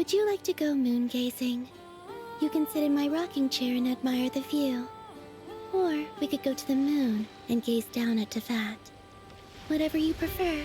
Would you like to go moon gazing? You can sit in my rocking chair and admire the view. Or we could go to the moon and gaze down at Tefat. Whatever you prefer.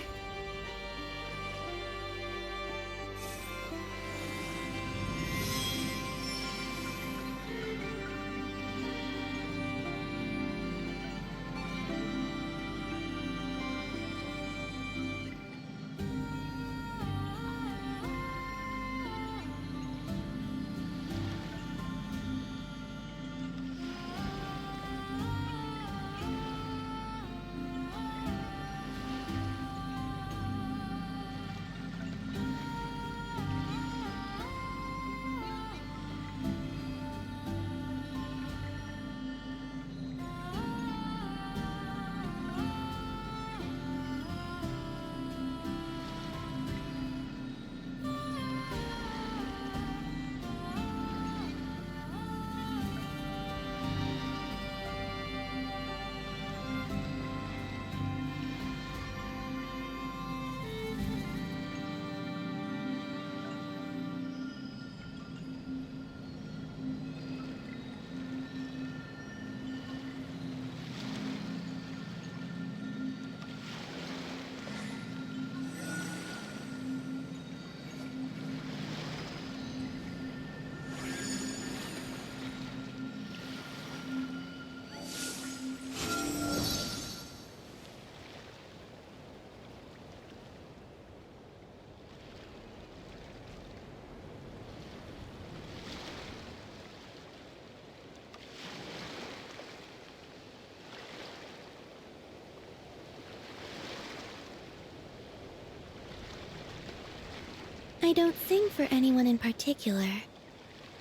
I don't sing for anyone in particular.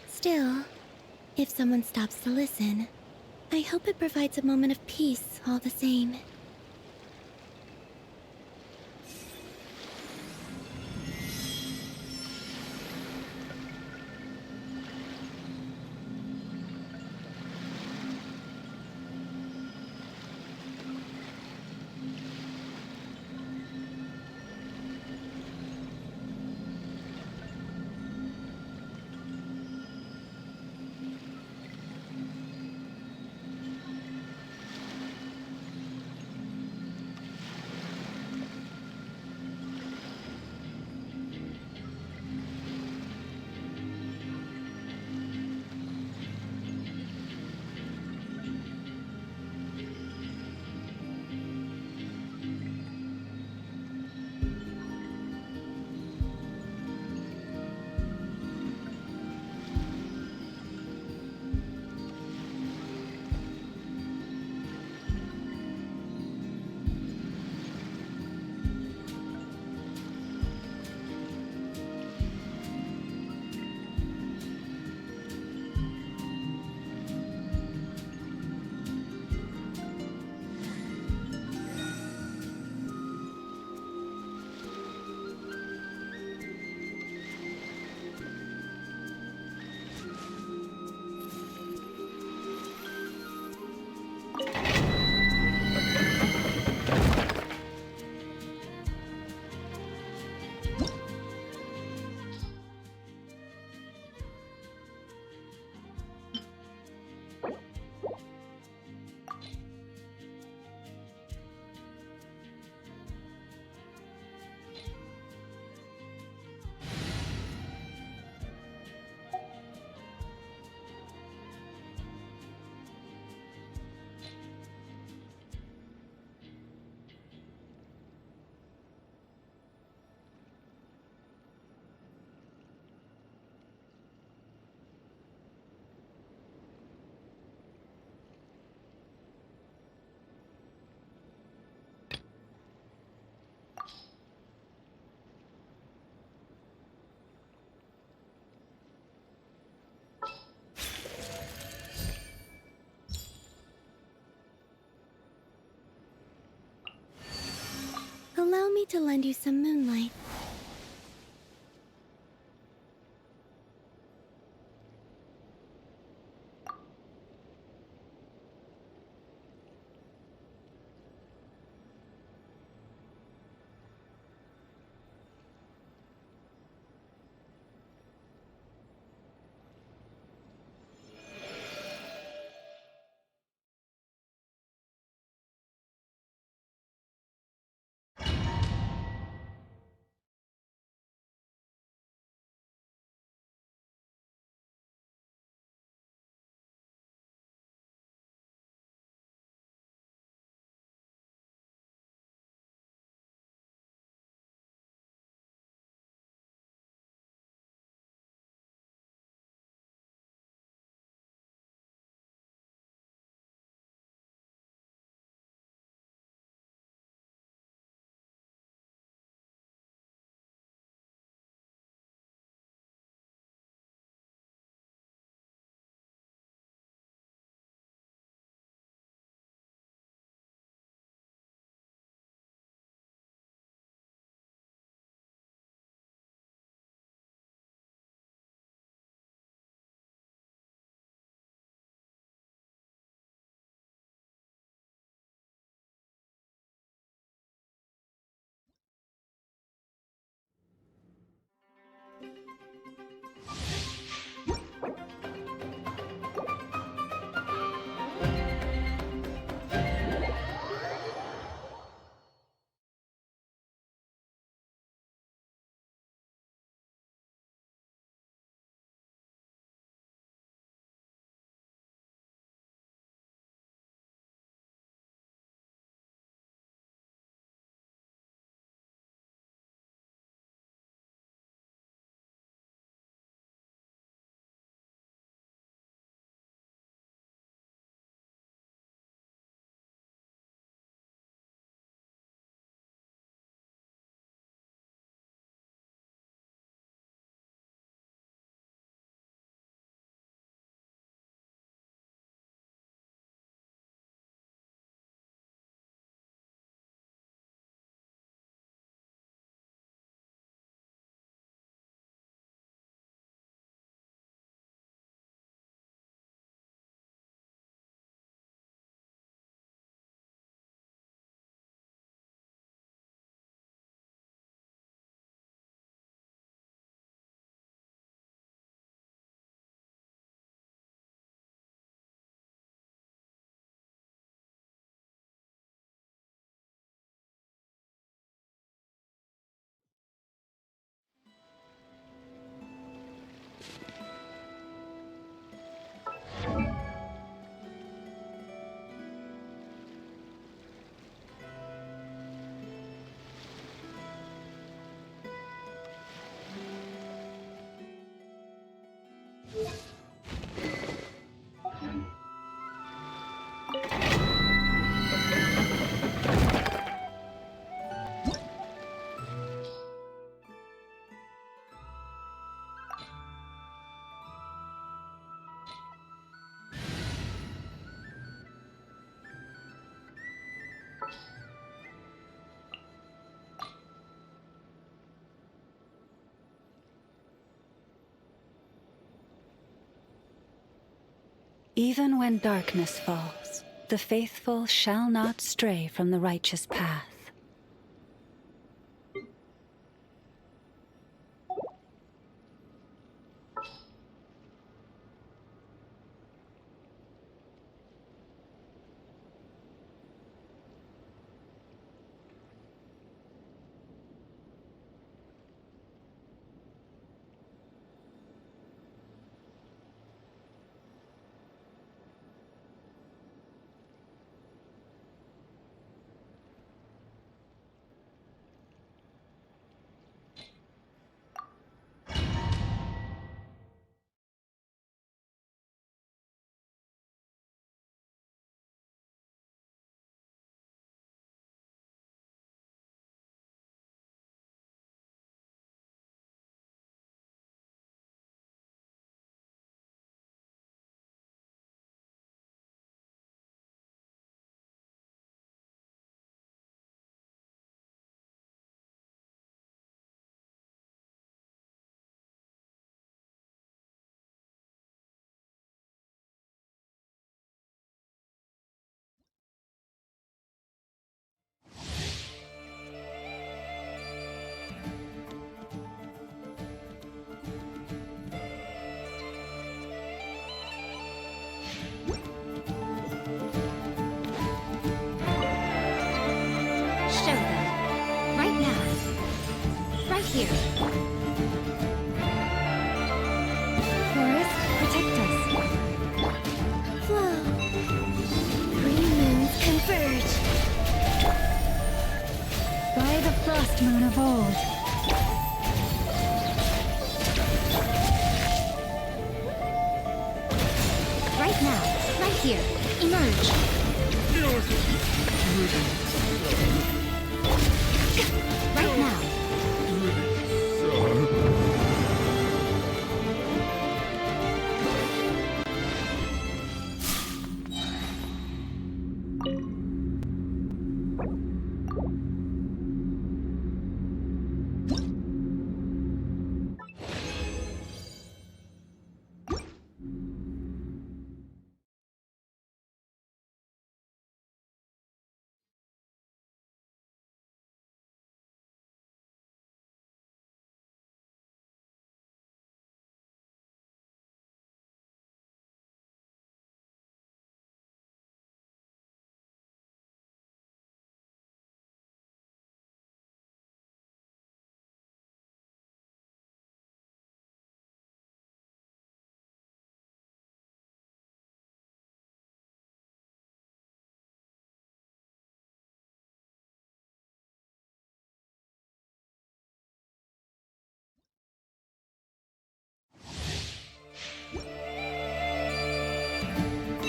Still, if someone stops to listen, I hope it provides a moment of peace all the same. Allow me to lend you some moonlight. Even when darkness falls, the faithful shall not stray from the righteous path. Show them. Right now. Right here. Forest, protect us. Flow. Three moons converge. By the frost moon of old. Right now. Right here. Emerge. Right now.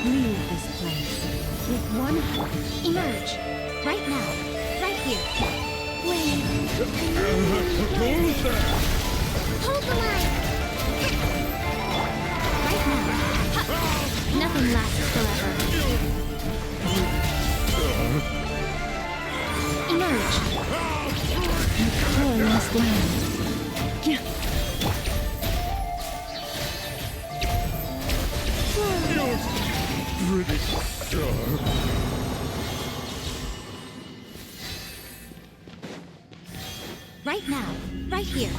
Leave this place with one heart. Emerge. Right now. Right here. Wait. Hold the line. Right now. Nothing lasts forever. Emerge. The colorless land. Right now. Right here.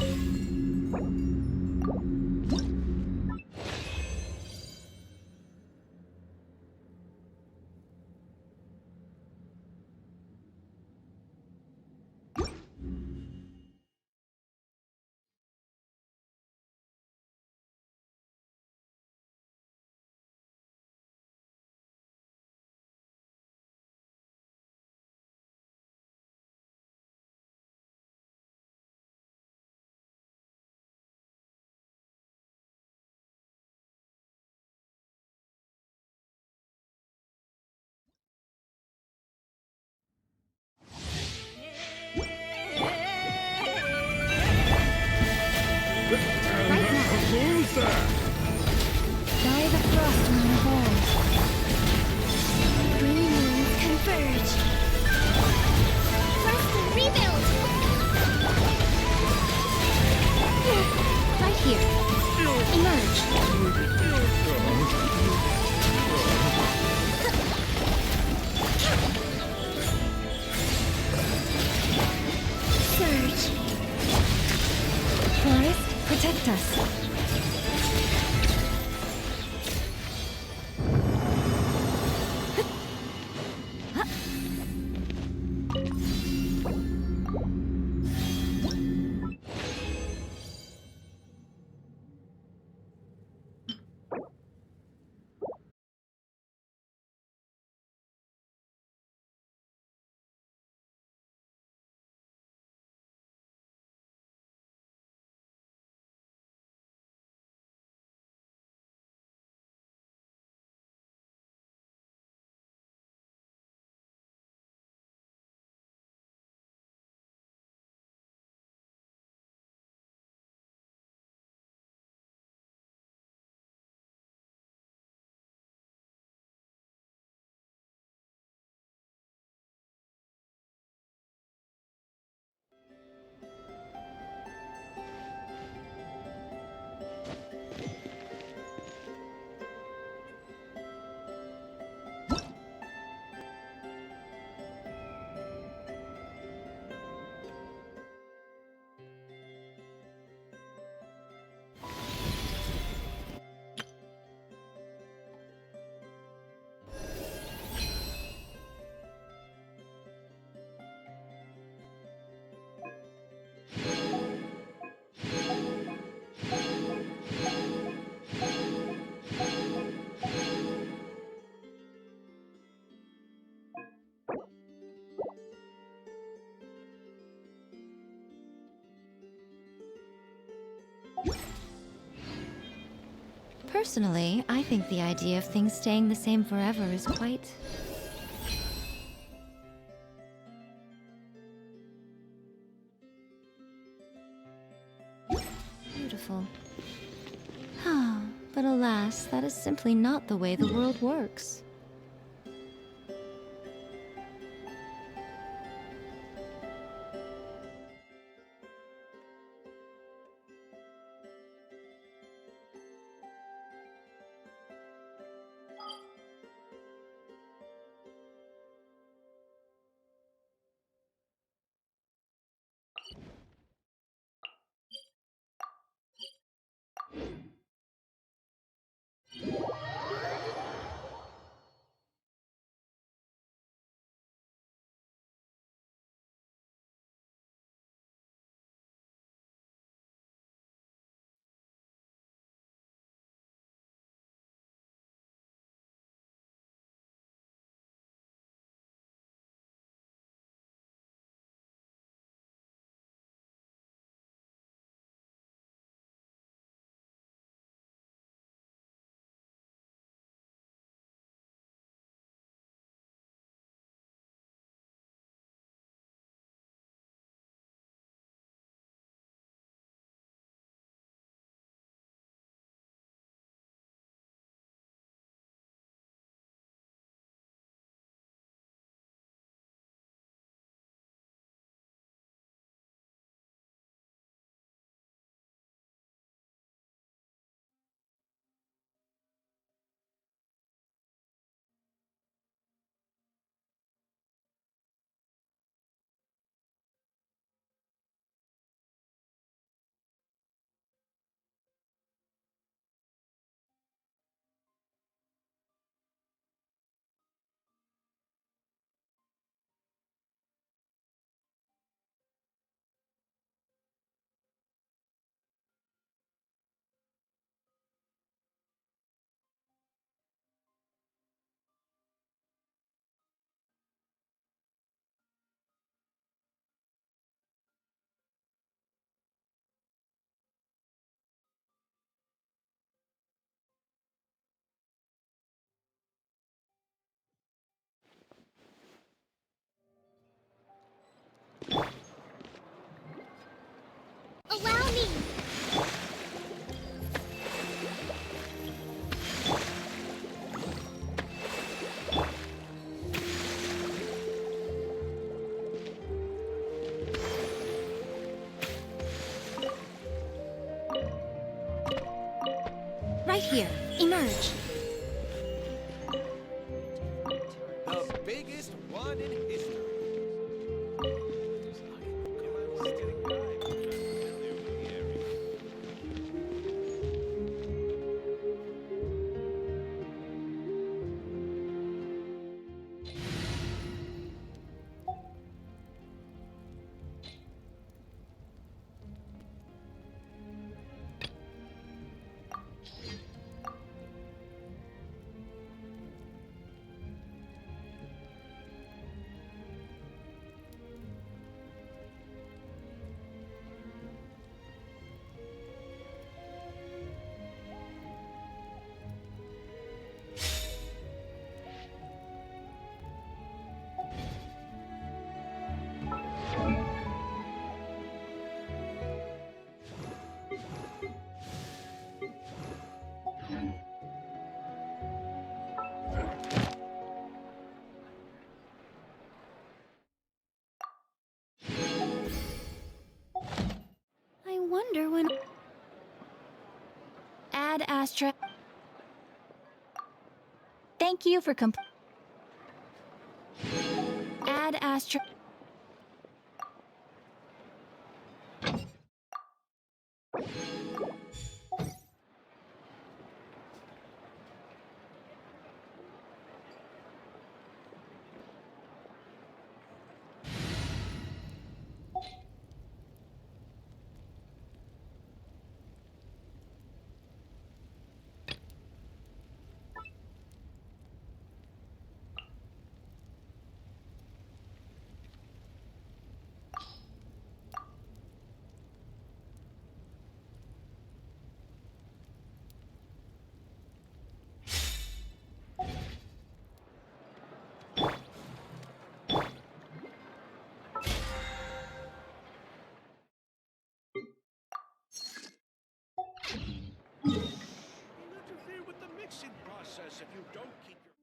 Personally, I think the idea of things staying the same forever is quite... beautiful. But alas, that is simply not the way the world works. Allow me! Right here. Emerge. The biggest one in history. I wonder when... Ad Astra... Thank you for Ad Astra... fixing process if you don't keep your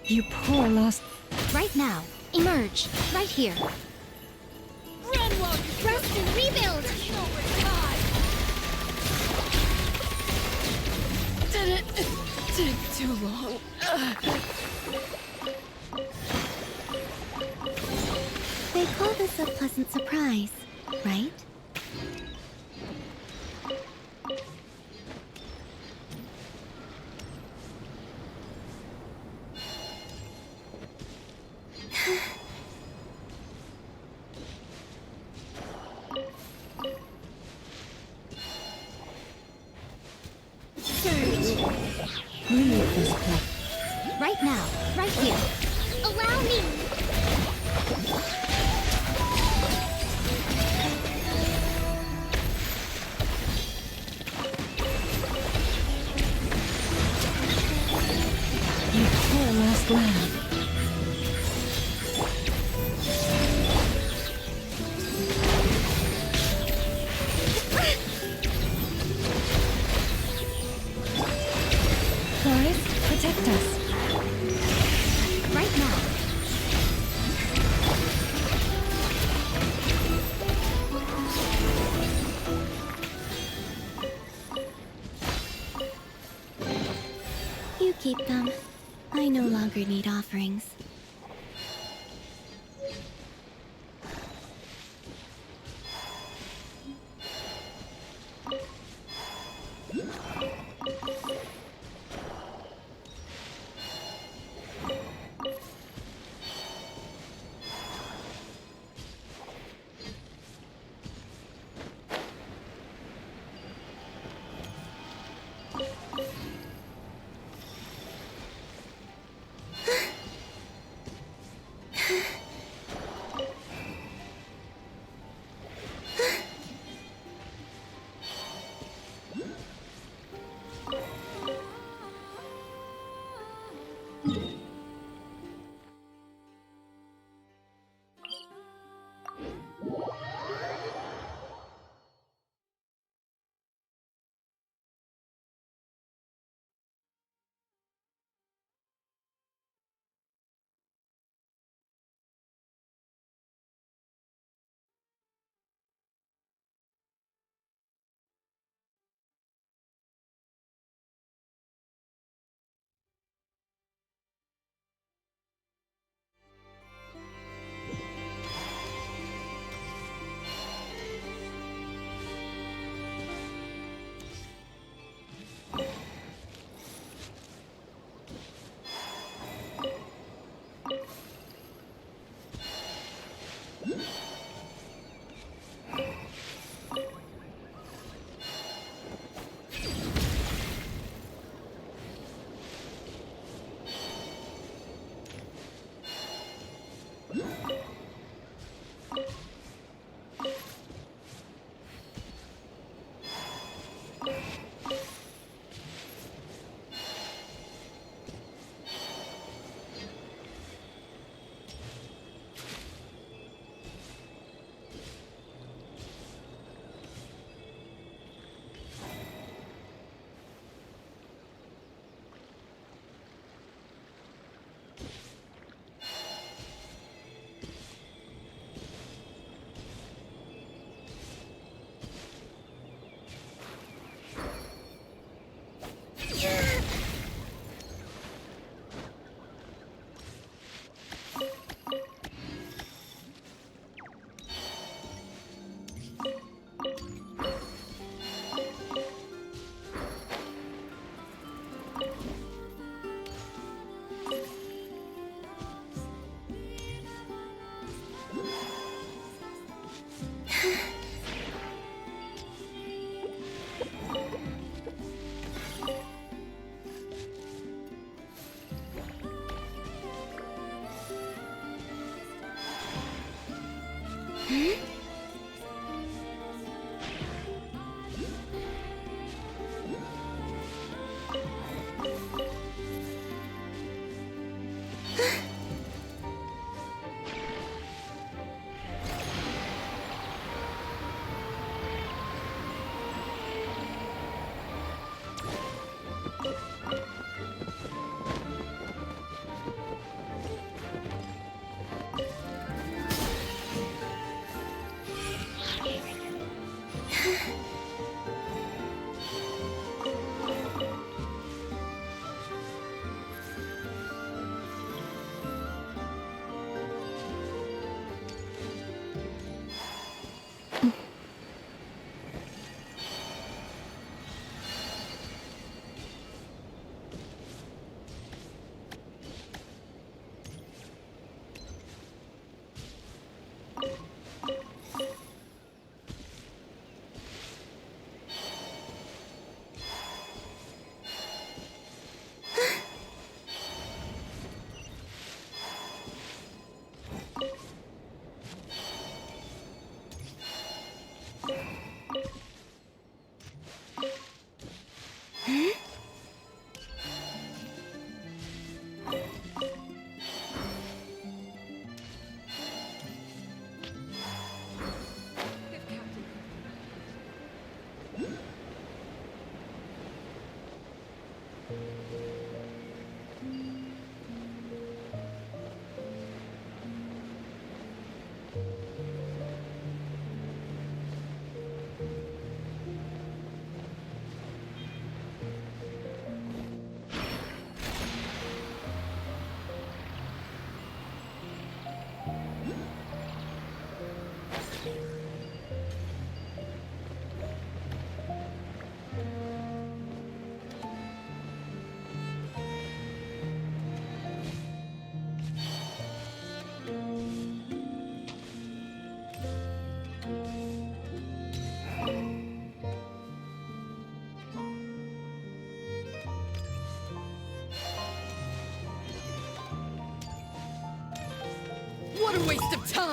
You poor lost. Right now. Emerge. Right here. Run while you Rest and rebuild! no time. Did it take too long? They call this a pleasant surprise, right? Leave this place. Right now. Right here. Allow me! keep them. I no longer need offerings.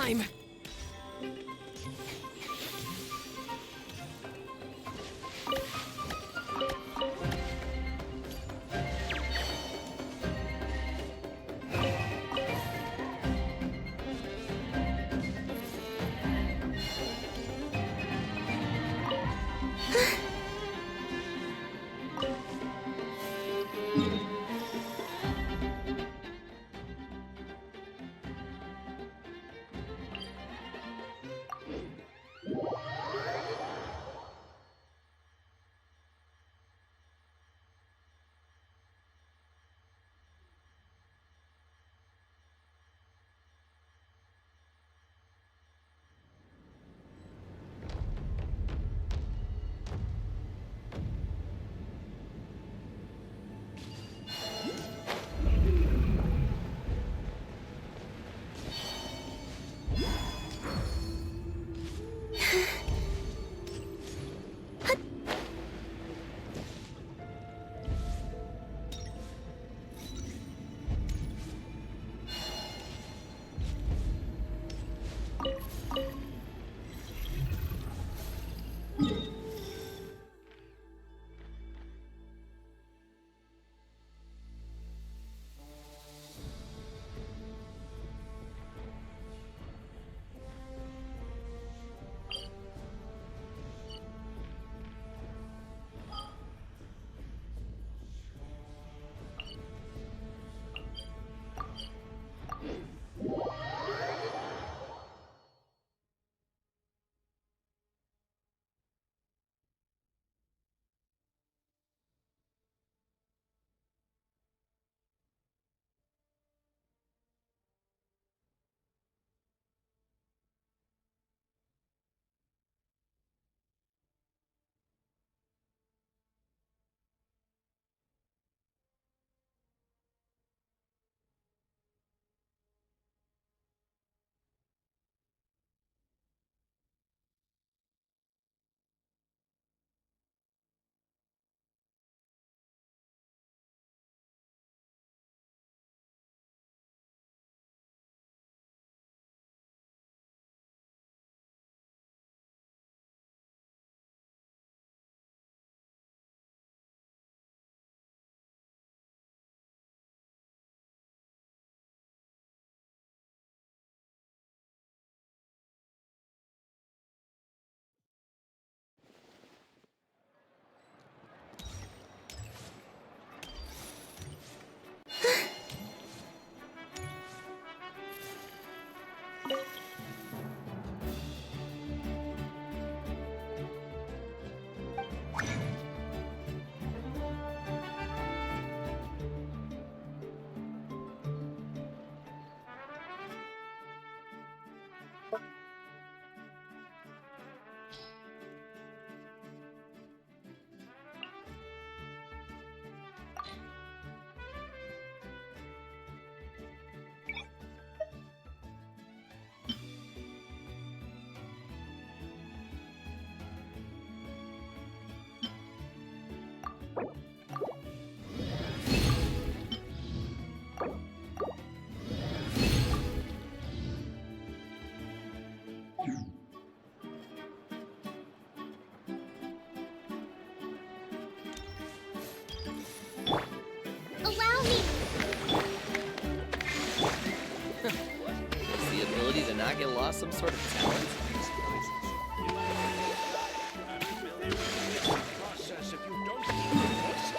time. Allow me! Is the ability to not get lost some sort of talent? Process if you don't keep it close.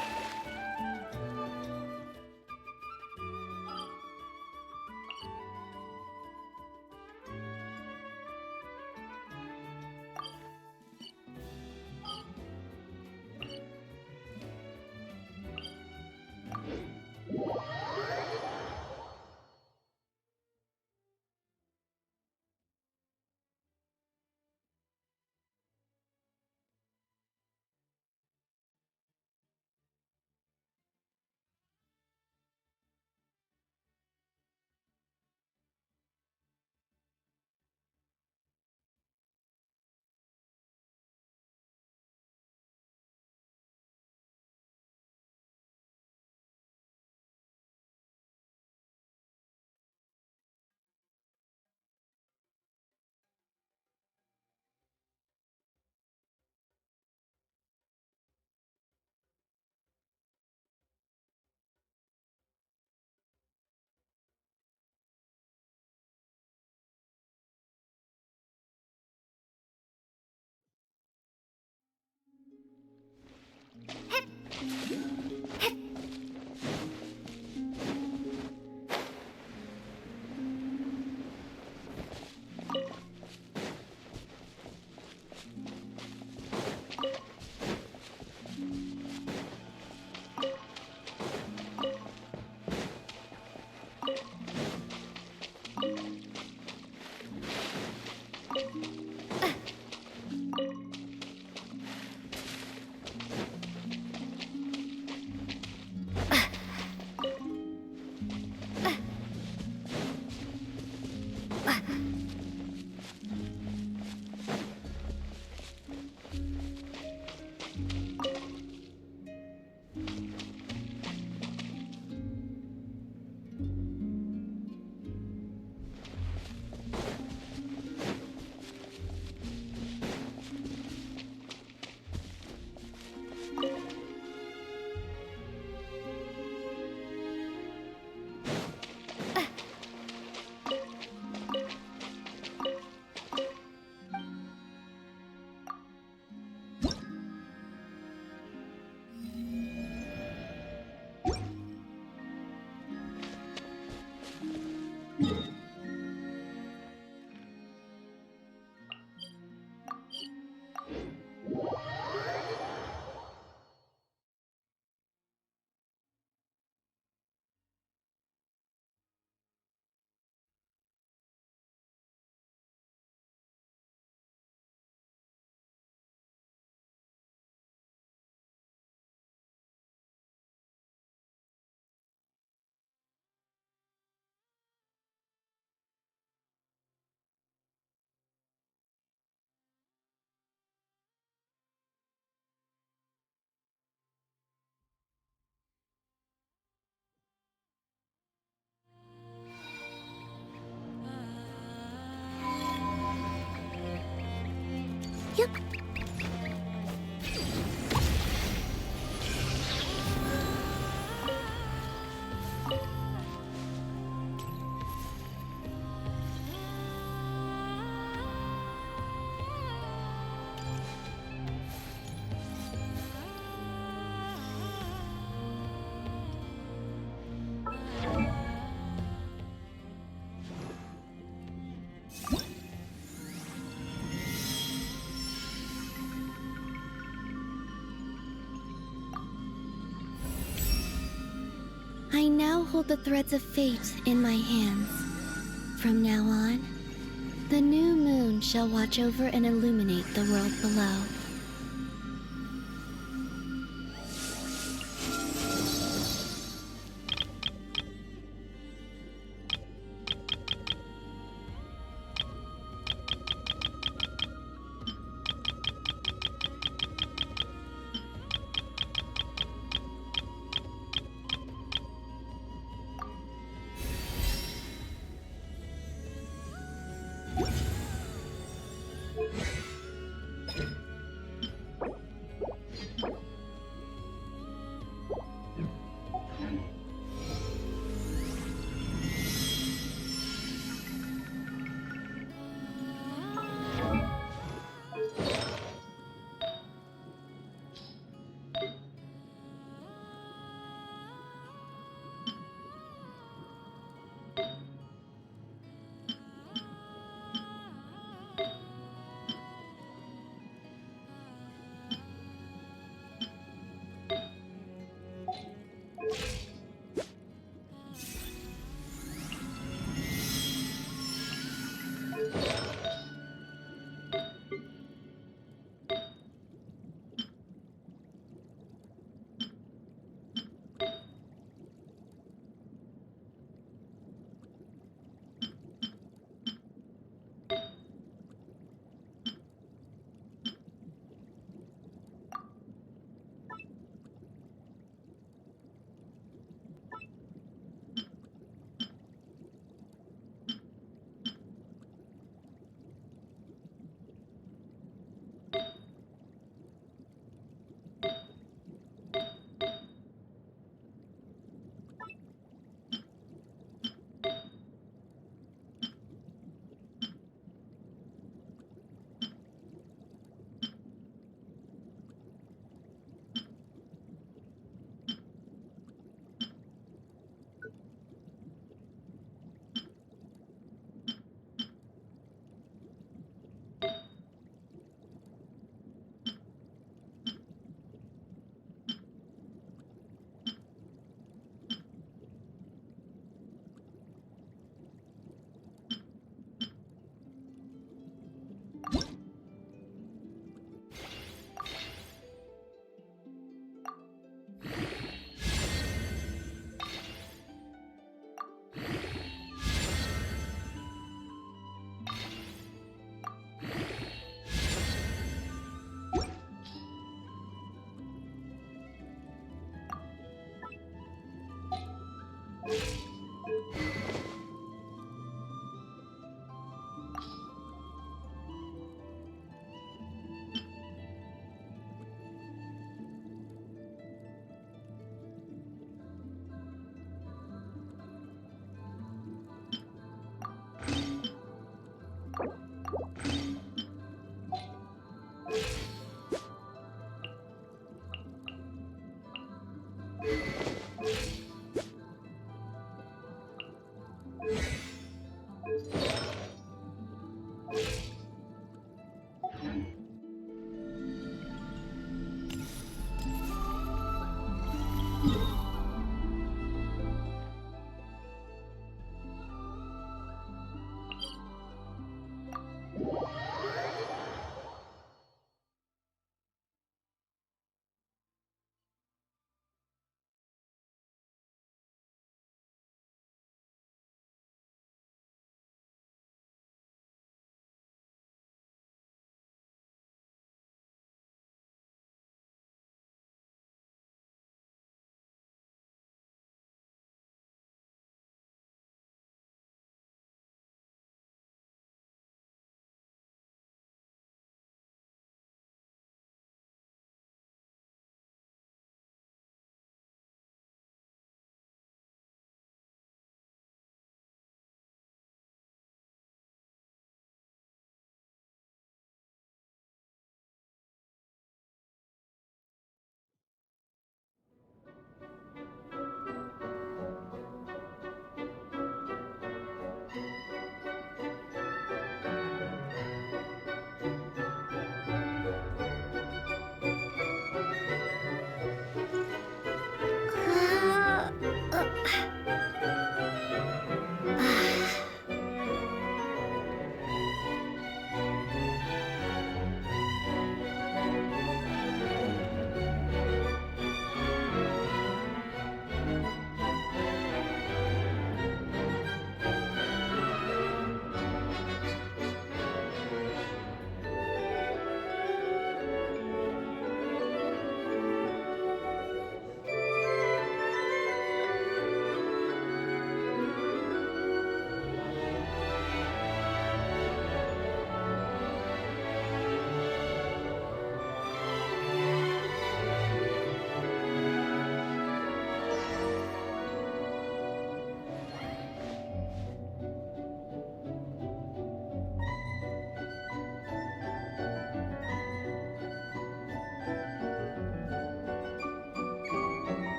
Yep. I now hold the threads of fate in my hands. From now on, the new moon shall watch over and illuminate the world below.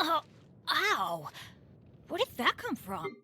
Oh, ow! Where did that come from?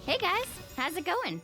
Hey guys, how's it going?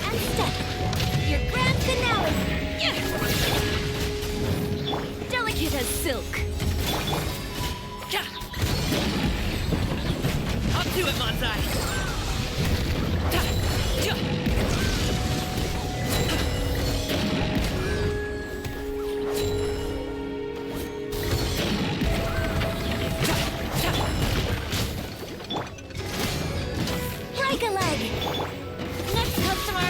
And step! Your grand finale! Yeah! Delicate as silk! Up to it, Manzai! Break a leg! Next customer!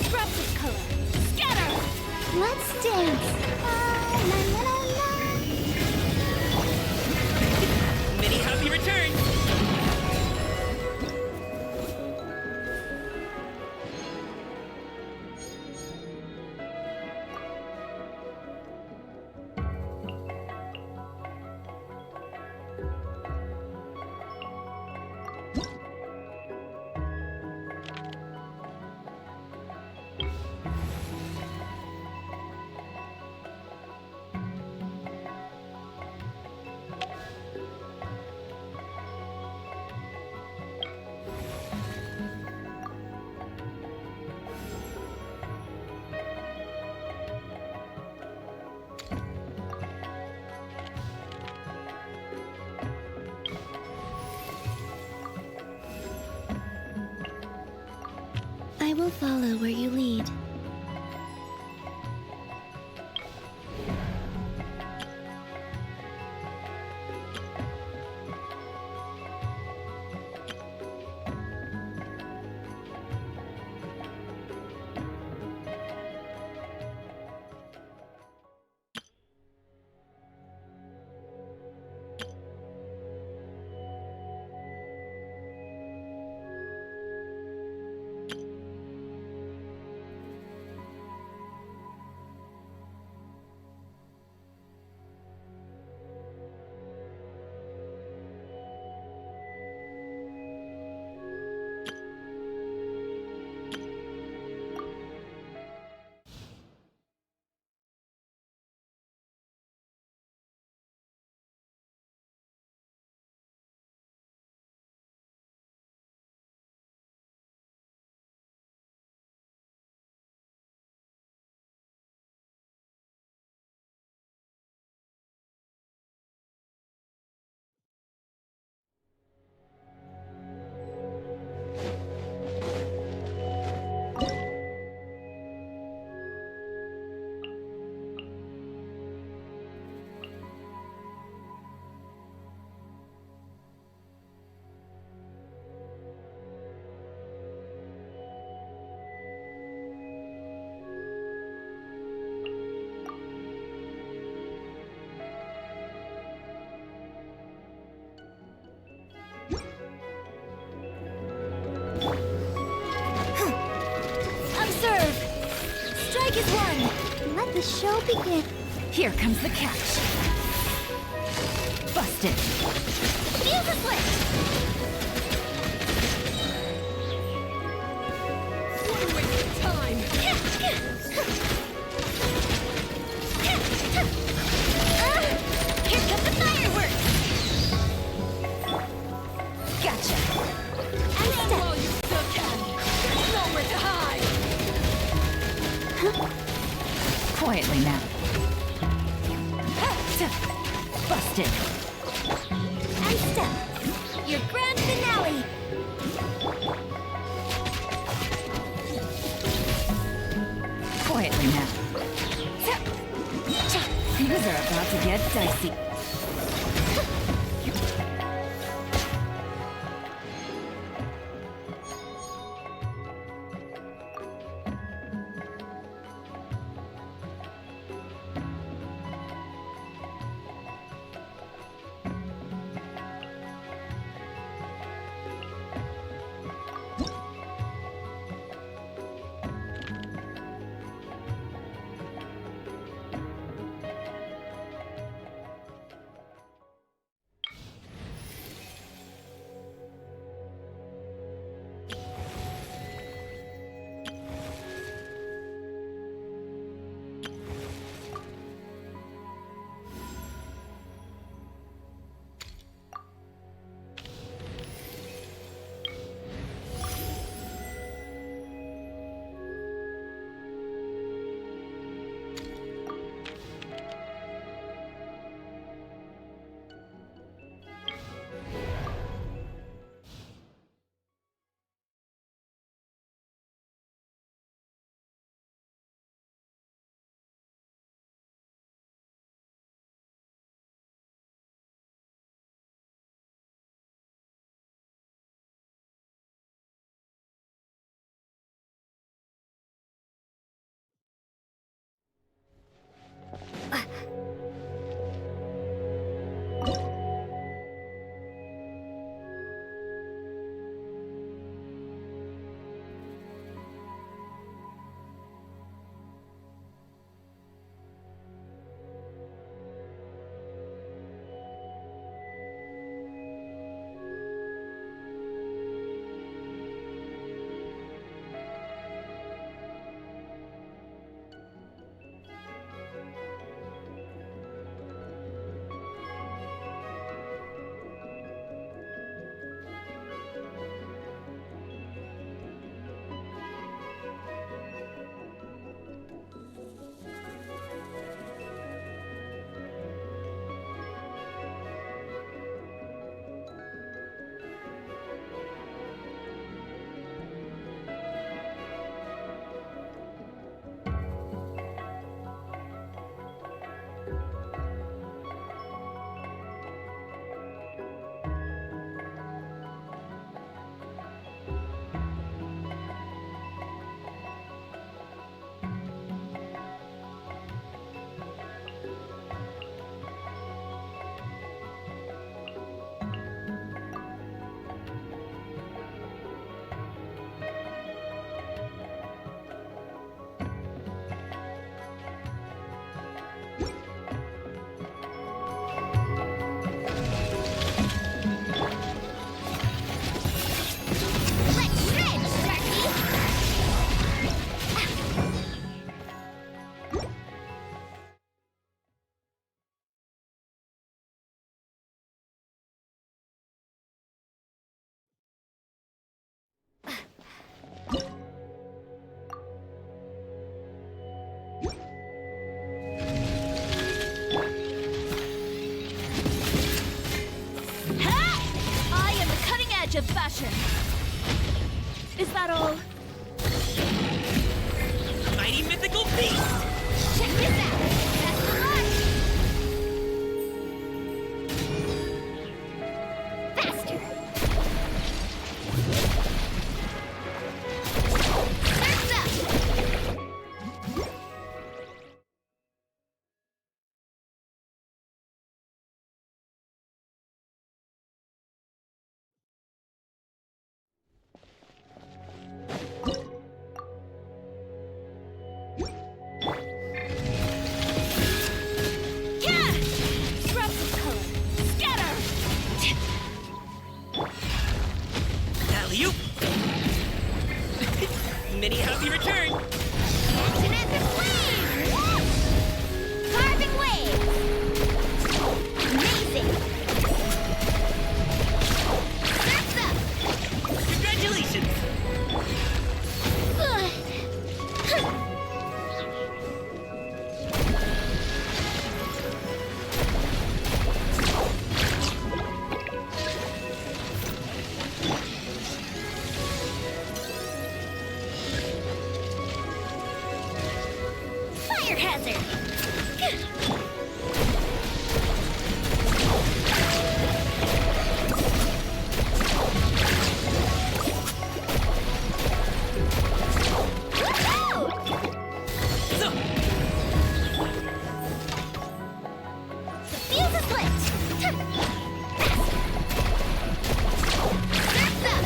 Scraps of color! Scatter! Let's dance! La, la, la, la. Many happy returns! I will follow where you lead. Observe! Strike is one! Let the show begin. Here comes the catch. Busted. Fuse a switch! What a waste of time! Here comes the fireworks! Gotcha. And step! While you still can! There's nowhere to hide! Quietly now. Busted. And step! Your grand finale! Quietly now. Things are about to get dicey. Of fashion. Is that all? Mighty mythical beast! Check this out! That's the luck! Faster! Surf's up! Alley-oop! Mini Hubby return! Enchanted flame! Carving wave! Amazing! Surf's up! Congratulations! Good! Fire hazard! Woohoo! So, The fuse is lit! Surf's up!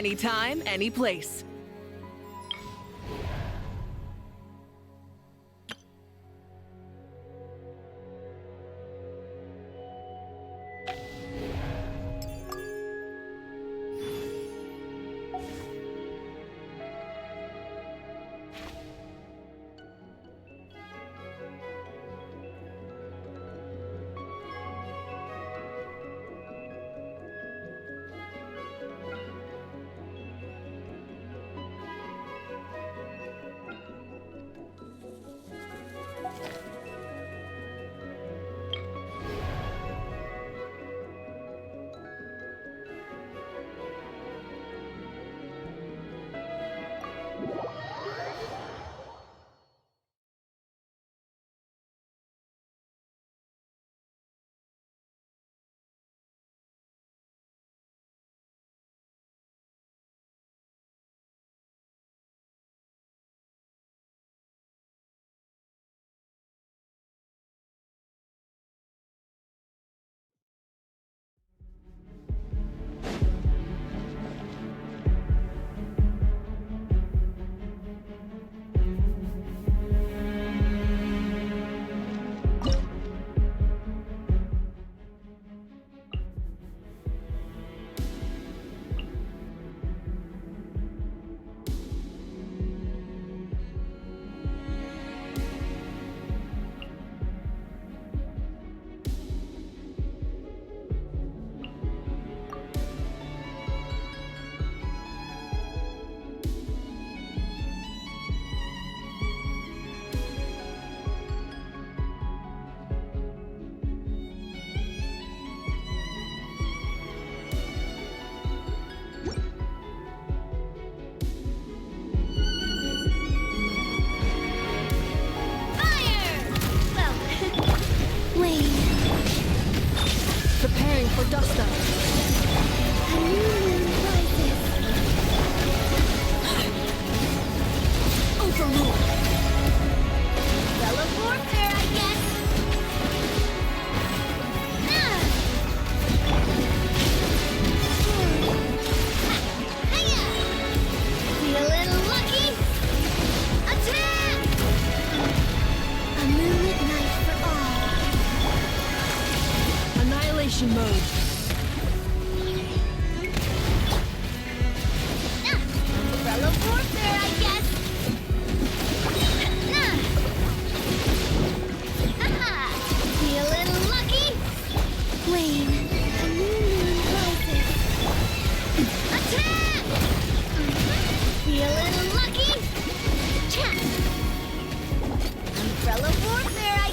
anytime, any place. Preparing for dust up. A new moon rises. Overruled. Spell of warfare, I guess. Ah! Hiya! Feeling lucky? Attack! A moonlit night for all. Annihilation mode. Spell of warfare, I guess. Feeling lucky? Wayne, a new moon rises. Attack! Feeling lucky? Cha! Umbrella warfare, I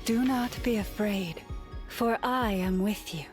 Do not be afraid, for I am with you.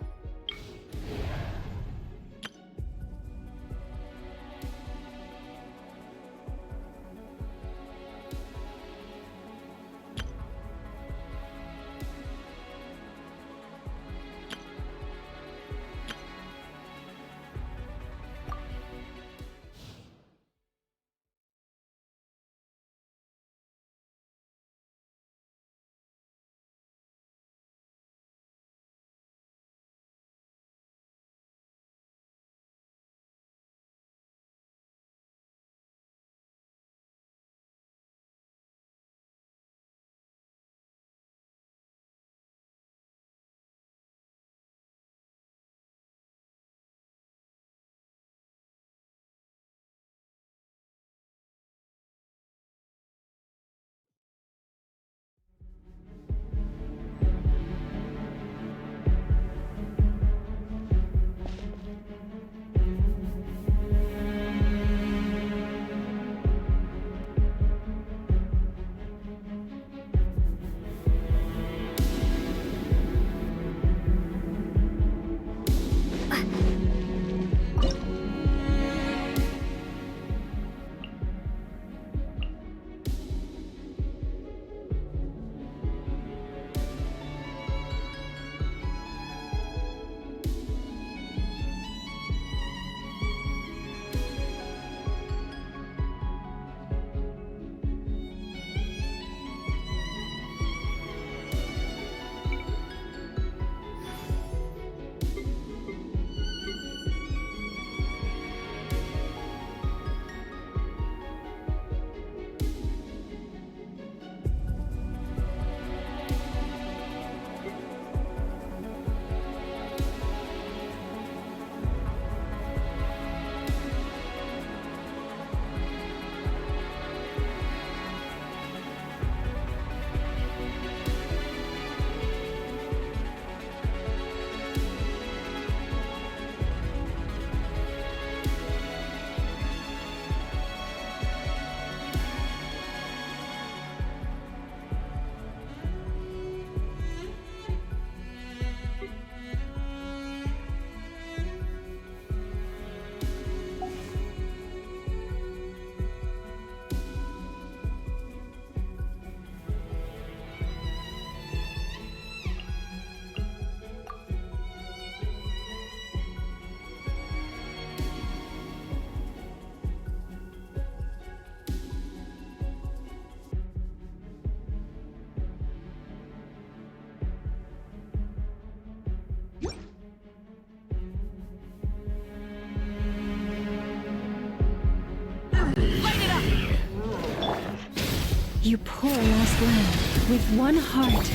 You poor lost lamb, with one heart.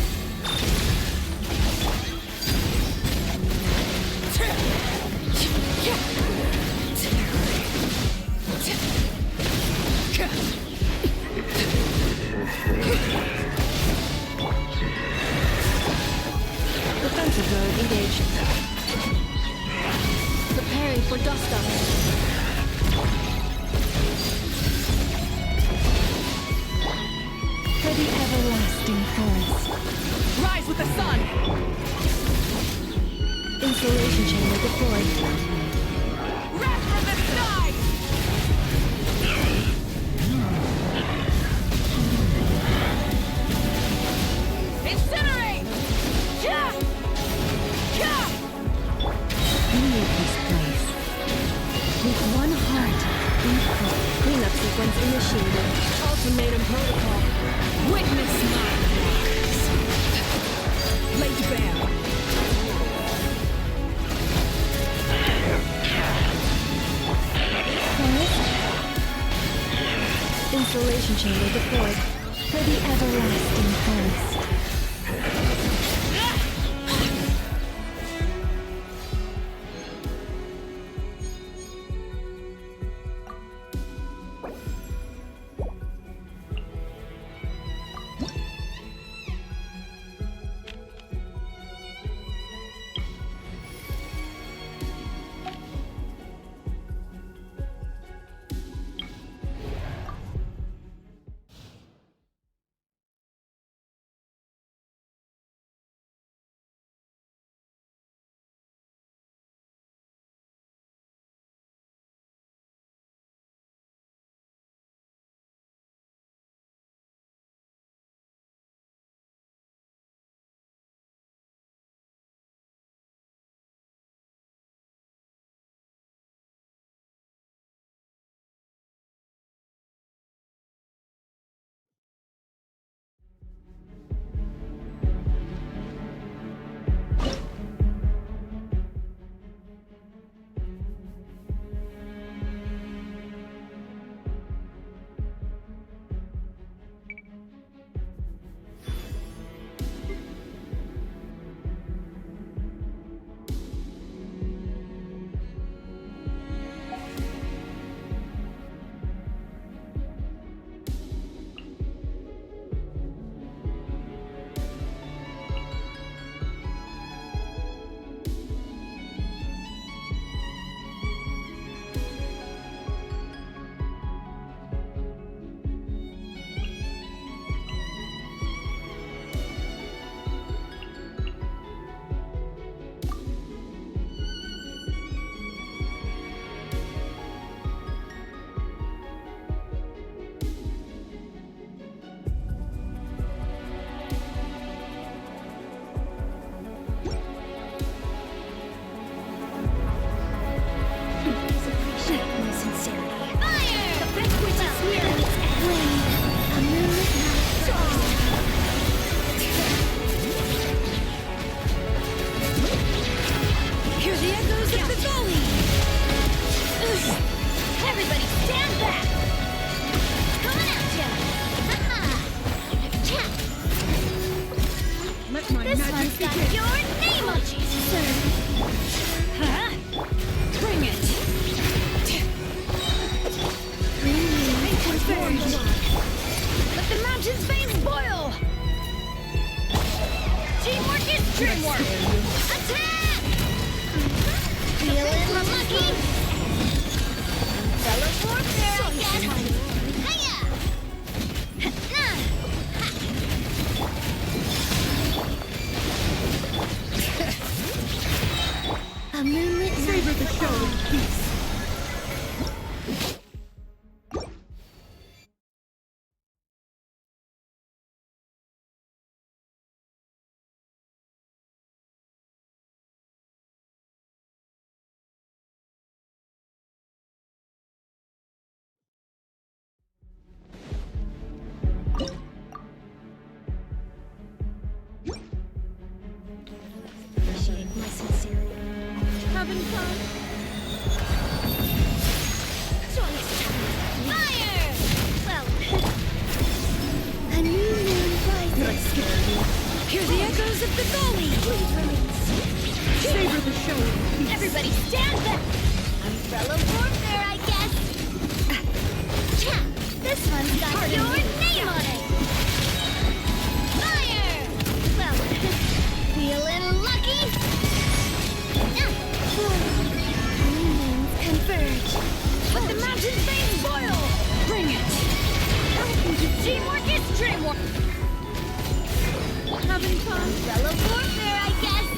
Defensive mode engaged. Preparing for dust-up. For the everlasting forest. Rise with the sun! Insulation chamber deployed. Wrath from the sky! Incinerate! Yeah! Yeah! Leave this place. With one heart equal. Cleanup sequence initiated. Ultimatum protocol. Witness my wonders! Laid bare! Insulation chamber deployed. For the everlasting forest. Everybody stand back! Coming at ya! Ha-ha! Cha! Let my This magic one's got begin. your name on it, sir! Huh? Bring it! Transform the line. Let the mountain's veins boil! Teamwork is dreamwork! Attack! Feeling lucky? Fellow warfare, I guess! Hiya! A moonlit Savor night the for show all. in peace. Appreciate my sincerity. Having fun? Joyous time! Fire! Well, A new moon rises. Hear the echoes of the valley! please remain safe. Savor the show in peace. Everybody stand back! Umbrella warfare, I guess! Cha! This one's got your name on it! Fire! Well, feeling lucky? Moons converge. Let the mountain's veins boil! Bring it! Teamwork is dreamwork! Having fun? Umbrella warfare, I guess!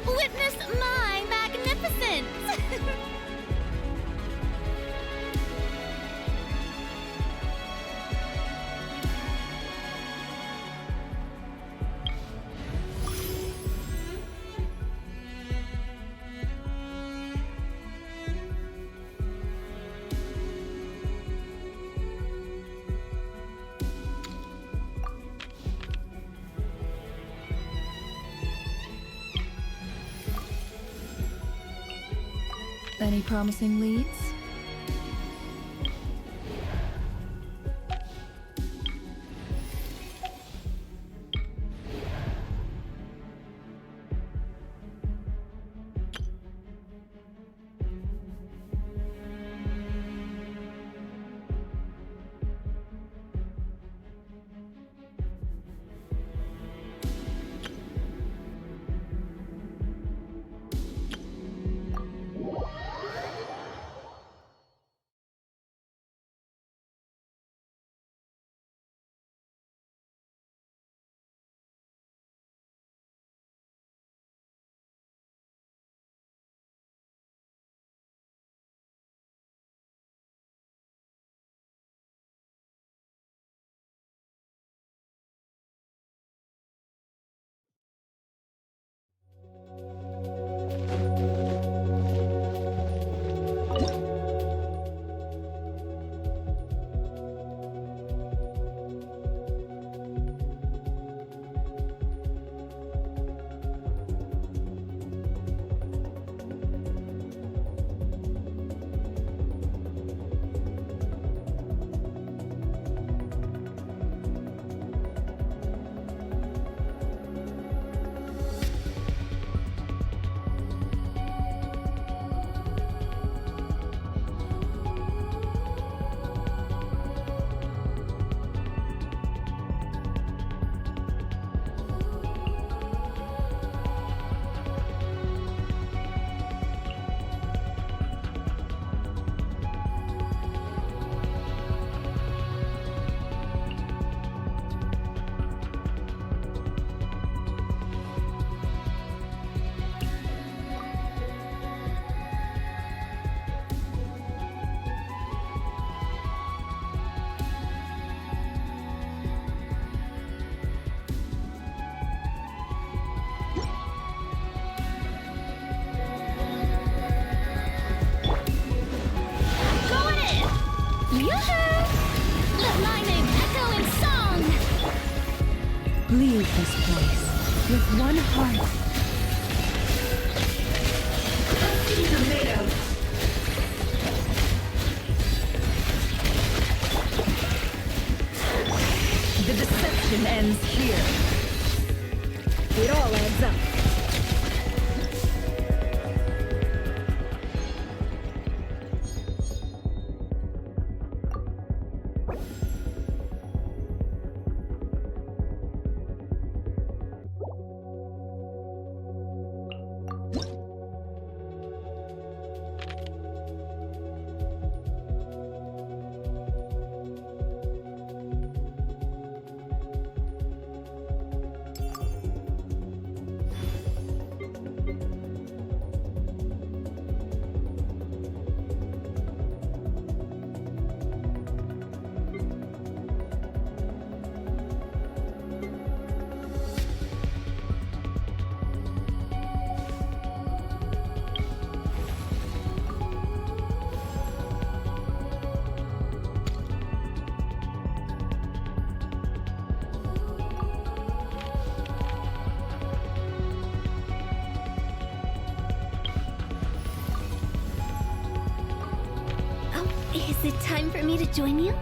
Witness my magnificence! Any promising leads? Yoo-hoo! Let my name echo in song! Leave this place with one heart. The deception ends here. It all adds up. Is it time for me to join you?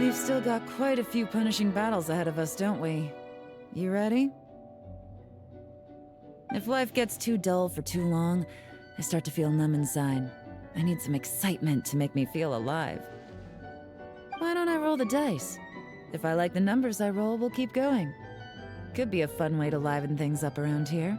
We've still got quite a few punishing battles ahead of us, don't we? You ready? If life gets too dull for too long, I start to feel numb inside. I need some excitement to make me feel alive. Why don't I roll the dice? If I like the numbers I roll, we'll keep going. Could be a fun way to liven things up around here.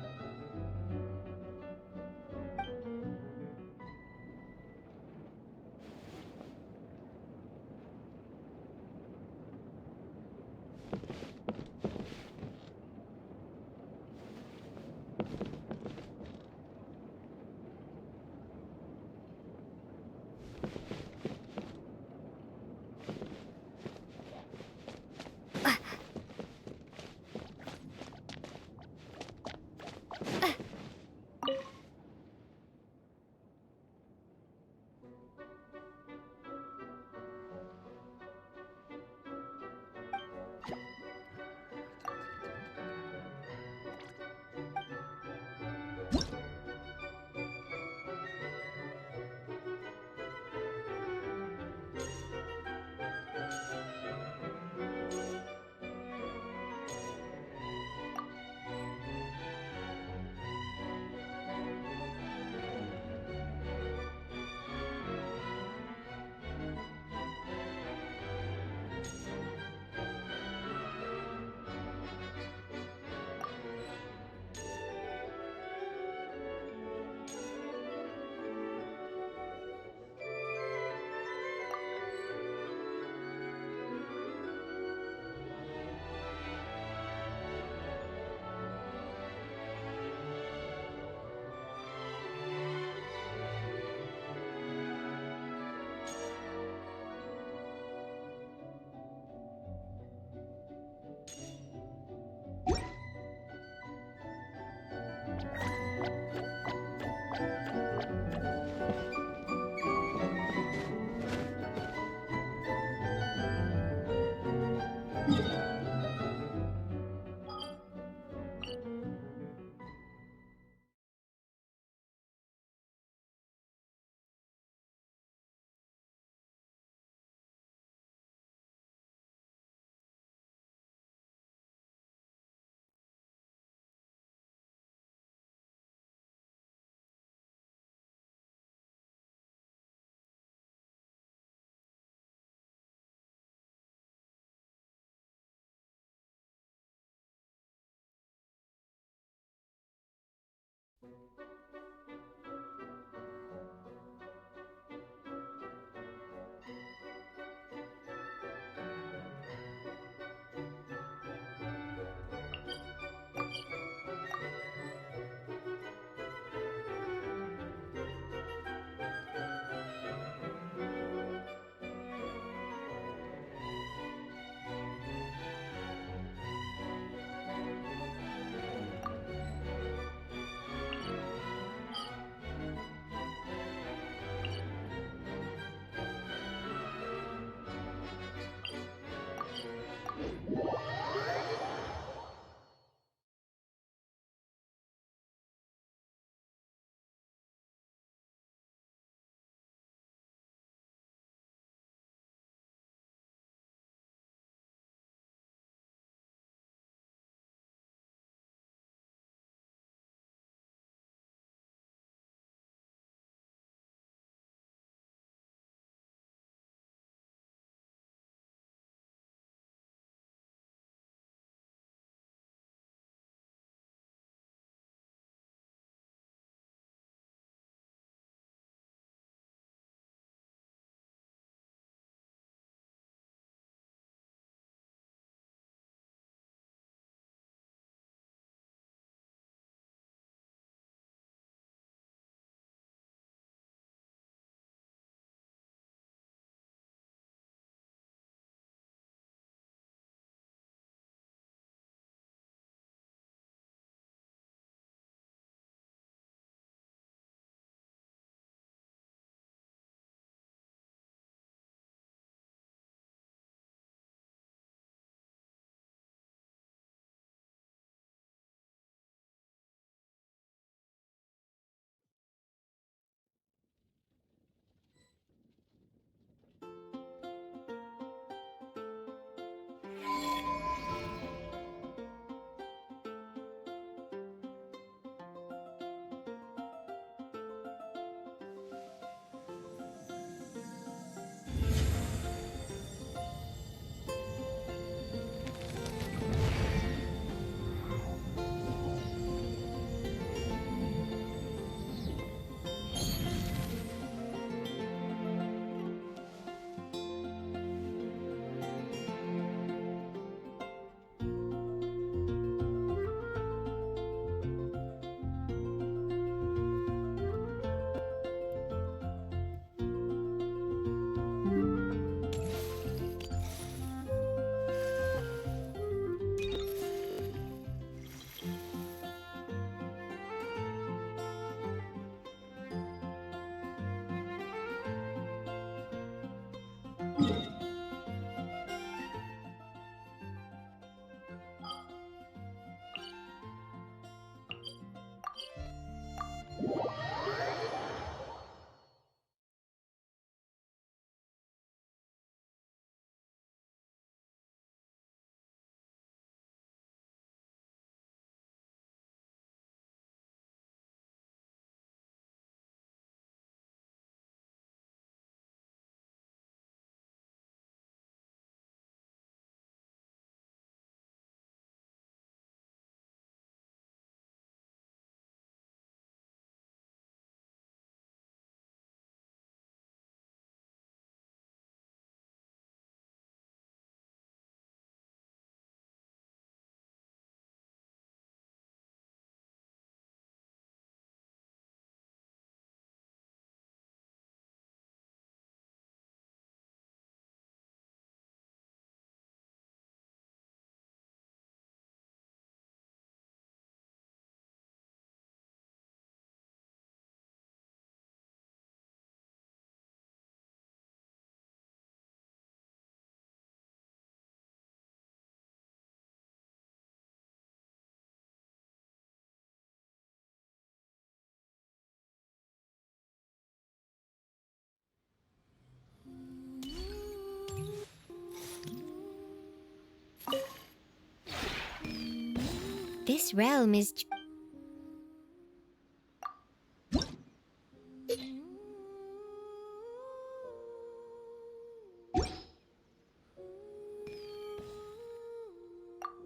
This realm is...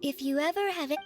If you ever have it...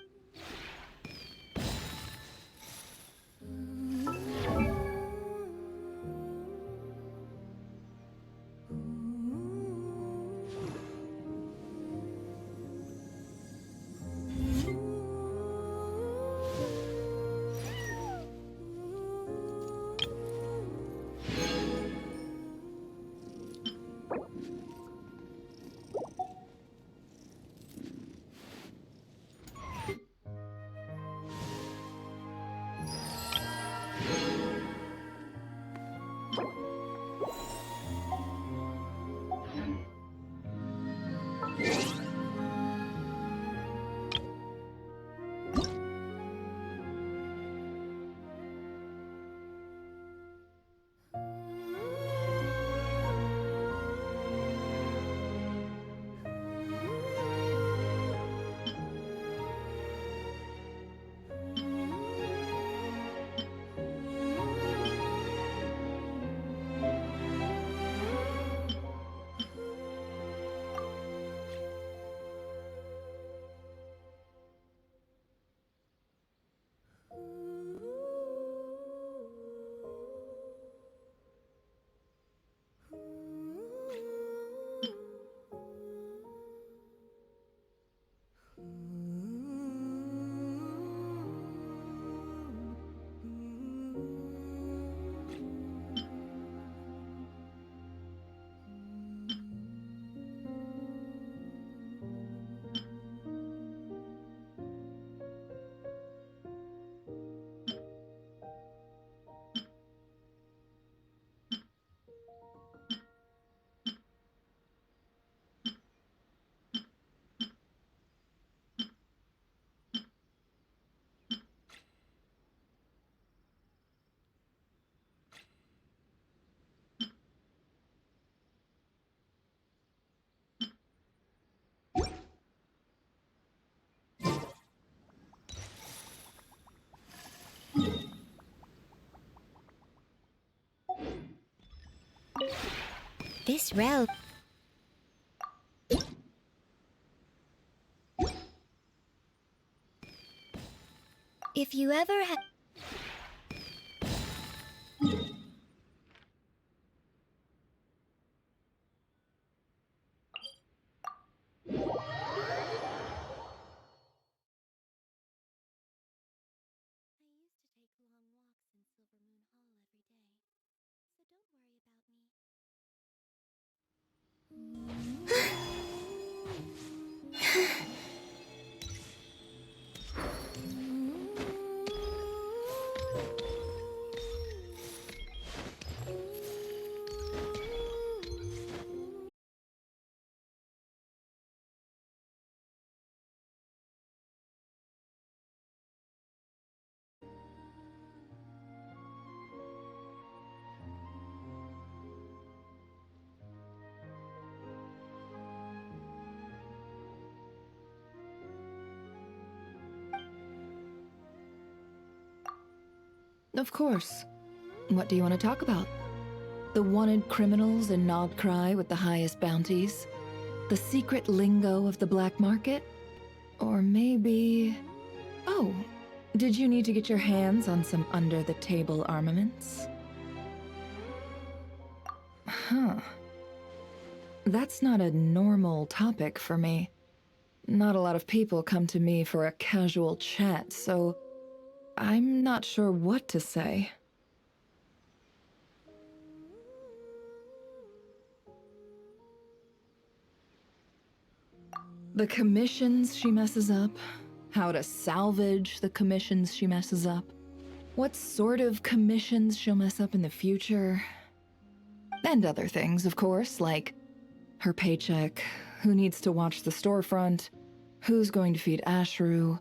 This realm... If you ever have... Of course. What do you want to talk about? The wanted criminals in Nodcry with the highest bounties? The secret lingo of the black market? Or maybe... Oh, did you need to get your hands on some under-the-table armaments? Huh. That's not a normal topic for me. Not a lot of people come to me for a casual chat, so I'm not sure what to say. The commissions she messes up, how to salvage the commissions she messes up, what sort of commissions she'll mess up in the future, and other things, of course, like her paycheck, who needs to watch the storefront, who's going to feed Ashru.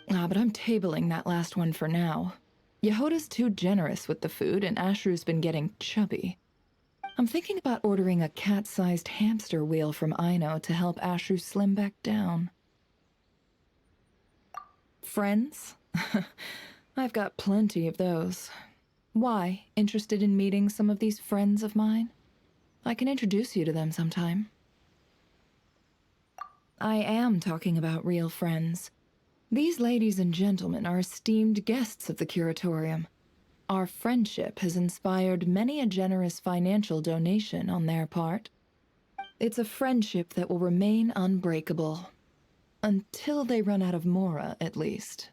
But I'm tabling that last one for now. Yehoda's too generous with the food, and Ashru's been getting chubby. I'm thinking about ordering a cat-sized hamster wheel from Aino to help Ashru slim back down. Friends? I've got plenty of those. Why? Interested in meeting some of these friends of mine? I can introduce you to them sometime. I am talking about real friends. These ladies and gentlemen are esteemed guests of the curatorium. Our friendship has inspired many a generous financial donation on their part. It's a friendship that will remain unbreakable. Until they run out of Mora, at least.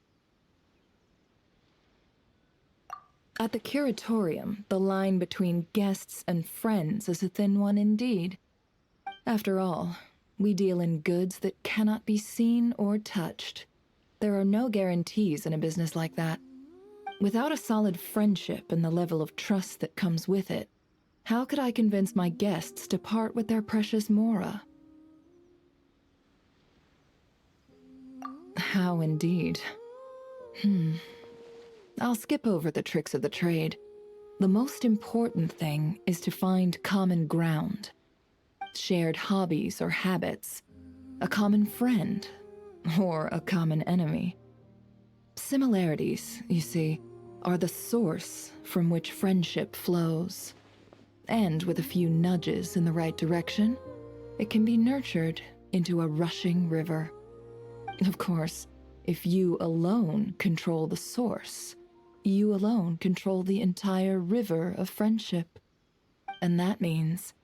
At the curatorium, the line between guests and friends is a thin one indeed. After all, we deal in goods that cannot be seen or touched. There are no guarantees in a business like that. Without a solid friendship and the level of trust that comes with it, how could I convince my guests to part with their precious Mora? How indeed. I'll skip over the tricks of the trade. The most important thing is to find common ground. Shared hobbies or habits. A common friend. Or a common enemy. Similarities, you see, are the source from which friendship flows. And with a few nudges in the right direction, it can be nurtured into a rushing river. Of course, if you alone control the source, you alone control the entire river of friendship. And that means,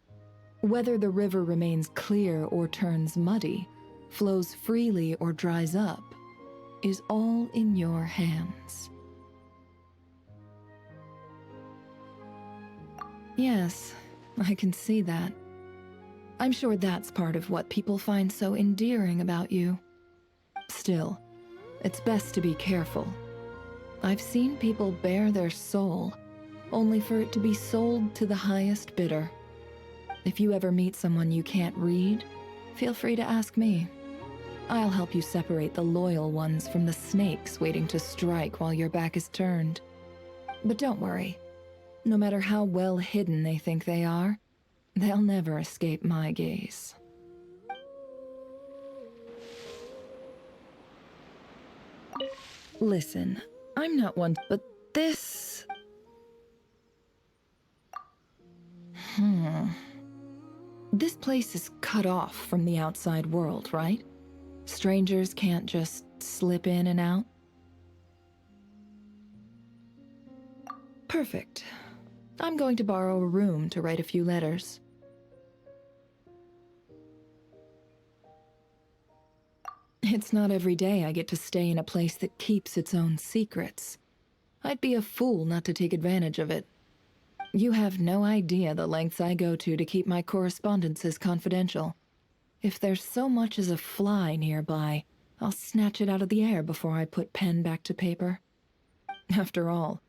whether the river remains clear or turns muddy, flows freely or dries up, is all in your hands. Yes, I can see that. I'm sure that's part of what people find so endearing about you. Still, it's best to be careful. I've seen people bare their soul, only for it to be sold to the highest bidder. If you ever meet someone you can't read, feel free to ask me. I'll help you separate the loyal ones from the snakes waiting to strike while your back is turned. But don't worry. No matter how well hidden they think they are, they'll never escape my gaze. Listen, I'm not one, but this... This place is cut off from the outside world, right? Strangers can't just slip in and out? Perfect. I'm going to borrow a room to write a few letters. It's not every day I get to stay in a place that keeps its own secrets. I'd be a fool not to take advantage of it. You have no idea the lengths I go to keep my correspondences confidential. If there's so much as a fly nearby, I'll snatch it out of the air before I put pen back to paper. After all,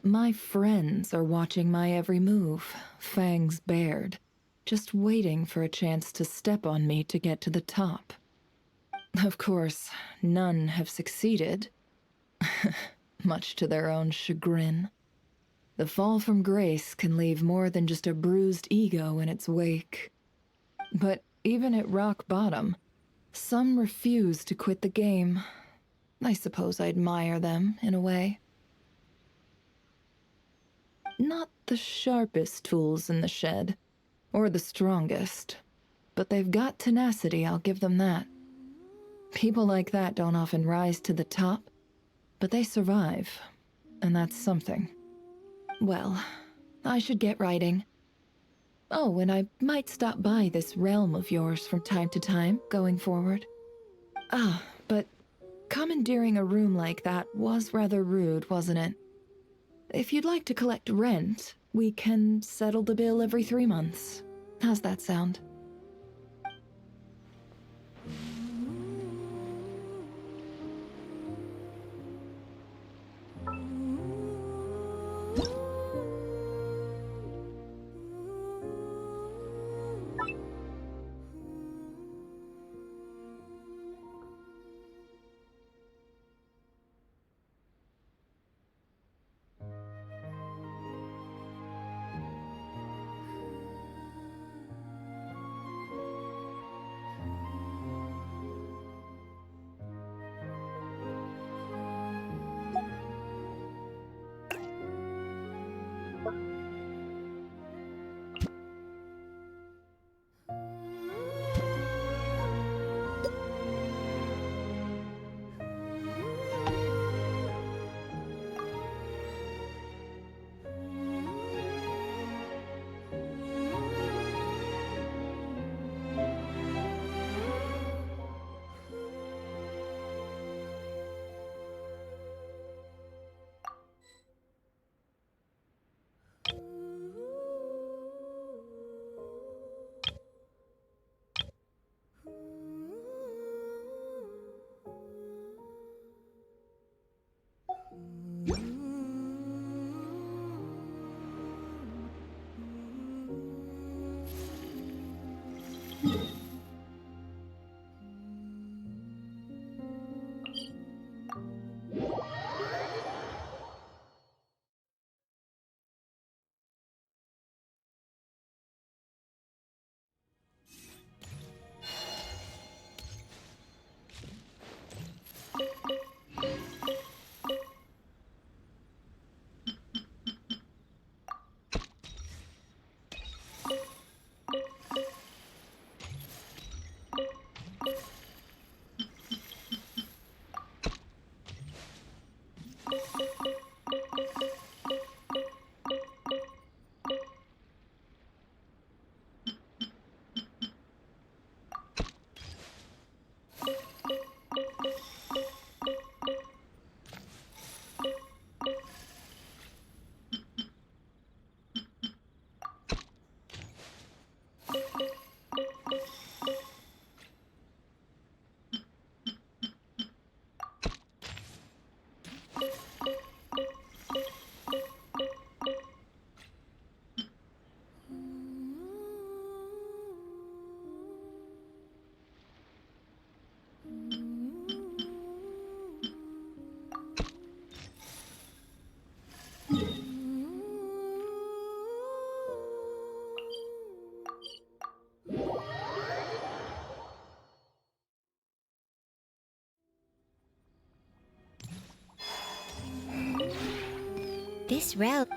my friends are watching my every move, fangs bared, just waiting for a chance to step on me to get to the top. Of course, none have succeeded, much to their own chagrin. The fall from grace can leave more than just a bruised ego in its wake. But even at rock bottom, some refuse to quit the game. I suppose I admire them, in a way. Not the sharpest tools in the shed, or the strongest, but they've got tenacity, I'll give them that. People like that don't often rise to the top, but they survive, and that's something. Well, I should get writing. Oh, and I might stop by this realm of yours from time to time, going forward. Ah, but commandeering a room like that was rather rude, wasn't it? If you'd like to collect rent, we can settle the bill every 3 months. How's that sound? Nice route.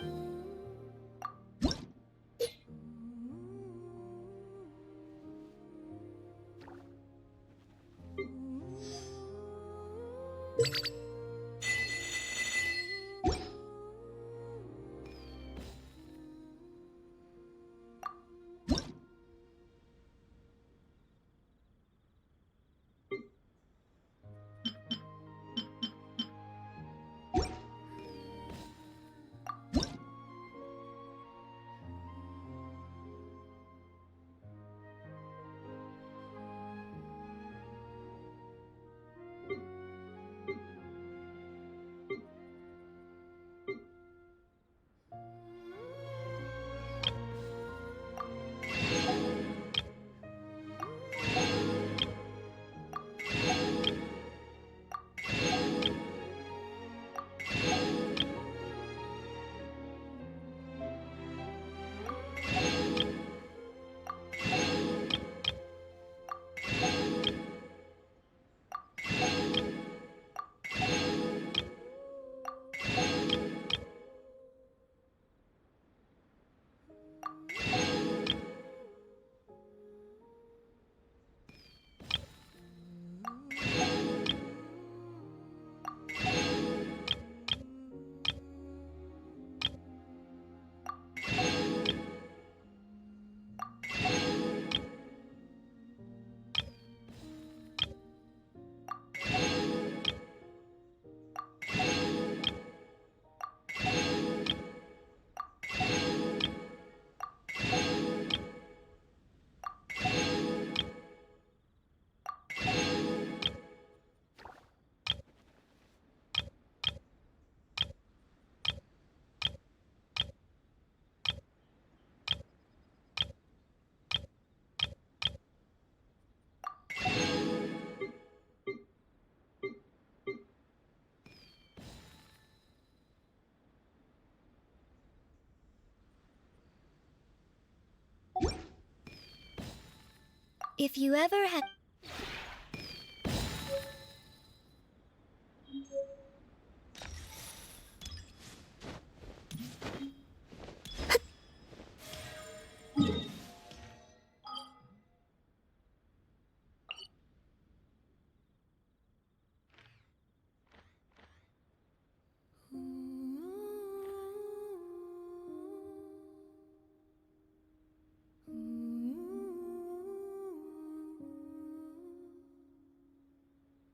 If you ever had...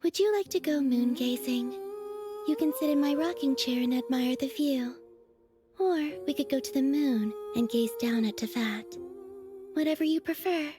Would you like to go moon gazing? You can sit in my rocking chair and admire the view. Or we could go to the moon and gaze down at Tefat. Whatever you prefer.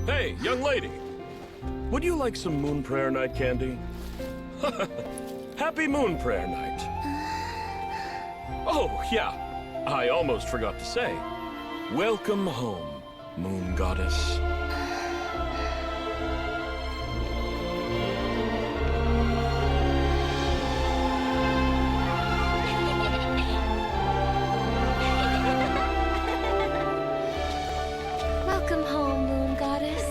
Hey, young lady. Would you like some Moon Prayer Night candy? Happy Moon Prayer Night. Oh, yeah. I almost forgot to say. Welcome home, Moon Goddess. Welcome home, Moon Goddess.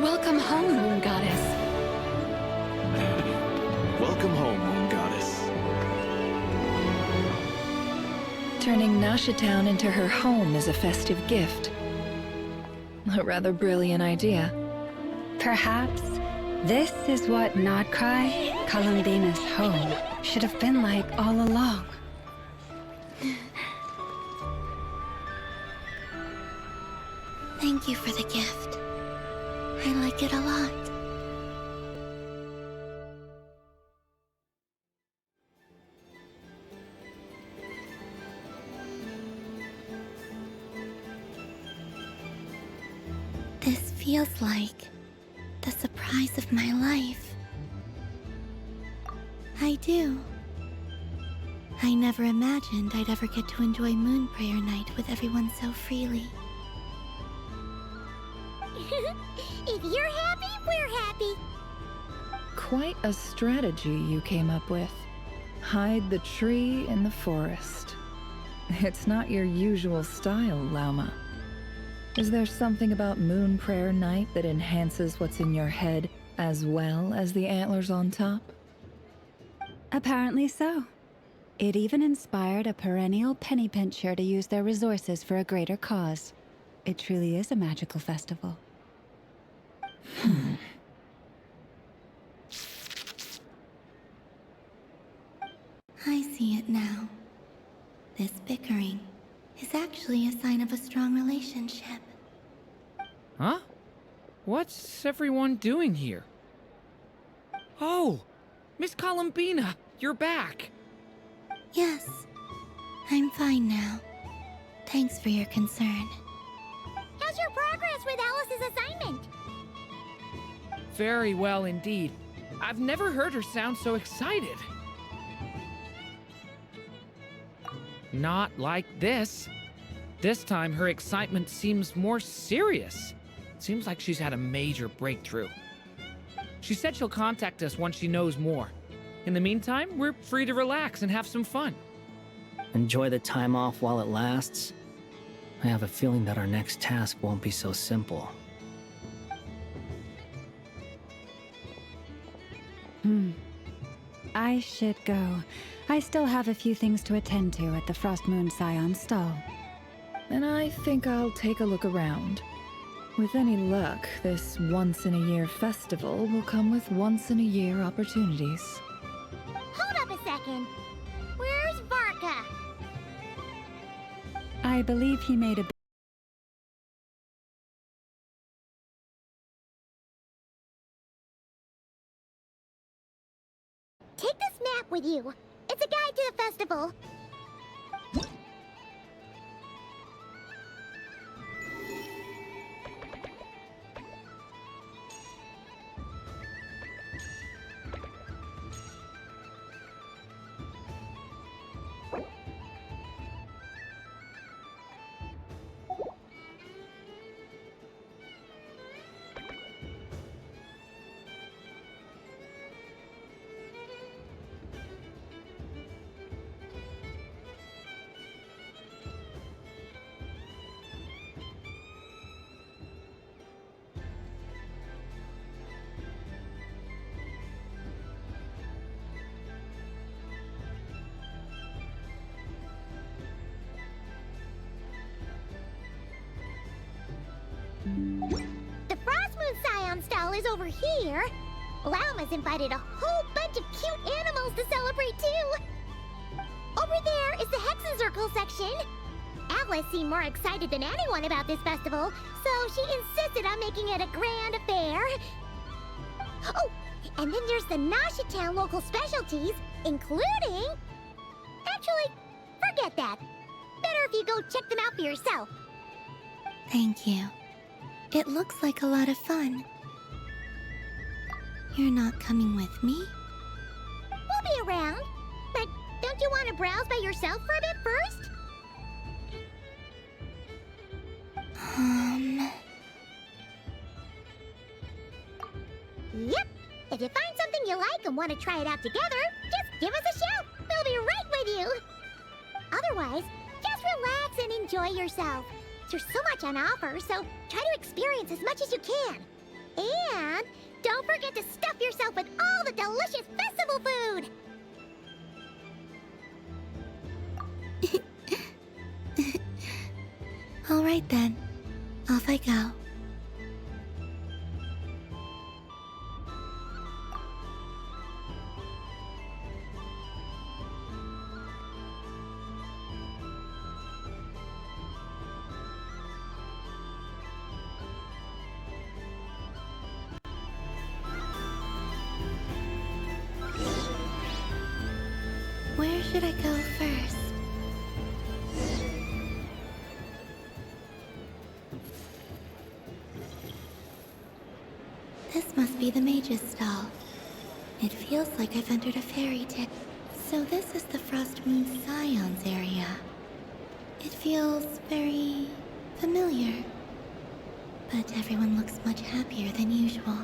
Welcome home, Moon Goddess. Welcome home, Moon Goddess. Turning Nasha Town into her home is a festive gift. A rather brilliant idea. Perhaps this is what Nodcry, Columbina's home, should have been like all along. Thank you for the gift. I like it a lot. This feels like the surprise of my life. I do. I never imagined I'd ever get to enjoy Moon Prayer Night with everyone so freely. If you're happy, we're happy. Quite a strategy you came up with. Hide the tree in the forest. It's not your usual style, Lauma. Is there something about Moon Prayer Night that enhances what's in your head as well as the antlers on top? Apparently so. It even inspired a perennial penny pincher to use their resources for a greater cause. It truly is a magical festival. I see it now. This bickering is actually a sign of a strong relationship. Huh? What's everyone doing here? Oh! Miss Columbina, you're back! Yes, I'm fine now. Thanks for your concern. How's your progress with Alice's assignment? Very well indeed. I've never heard her sound so excited. Not like this. This time, her excitement seems more serious. Seems like she's had a major breakthrough. She said she'll contact us once she knows more. In the meantime, we're free to relax and have some fun. Enjoy the time off while it lasts. I have a feeling that our next task won't be so simple. I should go. I still have a few things to attend to at the Frost Moon Scion stall. And I think I'll take a look around. With any luck, this once-in-a-year festival will come with once-in-a-year opportunities. Hold up a second. Where's Varka? I believe he made a Take this map with you. It's a guide to the festival. The Frost Moon Scion stall is over here. Lauma's invited a whole bunch of cute animals to celebrate too. Over there is the Hexen Circle section. Alice seemed more excited than anyone about this festival, so she insisted on making it a grand affair. Oh, And then there's the Town local specialties, including... Actually, forget that. Better if you go check them out for yourself. Thank you. It looks like a lot of fun. You're not coming with me? We'll be around. But don't you want to browse by yourself for a bit first? Yep. If you find something you like and want to try it out together, just give us a shout. We'll be right with you. Otherwise, just relax and enjoy yourself. There's so much on offer, so try to experience as much as you can. And don't forget to stuff yourself with all the delicious festival food. All right then. Off I go. Where should I go first? This must be the mage's stall. It feels like I've entered a fairy tale. So this is the Frost Moon Scions area. It feels very familiar. But everyone looks much happier than usual.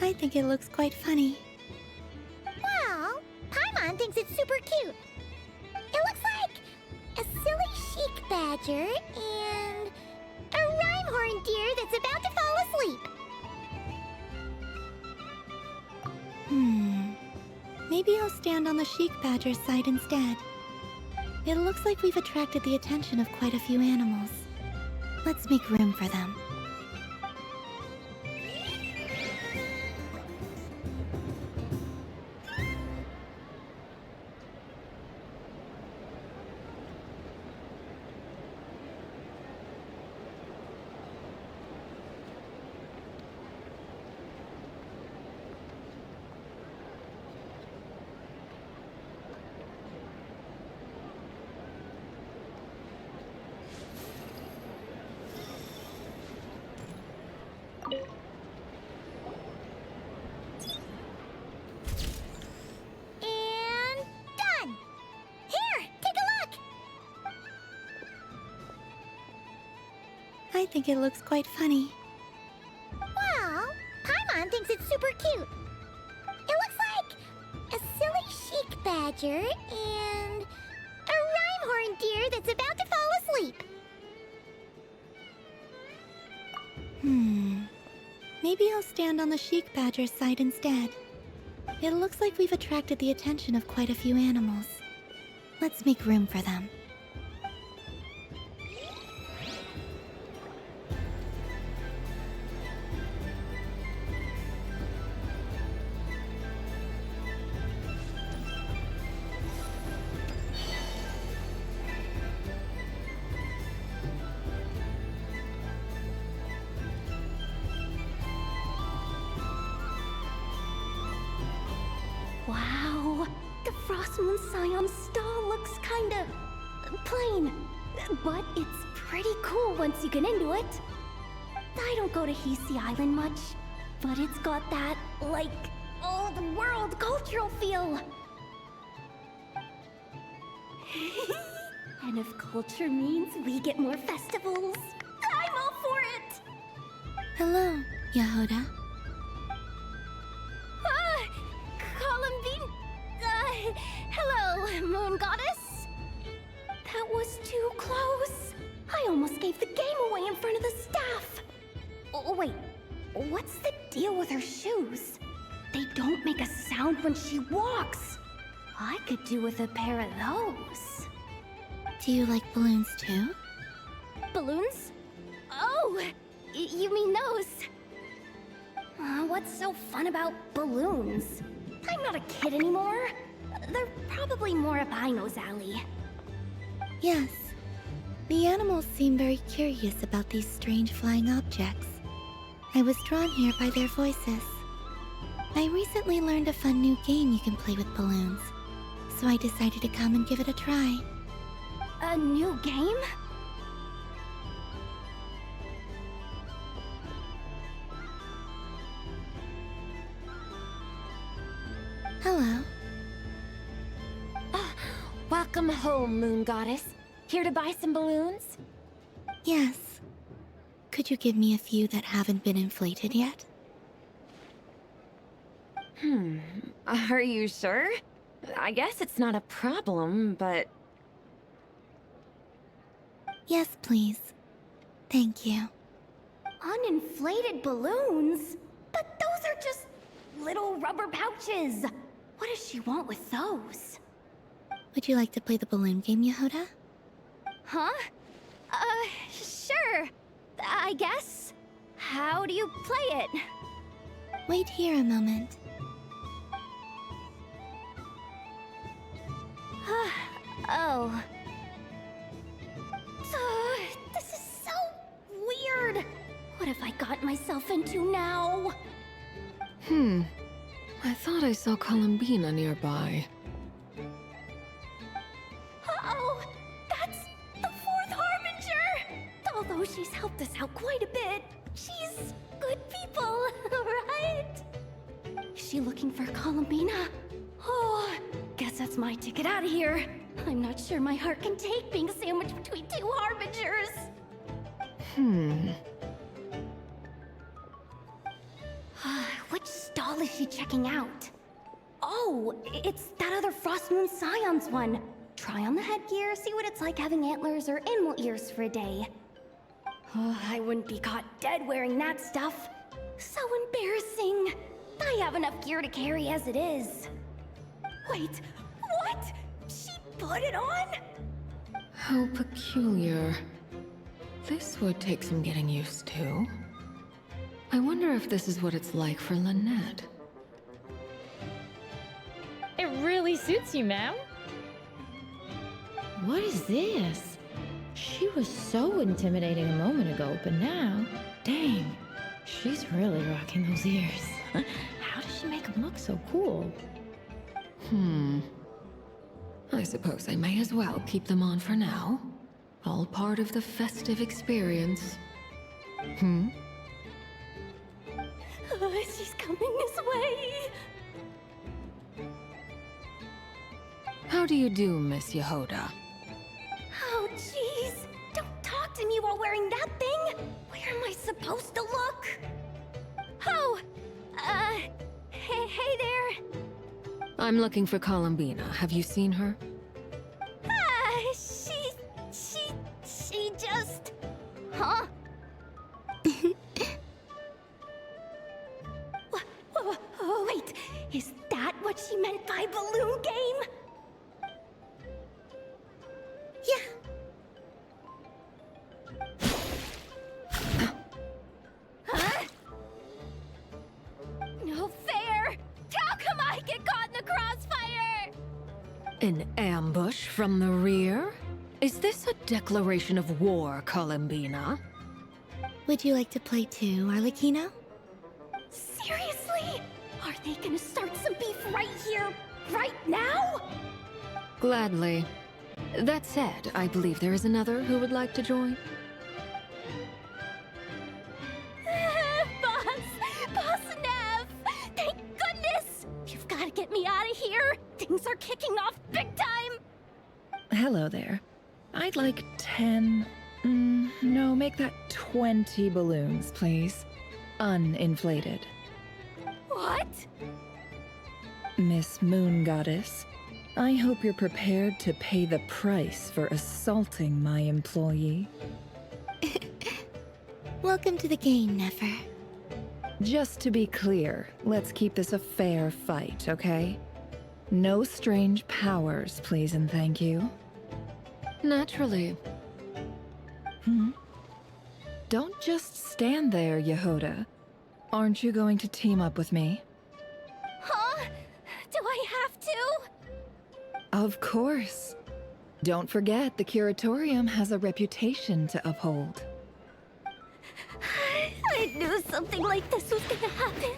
I think it looks quite funny. Well, Paimon thinks it's super cute. It looks like a silly chic badger and a rhyme-horned deer that's about to fall asleep. Maybe I'll stand on the chic badger's side instead. It looks like we've attracted the attention of quite a few animals. Let's make room for them. I think it looks quite funny. Well, Paimon thinks it's super cute. It looks like a silly chic badger and a rhyme-horned deer that's about to fall asleep. Maybe I'll stand on the chic badger's side instead. It looks like we've attracted the attention of quite a few animals. Let's make room for them. Wow, the Frost Moon Scion stall looks kinda plain, but it's pretty cool once you get into it. I don't go to Hisi Island much, but it's got that, like, old world cultural feel. And if culture means we get more festivals, I'm all for it! Hello, Yehoda. Columbine... hello, Moon Goddess? That was too close. I almost gave the game away in front of the staff. Oh, wait, what's the deal with her shoes? They don't make a sound when she walks. I could do with a pair of those. Do you like balloons too? Balloons? Oh, you mean those? What's so fun about balloons? I'm not a kid anymore. They're probably more up Aino's alley. Yes. The animals seem very curious about these strange flying objects. I was drawn here by their voices. I recently learned a fun new game you can play with balloons, so I decided to come and give it a try. A new game? Hello. Welcome home, Moon Goddess. Here to buy some balloons? Yes. Could you give me a few that haven't been inflated yet? Are you sure? I guess it's not a problem, but... Yes, please. Thank you. Uninflated balloons? But those are just little rubber pouches. What does she want with those? Would you like to play the balloon game, Yehoda? Huh? Sure. I guess. How do you play it? Wait here a moment. Oh. This is so weird. What have I got myself into now? I thought I saw Columbina nearby. Uh-oh! That's the fourth Harbinger! Although she's helped us out quite a bit, she's good people, right? Is she looking for Columbina? Oh, guess that's my ticket out of here. I'm not sure my heart can take being sandwiched between two Harbingers. Which stall is she checking out? Oh, it's that other Frost Moon Scion's one. Try on the headgear, see what it's like having antlers or animal ears for a day. Oh, I wouldn't be caught dead wearing that stuff. So embarrassing. I have enough gear to carry as it is. Wait, what? She put it on? How peculiar. This would take some getting used to. I wonder if this is what it's like for Lynette. It really suits you, ma'am. What is this? She was so intimidating a moment ago, but now, dang, she's really rocking those ears. How does she make them look so cool? I suppose I may as well keep them on for now. All part of the festive experience. She's coming this way. How do you do, Miss Yehoda? Oh, jeez. Don't talk to me while wearing that thing. Where am I supposed to look? Oh, hey there. I'm looking for Columbina. Have you seen her? She just... Huh? Wait, is that what she meant by balloon game? Yeah. Huh? No fair! How come I get caught in the crossfire? An ambush from the rear? Is this a declaration of war, Columbina? Would you like to play too, Arlecchino? Seriously? Are they gonna start some beef right here, right now? Gladly. That said, I believe there is another who would like to join. Boss Nev! Thank goodness! You've got to get me out of here! Things are kicking off big time! Hello there. I I'd like 10... no, make that 20 balloons, please. Uninflated. What? Miss Moon Goddess, I hope you're prepared to pay the price for assaulting my employee. Welcome to the game, Nefer. Just to be clear, let's keep this a fair fight, okay? No strange powers, please and thank you. Naturally. Don't just stand there, Yehoda. Aren't you going to team up with me? Huh? Do I have to? Of course. Don't forget, the Curatorium has a reputation to uphold. I knew something like this was gonna happen.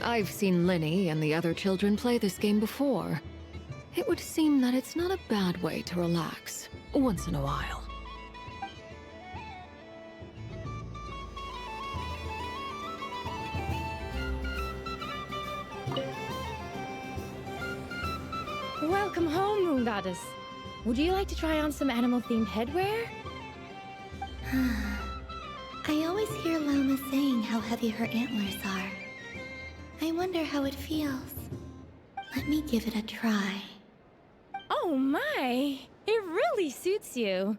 I've seen Lenny and the other children play this game before. It would seem that it's not a bad way to relax, once in a while. Welcome home, Moon Goddess. Would you like to try on some animal-themed headwear? I always hear Lama saying how heavy her antlers are. I wonder how it feels. Let me give it a try. Oh my! It really suits you.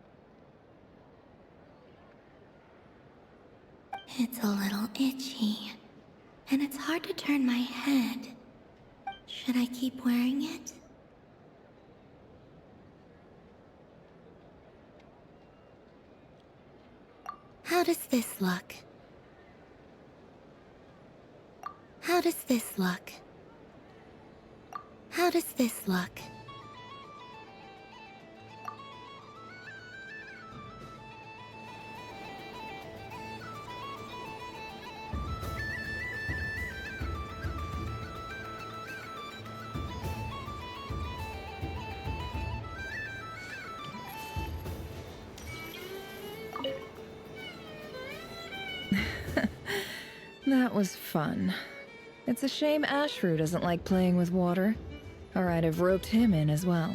It's a little itchy, and it's hard to turn my head. Should I keep wearing it? How does this look? How does this look? How does this look? That was fun. It's a shame Ashru doesn't like playing with water, or I'd have roped him in as well.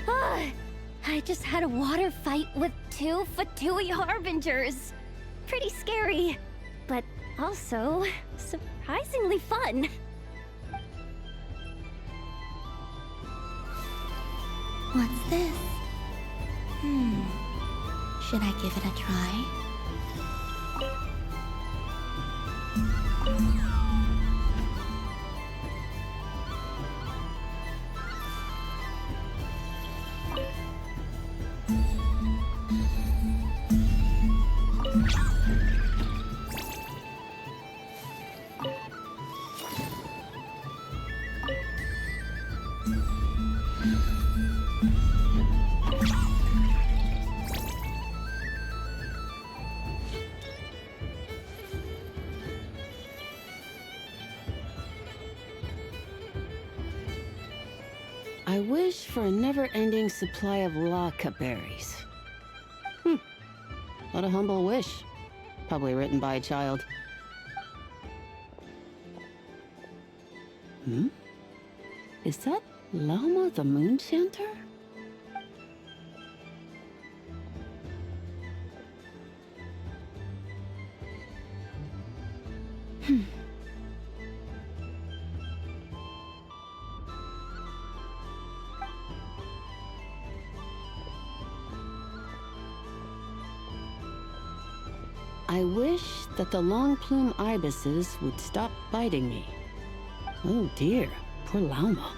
I just had a water fight with 2 Fatui Harbingers. Pretty scary, but also surprisingly fun. What's this? Should I give it a try? I wish for a never-ending supply of laka berries. What a humble wish. Probably written by a child. Is that Lama the Moon Chanter? I wish that the long plume ibises would stop biting me. Oh dear, poor Lauma.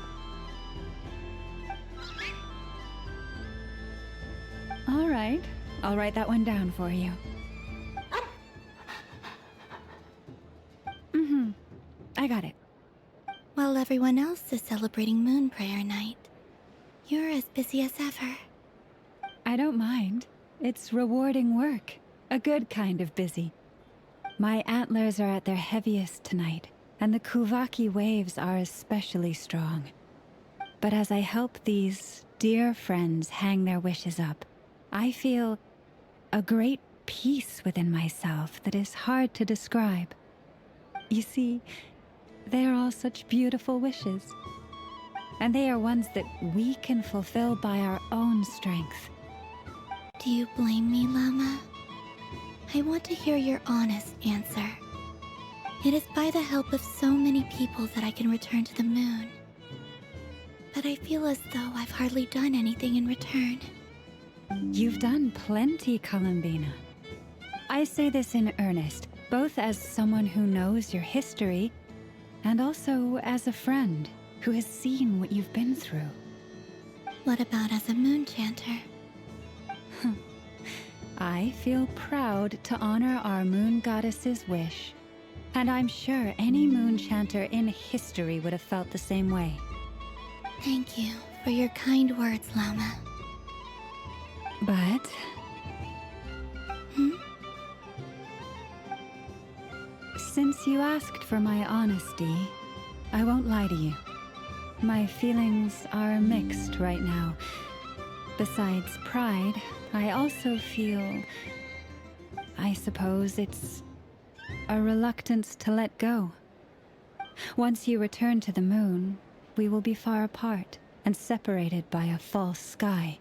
All right, I'll write that one down for you. I got it. While everyone else is celebrating Moon Prayer Night, you're as busy as ever. I don't mind. It's rewarding work. A good kind of busy. My antlers are at their heaviest tonight, and the Kuvaki waves are especially strong. But as I help these dear friends hang their wishes up, I feel a great peace within myself that is hard to describe. You see, they are all such beautiful wishes. And they are ones that we can fulfill by our own strength. Do you blame me, Lama? I want to hear your honest answer. It is by the help of so many people that I can return to the moon. But I feel as though I've hardly done anything in return. You've done plenty, Columbina. I say this in earnest, both as someone who knows your history, and also as a friend who has seen what you've been through. What about as a moon chanter? I feel proud to honor our moon goddess's wish. And I'm sure any moon chanter in history would have felt the same way. Thank you for your kind words, Lama. But... Since you asked for my honesty, I won't lie to you. My feelings are mixed right now. Besides pride, I also feel... I suppose it's a reluctance to let go. Once you return to the moon, we will be far apart and separated by a false sky.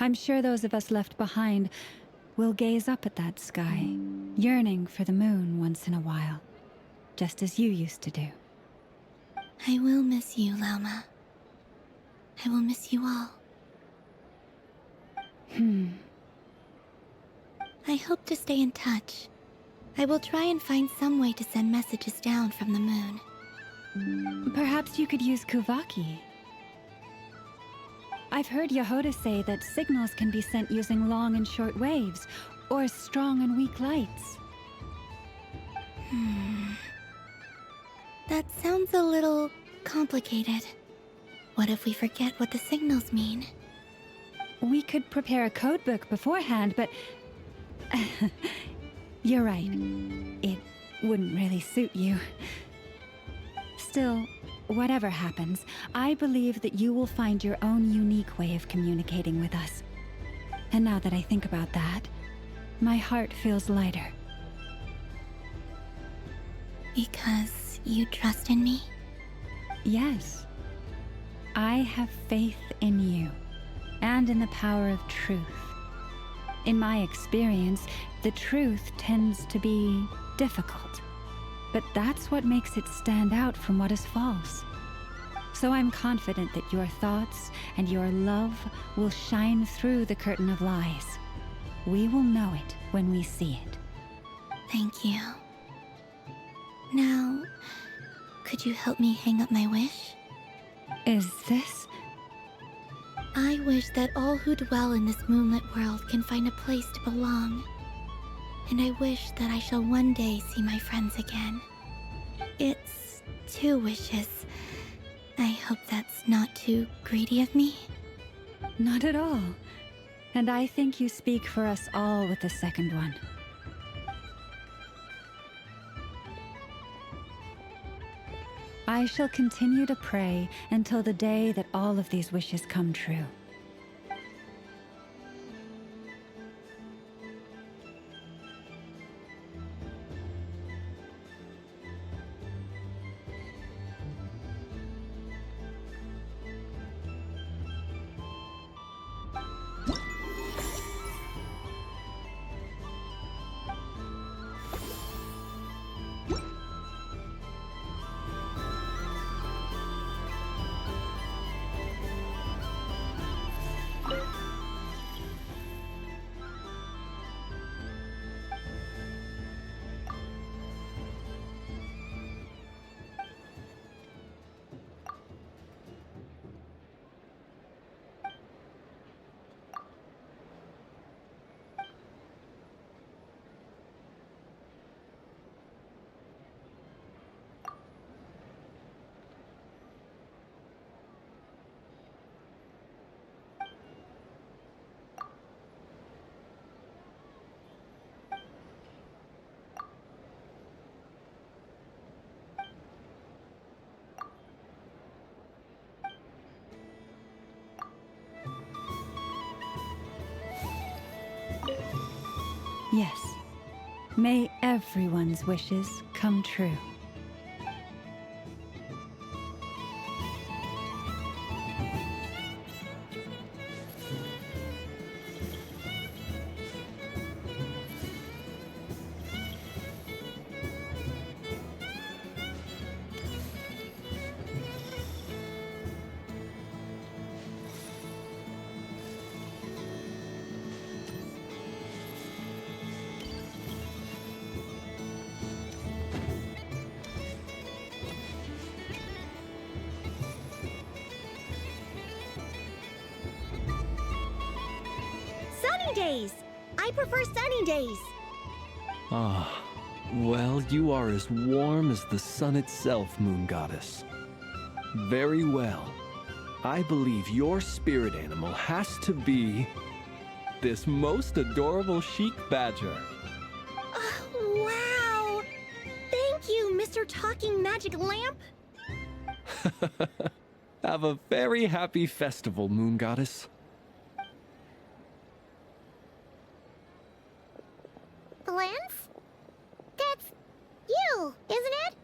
I'm sure those of us left behind will gaze up at that sky, yearning for the moon once in a while, just as you used to do. I will miss you, Lama. I will miss you all. I hope to stay in touch. I will try and find some way to send messages down from the moon. Perhaps you could use Kuvaki. I've heard Yehoda say that signals can be sent using long and short waves, or strong and weak lights. That sounds a little complicated. What if we forget what the signals mean? We could prepare a codebook beforehand, but... You're right. It wouldn't really suit you. Still, whatever happens, I believe that you will find your own unique way of communicating with us. And now that I think about that, my heart feels lighter. Because you trust in me? Yes. I have faith in you, and in the power of truth. In my experience, the truth tends to be difficult, but that's what makes it stand out from what is false. So I'm confident that your thoughts and your love will shine through the curtain of lies. We will know it when we see it. Thank you. Now, could you help me hang up my wish? Is this? I wish that all who dwell in this moonlit world can find a place to belong. And I wish that I shall one day see my friends again. It's 2 wishes. I hope that's not too greedy of me. Not at all. And I think you speak for us all with the second one. I shall continue to pray until the day that all of these wishes come true. Yes. May everyone's wishes come true. Sunny days! I prefer sunny days. Ah, well, you are as warm as the sun itself, Moon Goddess. Very well. I believe your spirit animal has to be this most adorable chic badger. Wow! Thank you, Mr. Talking Magic Lamp. Have a very happy festival, Moon Goddess. Lance? That's you, isn't it?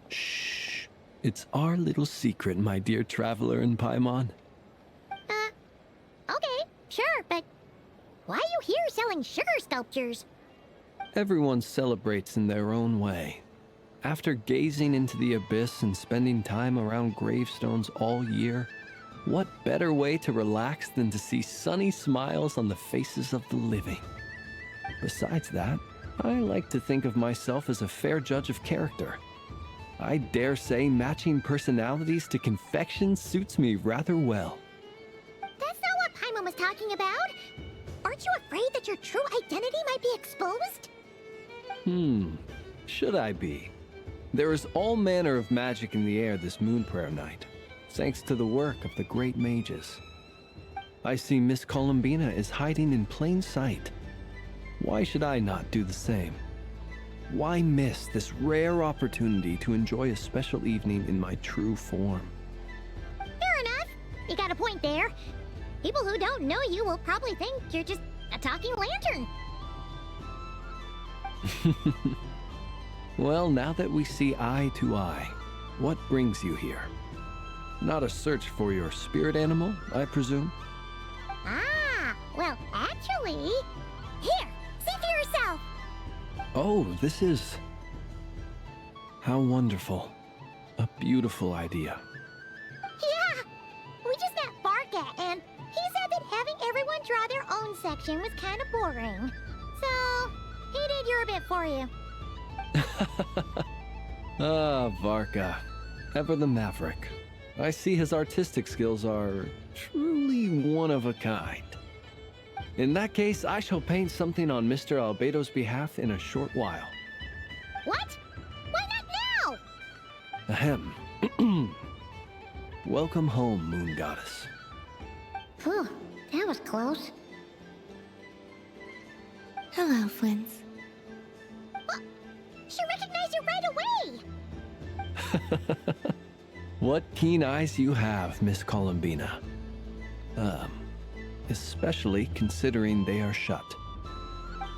Shh. It's our little secret, my dear traveler in Paimon. Okay, sure, but why are you here selling sugar sculptures? Everyone celebrates in their own way. After gazing into the abyss and spending time around gravestones all year, what better way to relax than to see sunny smiles on the faces of the living? Besides that, I like to think of myself as a fair judge of character. I dare say matching personalities to confection suits me rather well. That's not what Paimon was talking about. Aren't you afraid that your true identity might be exposed? Should I be? There is all manner of magic in the air this moon prayer night, thanks to the work of the great mages. I see Miss Columbina is hiding in plain sight. Why should I not do the same? Why miss this rare opportunity to enjoy a special evening in my true form? Fair enough. You got a point there. People who don't know you will probably think you're just a talking lantern. Well, now that we see eye to eye, what brings you here? Not a search for your spirit animal, I presume? Ah, well, actually... Here, see for yourself! Oh, this is... How wonderful. A beautiful idea. Yeah! We just met Barca, and he said that having everyone draw their own section was kind of boring. So, he did your bit for you. Ah, Varka. Ever the maverick. I see his artistic skills are truly one of a kind. In that case, I shall paint something on Mr. Albedo's behalf in a short while. What? Why not now? Ahem. Welcome home, Moon Goddess. Phew, that was close. Hello, Flint. What? She recognized you What keen eyes you have, Miss Columbina. Especially considering they are shut.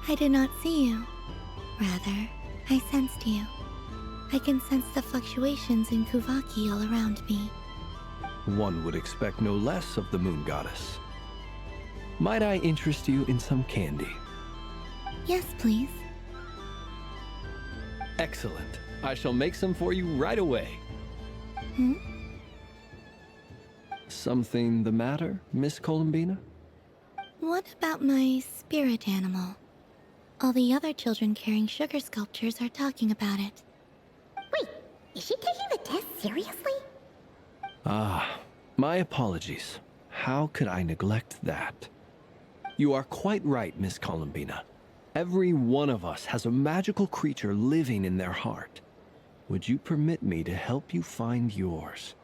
I did not see you. Rather, I sensed you. I can sense the fluctuations in Kuvaki all around me. One would expect no less of the moon goddess. Might I interest you in some candy? Yes, please. Excellent. I shall make some for you right away. Hmm? Something the matter, Miss Columbina? What about my spirit animal? All the other children carrying sugar sculptures are talking about it. Wait, is she taking the test seriously? Ah, my apologies. How could I neglect that? You are quite right, Miss Columbina. Every one of us has a magical creature living in their heart. Would you permit me to help you find yours?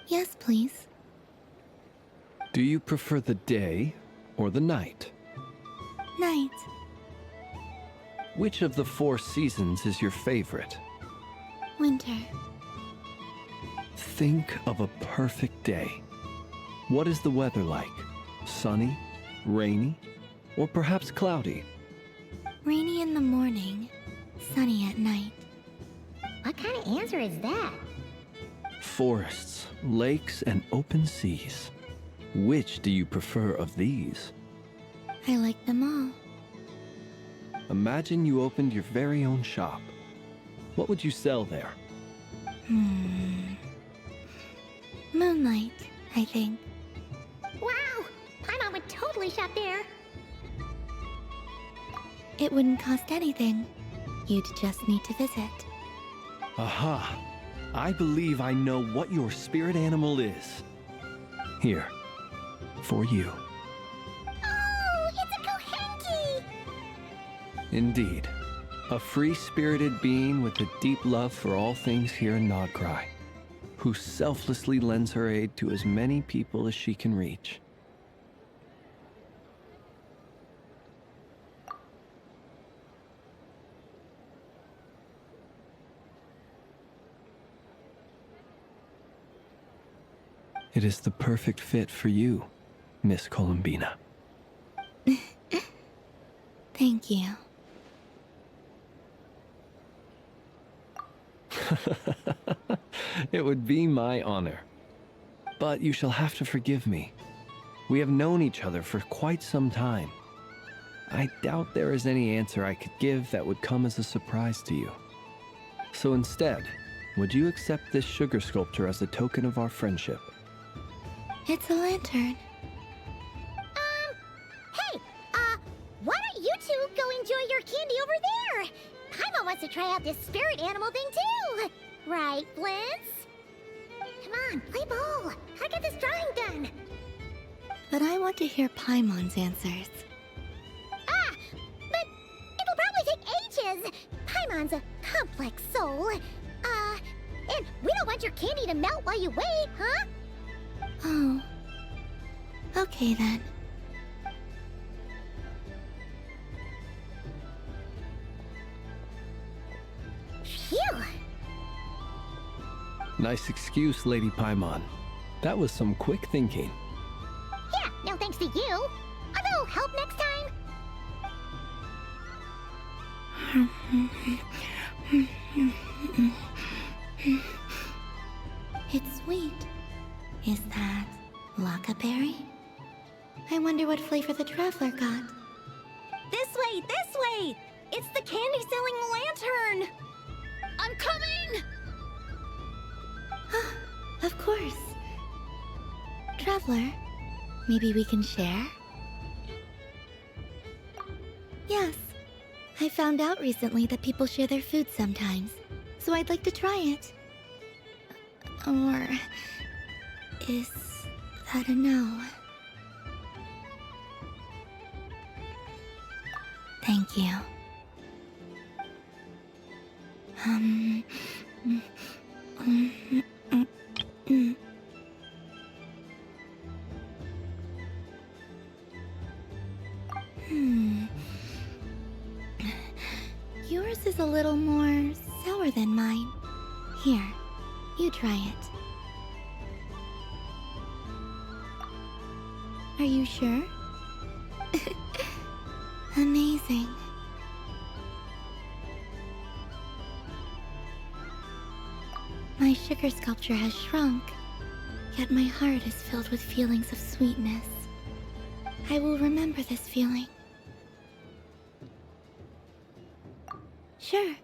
Yes, please. Do you prefer the day or the night? Night. Which of the 4 seasons is your favorite? Winter. Think of a perfect day. What is the weather like? Sunny, rainy, or perhaps cloudy? Rainy in the morning, sunny at night. What kind of answer is that? Forests, lakes, and open seas. Which do you prefer of these? I like them all. Imagine you opened your very own shop. What would you sell there? Moonlight, I think. Wow! Paimon would totally shop there. It wouldn't cost anything. You'd just need to visit. Aha! I believe I know what your spirit animal is. Here, for you. Oh, it's a Kohenki! Indeed. A free-spirited being with a deep love for all things here in Nodcry, who selflessly lends her aid to as many people as she can reach. It is the perfect fit for you, Miss Columbina. Thank you. It would be my honor. But you shall have to forgive me. We have known each other for quite some time. I doubt there is any answer I could give that would come as a surprise to you. So instead, would you accept this sugar sculpture as a token of our friendship? It's a lantern. Hey, why don't you two go enjoy your candy over there? Paimon wants to try out this spirit animal thing too. Right, Blitz? Come on, play ball. Gotta get this drawing done. But I want to hear Paimon's answers. Ah, but it'll probably take ages. Paimon's a complex soul. And we don't want your candy to melt while you wait, huh? Oh. Okay then. Phew. Nice excuse, Lady Paimon. That was some quick thinking. Yeah, no thanks to you. Although, help next time. It's sweet. Is that Laka-berry? I wonder what flavor the traveler got. This way, this way! It's the candy-selling lantern! I'm coming! Of course. Traveler, maybe we can share? Yes. I found out recently that people share their food sometimes, so I'd like to try it. Or... is that a no? Thank you. Yours is a little more sour than mine. Here, You try it. Are you sure? Amazing. My sugar sculpture has shrunk, yet my heart is filled with feelings of sweetness. I will remember this feeling. Sure.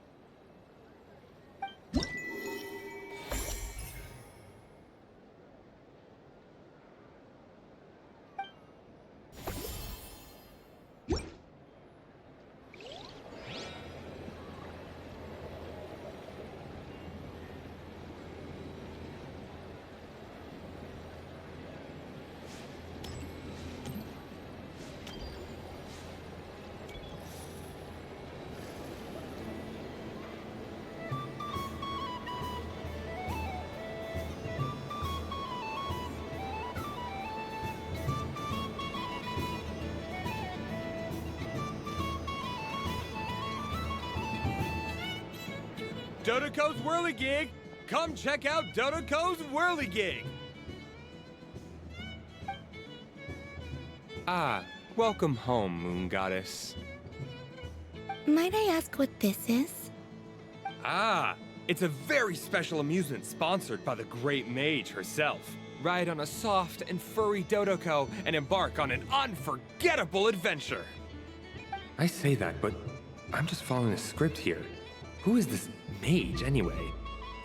Dodoco's Whirligig! Come check out Dodoco's Whirligig! Ah, welcome home, Moon Goddess. Might I ask what this is? Ah, it's a very special amusement sponsored by the great mage herself. Ride on a soft and furry Dodoco and embark on an unforgettable adventure. I say that, but I'm just following a script here. Who is this mage, anyway?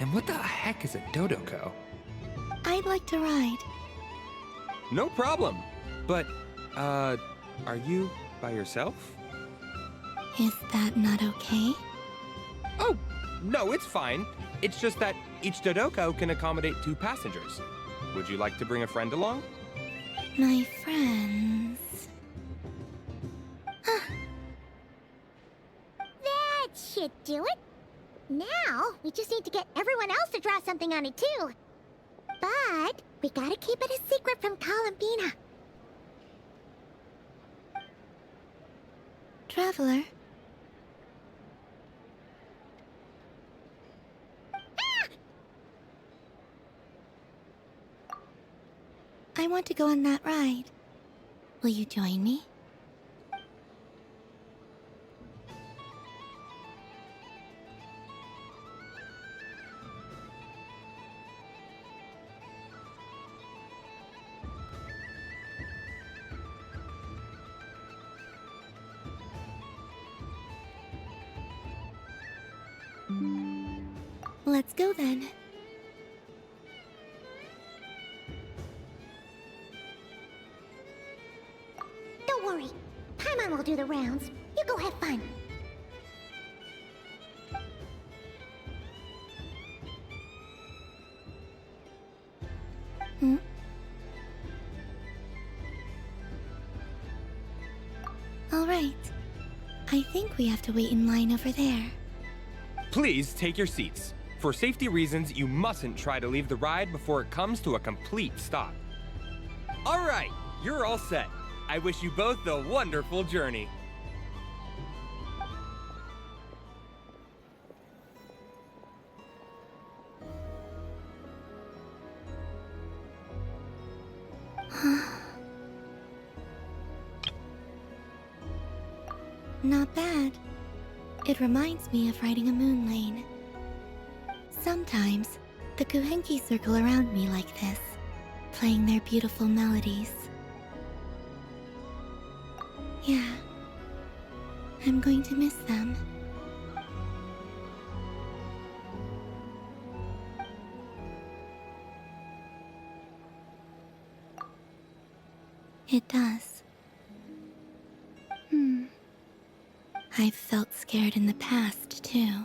And what the heck is a Dodoco? I'd like to ride. No problem. But, are you by yourself? Is that not okay? Oh, no, it's fine. It's just that each Dodoco can accommodate 2 passengers. Would you like to bring a friend along? My friends... That should do it. Now, we just need to get everyone else to draw something on it, too. But we gotta keep it a secret from Columbina. Traveler? I want to go on that ride. Will you join me? Let's go then. Don't worry. Paimon will do the rounds. You go have fun. Hmm? All right. I think we have to wait in line over there. Please take your seats. For safety reasons, you mustn't try to leave the ride before it comes to a complete stop. All right, you're all set. I wish you both a wonderful journey. Not bad. It reminds me of riding a moon lane. Sometimes, the Kuhenki circle around me like this, playing their beautiful melodies. Yeah, I'm going to miss them. It does. I've felt scared in the past, too.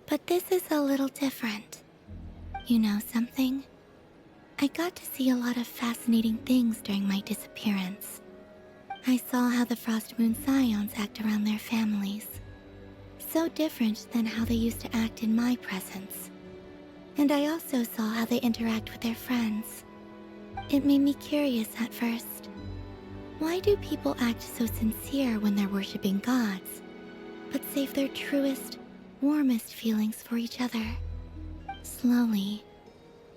But this is a little different. You know something? I got to see a lot of fascinating things during my disappearance. I saw how the Frost Moon Scions act around their families. So different than how they used to act in my presence. And I also saw how they interact with their friends. It made me curious at first. Why do people act so sincere when they're worshipping gods, but save their truest, warmest feelings for each other? Slowly,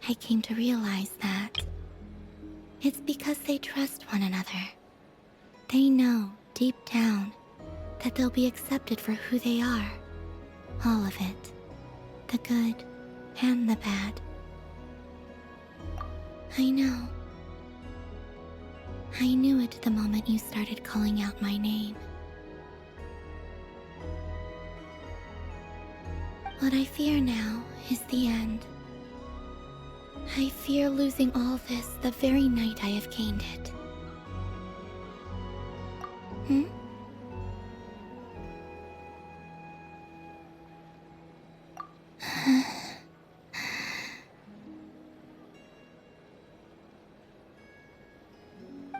I came to realize that it's because they trust one another. They know, deep down, that they'll be accepted for who they are. All of it. The good and the bad. I know. I knew it the moment you started calling out my name. What I fear now is the end. I fear losing all this the very night I have gained it. Hmm?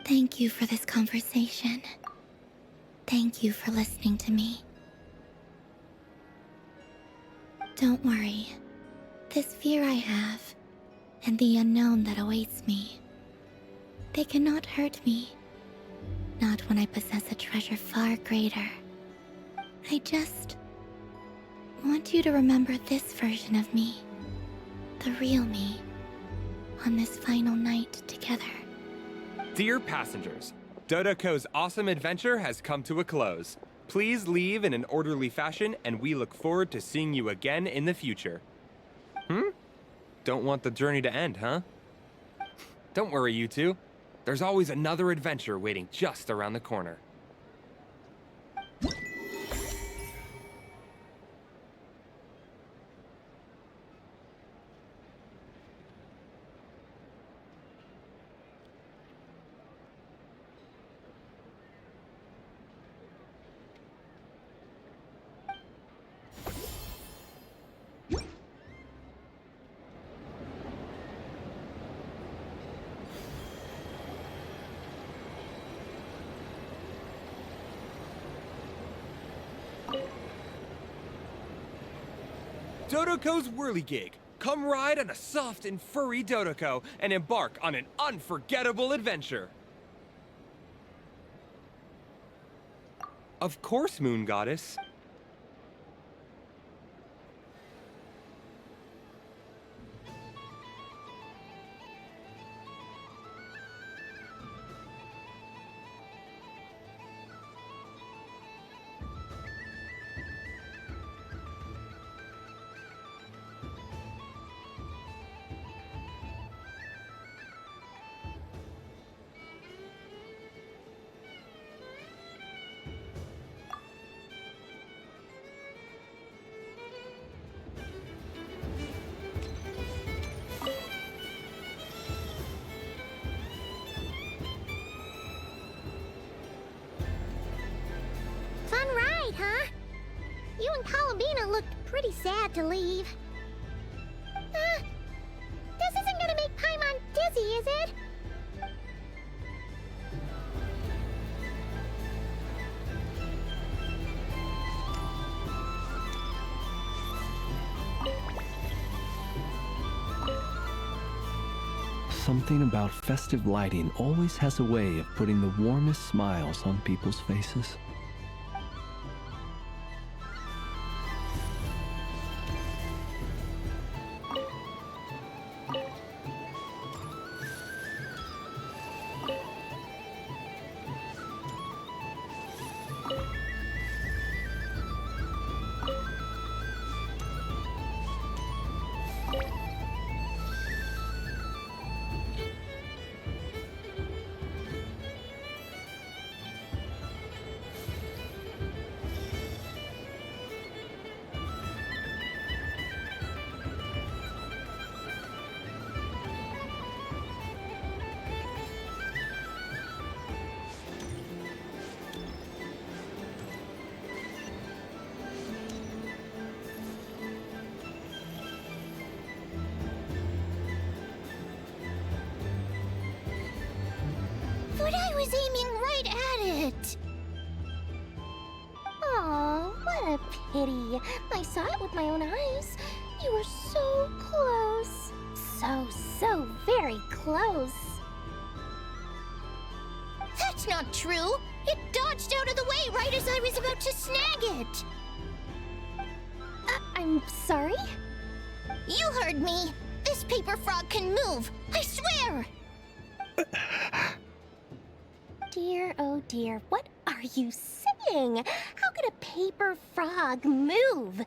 Thank you for this conversation. Thank you for listening to me. Don't worry. This fear I have, and the unknown that awaits me, they cannot hurt me. Not when I possess a treasure far greater. I just want you to remember this version of me, the real me, on this final night together. Dear passengers, Dodoco's awesome adventure has come to a close. Please leave in an orderly fashion, and we look forward to seeing you again in the future. Don't want the journey to end, huh? Don't worry, you two. There's always another adventure waiting just around the corner. Dodoco's Whirligig. Come ride on a soft and furry Dodoco and embark on an unforgettable adventure. Of course, Moon Goddess. Fun ride, huh? You and Columbina looked pretty sad to leave. This isn't gonna make Paimon dizzy, is it? Something about festive lighting always has a way of putting the warmest smiles on people's faces. But I was aiming right at it! Aw, what a pity. I saw it with my own eyes. You were so close. So very close. That's not true! It dodged out of the way right as I was about to snag it! I'm sorry? You heard me! This this paper frog can move! I swear! Dear, oh dear, what are you saying? How could a paper frog move?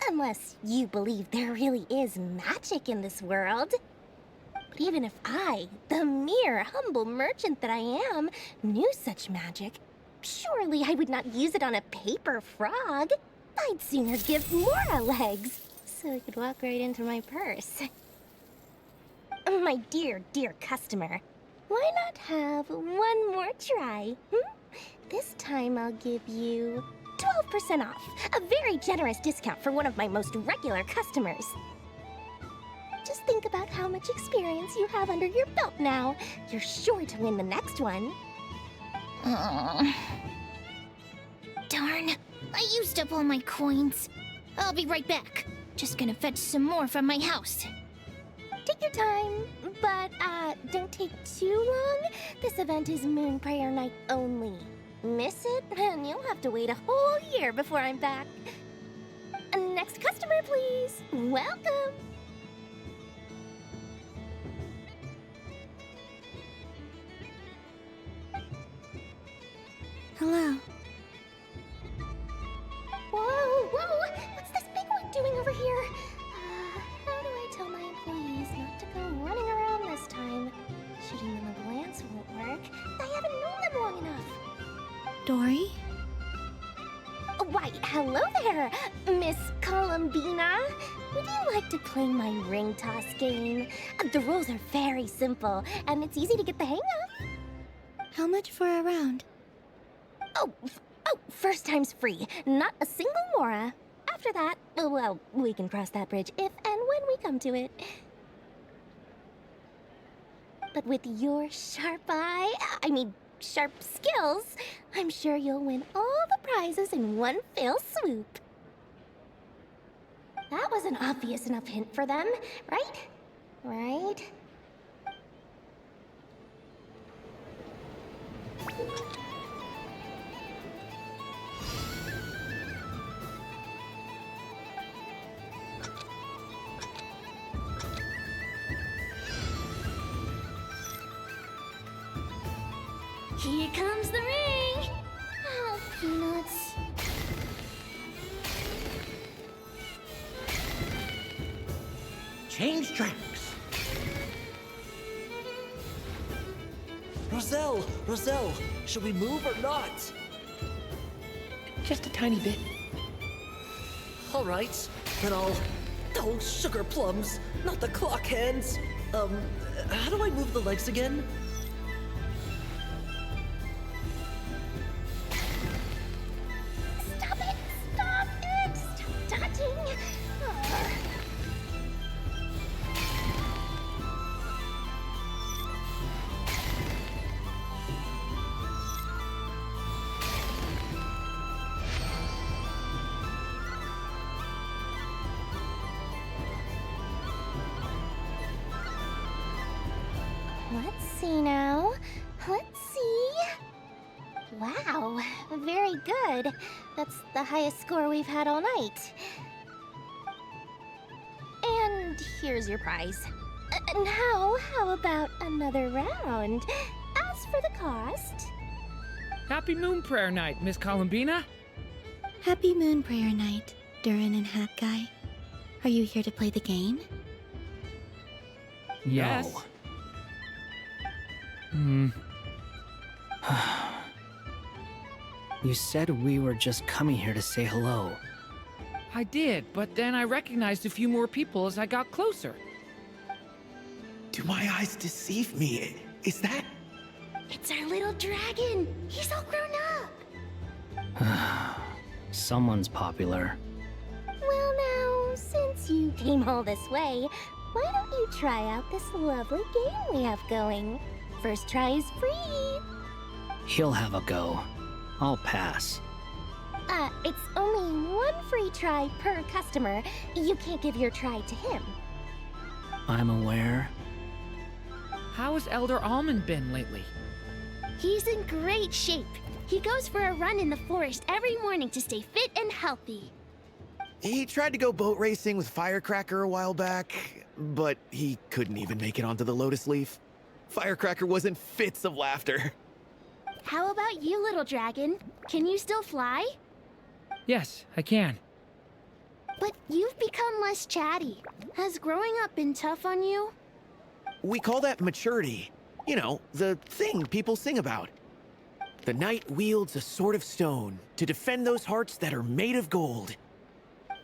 Unless you believe there really is magic in this world. But even if I, the mere humble merchant that I am, knew such magic, surely I would not use it on a paper frog. I'd sooner give Mora legs, so it could walk right into my purse. My dear, dear customer, why not have one more try? This time I'll give you 12% off, a very generous discount for one of my most regular customers. Just think about how much experience you have under your belt now. You're sure to win the next one. Darn, I used up all my coins. I'll be right back. Just gonna fetch some more from my house. Take your time, but don't take too long. This event is Moon Prayer Night only. Miss it, and you'll have to wait a whole year before I'm back. Next customer, please. Welcome. Hello. Whoa, whoa! What's this big one doing over here? How do I tell my employees not to go running around this time? Shooting them a glance won't work. I haven't known them long enough. Dory? Why, hello there, Miss Columbina. Would you like to play my ring toss game? The rules are very simple, and it's easy to get the hang of. How much for a round? Oh, first time's free. Not a single Mora. After that, well, we can cross that bridge if and when we come to it. But with your sharp sharp skills, I'm sure you'll win all the prizes in one fell swoop. That was an obvious enough hint for them, right? Right? Here comes the ring! Oh, peanuts. Change tracks! Roselle, should we move or not? Just a tiny bit. All right, then I'll... Oh, sugar plums, not the clock hands. How do I move the legs again? Stop it! Stop it! Stop dodging! Let's see now. Let's see. Wow, very good. That's the highest score we've had all night. And here's your prize. Now, how about another round? As for the cost... Happy Moon Prayer Night, Miss Columbina. Happy Moon Prayer Night, Durin and Hat Guy. Are you here to play the game? Yes. You said we were just coming here to say hello. I did, but then I recognized a few more people as I got closer. Do my eyes deceive me? Is that... It's our little dragon! He's all grown up! Someone's popular. Well now, since you came all this way, why don't you try out this lovely game we have going? First try is free! He'll have a go. I'll pass. It's only one free try per customer. You can't give your try to him. I'm aware. How has Elder Almond been lately? He's in great shape. He goes for a run in the forest every morning to stay fit and healthy. He tried to go boat racing with Firecracker a while back. but he couldn't even make it onto the Lotus Leaf. Firecracker was in fits of laughter. How about you, little dragon? Can you still fly? Yes, I can. But you've become less chatty. Has growing up been tough on you? We call that maturity. You know, the thing people sing about. The knight wields a sword of stone to defend those hearts that are made of gold.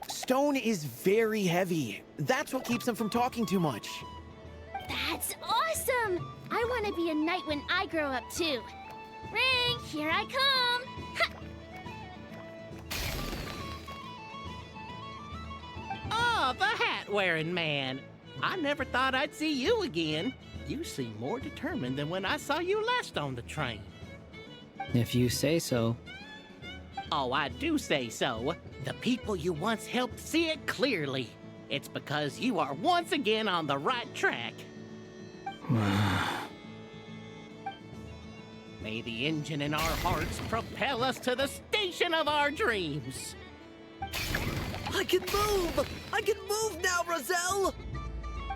Stone is very heavy. That's what keeps him from talking too much. That's awesome! I want to be a knight when I grow up, too. Ring, here I come! Ha! Oh, the hat-wearing man. I never thought I'd see you again. You seem more determined than when I saw you last on the train. If you say so. Oh, I do say so. The people you once helped see it clearly. It's because you are once again on the right track. May the engine in our hearts propel us to the station of our dreams. I can move! I can move now, Roselle!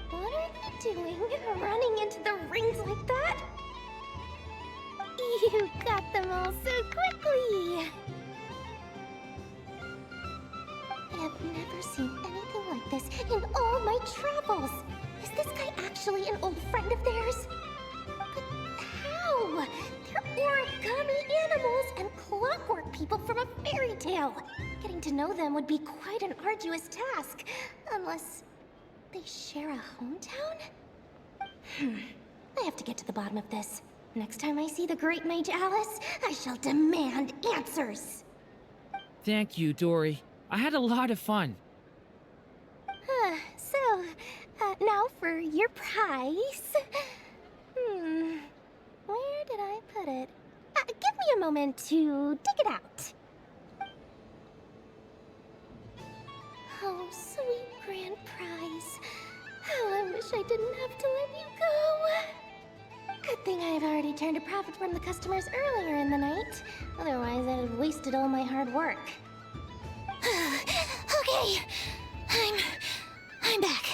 What are you doing? Running into the rings like that? You got them all so quickly! I have never seen anything like this in all my travels. Is this guy actually an old friend of theirs? But how? They're origami animals and clockwork people from a fairy tale. Getting to know them would be quite an arduous task, unless they share a hometown? I have to get to the bottom of this. Next time I see the Great Mage Alice, I shall demand answers. Thank you, Dory. I had a lot of fun. Now for your prize. Where did I put it? Give me a moment to dig it out. Oh, sweet grand prize. How I wish I didn't have to let you go. Good thing I've already turned a profit from the customers earlier in the night. Otherwise, I'd have wasted all my hard work. Okay, I'm back.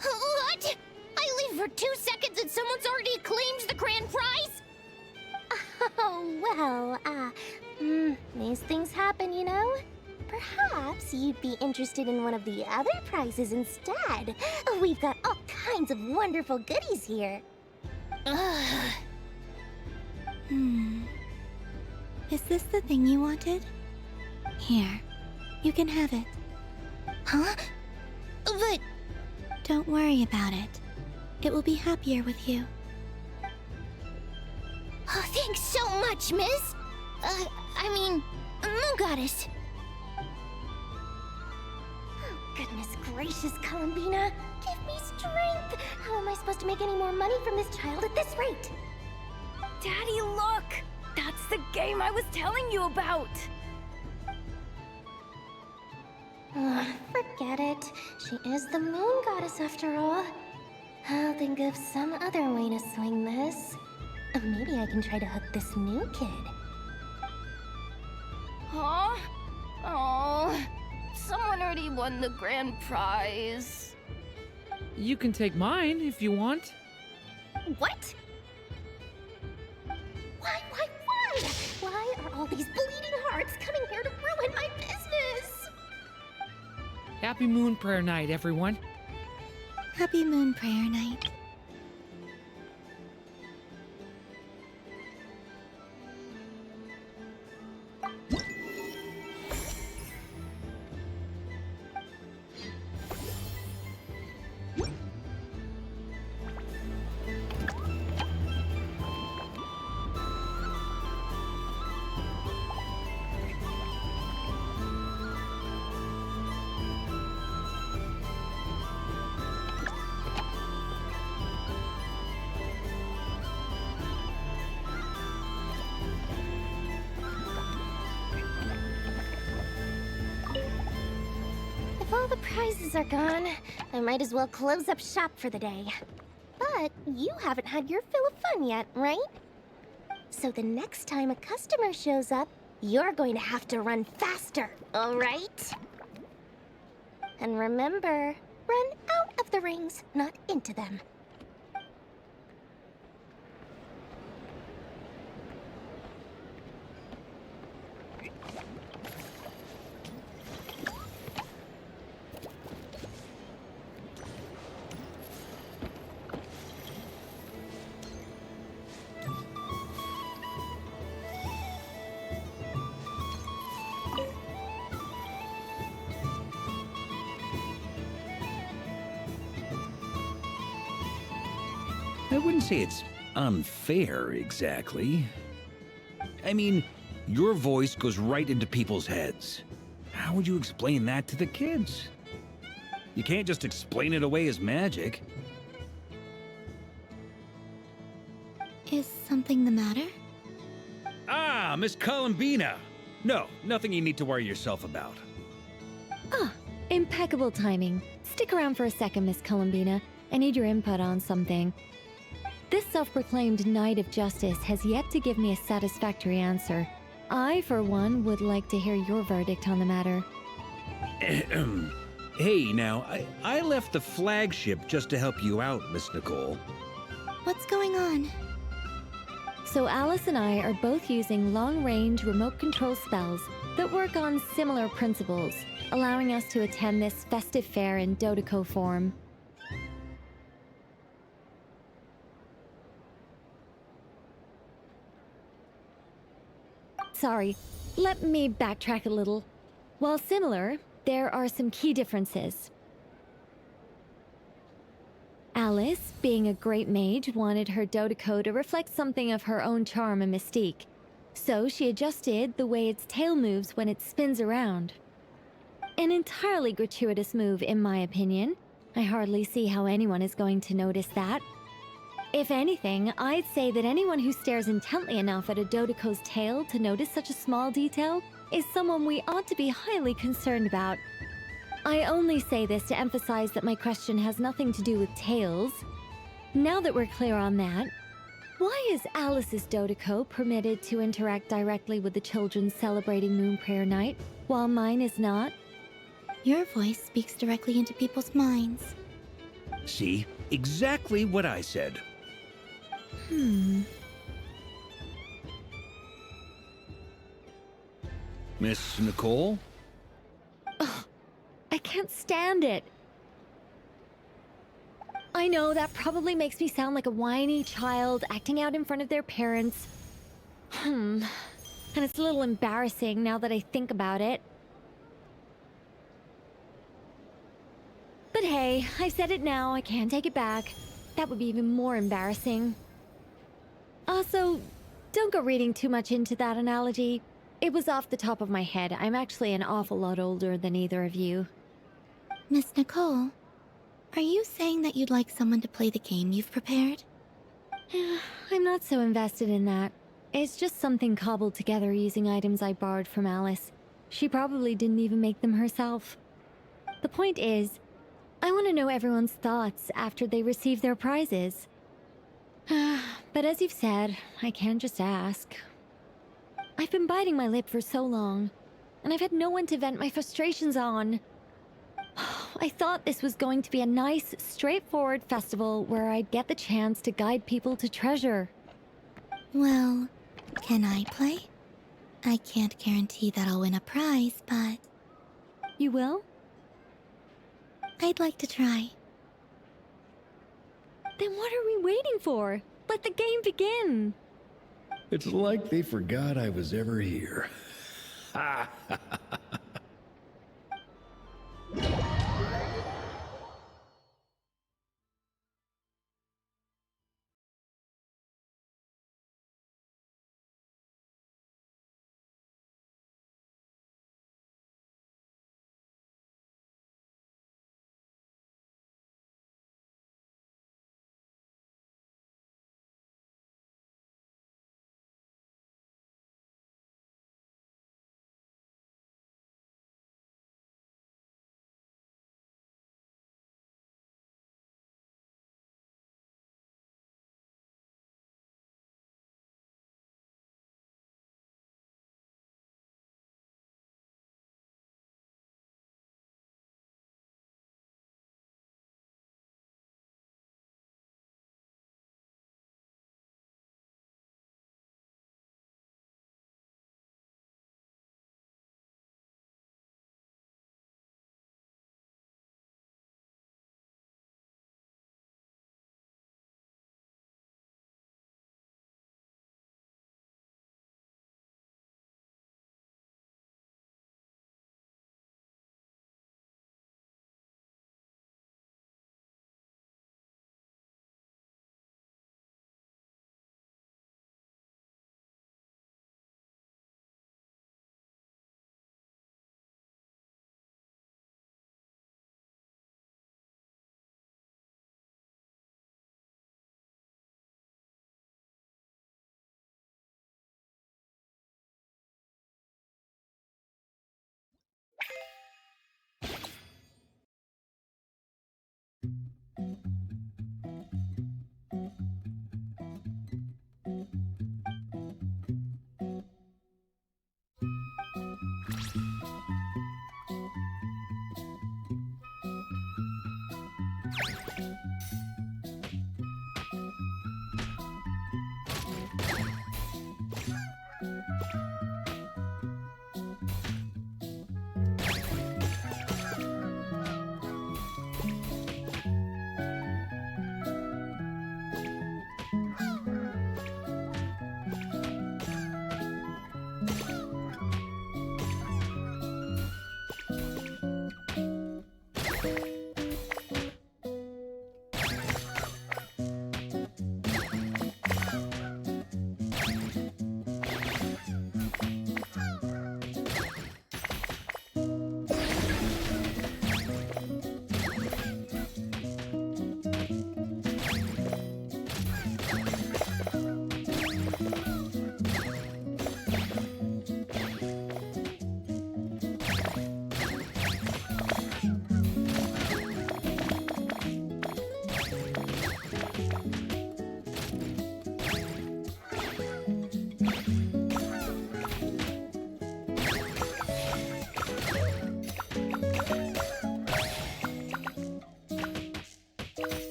What? I leave for 2 seconds and someone's already claimed the grand prize? Oh, well, these things happen, you know? Perhaps you'd be interested in one of the other prizes instead. We've got all kinds of wonderful goodies here. Is this the thing you wanted? Here, you can have it. Huh? But... Don't worry about it. It will be happier with you. Oh, thanks so much, miss. Moon Goddess. Oh, goodness gracious, Columbina. Give me strength. How am I supposed to make any more money from this child at this rate? Daddy, look! That's the game I was telling you about! Forget it. She is the Moon Goddess after all. I'll think of some other way to swing this. Maybe I can try to hook this new kid. Huh? Oh, someone already won the grand prize. You can take mine if you want. What? Why? Why are all these bleeding hearts coming here to ruin my business? Happy Moon Prayer Night, everyone. Happy Moon Prayer Night. If all the prizes are gone, I might as well close up shop for the day. But you haven't had your fill of fun yet, right? So the next time a customer shows up, you're going to have to run faster, all right? And remember, run out of the the rings, not into them. I wouldn't say it's unfair, exactly. I mean, your voice goes right into people's heads. How would you explain that to the kids? You can't just explain it away as magic. Is something the matter? Ah, Miss Columbina! No, nothing you need to worry yourself about. Ah, impeccable timing. Stick around for a second, Miss Columbina. I need your input on something. This self-proclaimed Knight of Justice has yet to give me a satisfactory answer. I, for one, would like to hear your verdict on the matter. Hey, now, I left the flagship just to help you out, Miss Nicole. What's going on? So Alice and I are both using long-range remote control spells that work on similar principles, allowing us to attend this festive fair in Dodoco form. Sorry, let me backtrack a little. While similar, there are some key differences. Alice, being a great mage, wanted her Dodoco to reflect something of her own charm and mystique. So she adjusted the way its tail moves when it spins around. An entirely gratuitous move, in my opinion. I hardly see how anyone is going to notice that. If anything, I'd say that anyone who stares intently enough at a Dodoco's tail to notice such a small detail is someone we ought to be highly concerned about. I only say this to emphasize that my question has nothing to do with tails. Now that we're clear on that, why is Alice's Dodoco permitted to interact directly with the children celebrating Moon Prayer Night, while mine is not? Your voice speaks directly into people's minds. See? Exactly what I said. Miss Nicole? Ugh, I can't stand it. I know that probably makes me sound like a whiny child acting out in front of their parents. And it's a little embarrassing now that I think about it. But hey, I said it now, I can't take it back. That would be even more embarrassing. Also, don't go reading too much into that analogy. It was off the top of my head. I'm actually an awful lot older than either of you. Miss Nicole, are you saying that you'd like someone to play the game you've prepared? I'm not so invested in that. It's just something cobbled together using items I borrowed from Alice. She probably didn't even make them herself. The point is, I want to know everyone's thoughts after they receive their prizes. But as you've said, I can't just ask. I've been biting my lip for so long, and I've had no one to vent my frustrations on. I thought this was going to be a nice, straightforward festival where I'd get the chance to guide people to treasure. Well, can I play? I can't guarantee that I'll win a prize, but... You will? I'd like to try. Then what are we waiting for? Let the game begin! It's like they forgot I was ever here.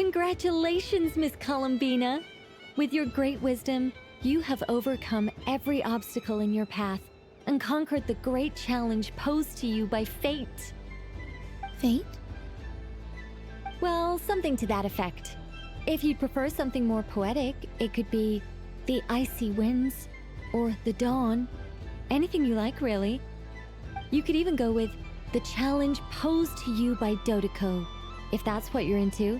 Congratulations, Miss Columbina! With your great wisdom, you have overcome every obstacle in your path and conquered the great challenge posed to you by fate. Fate? Well, something to that effect. If you'd prefer something more poetic, it could be the icy winds or the dawn. Anything you like, really. You could even go with the challenge posed to you by Dodoko, if that's what you're into.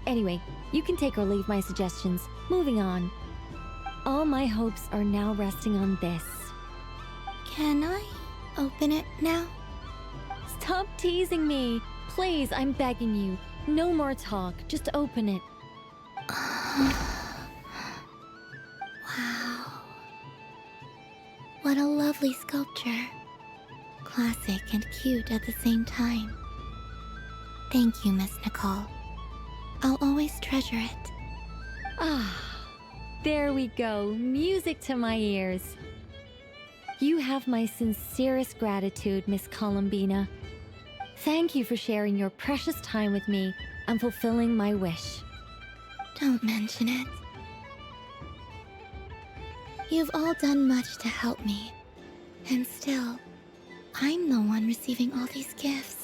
Anyway, you can take or leave my suggestions. Moving on. All my hopes are now resting on this. Can I open it now? Stop teasing me! Please, I'm begging you. No more talk. Just open it. Wow. What a lovely sculpture. Classic and cute at the same time. Thank you, Miss Nicole. I'll always treasure it. Ah, there we go. Music to my ears. You have my sincerest gratitude, Miss Columbina. Thank you for sharing your precious time with me and fulfilling my wish. Don't mention it. You've all done much to help me. And still, I'm the one receiving all these gifts.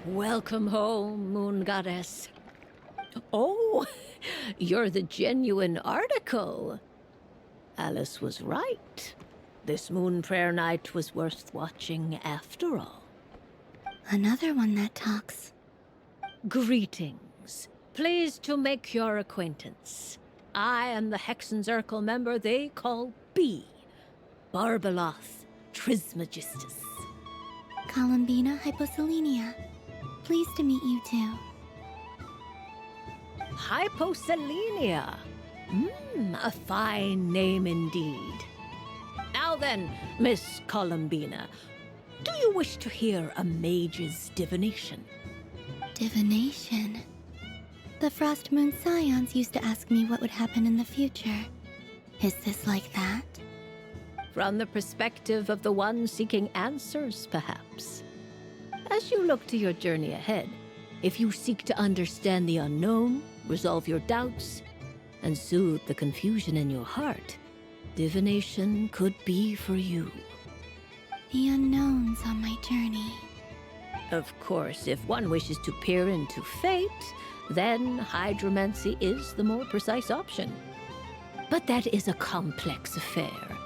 Welcome home, Moon Goddess. Oh, you're the genuine article. Alice was right. This Moon Prayer Night was worth watching after all. Another one that talks. Greetings. Pleased to make your acquaintance. I am the Hexenzirkel member they call B. Barbeloth Trismegistus. Columbina Hyposelenia. Pleased to meet you too. Hyposelenia. A fine name indeed. Now then, Miss Columbina, do you wish to hear a mage's divination? Divination? The Frost Moon Scions used to ask me what would happen in the future. Is this like that? From the perspective of the one seeking answers, perhaps. As you look to your journey ahead, if you seek to understand the unknown, resolve your doubts, and soothe the confusion in your heart, divination could be for you. The unknowns on my journey. Of course, if one wishes to peer into fate, then hydromancy is the more precise option. But that is a complex affair,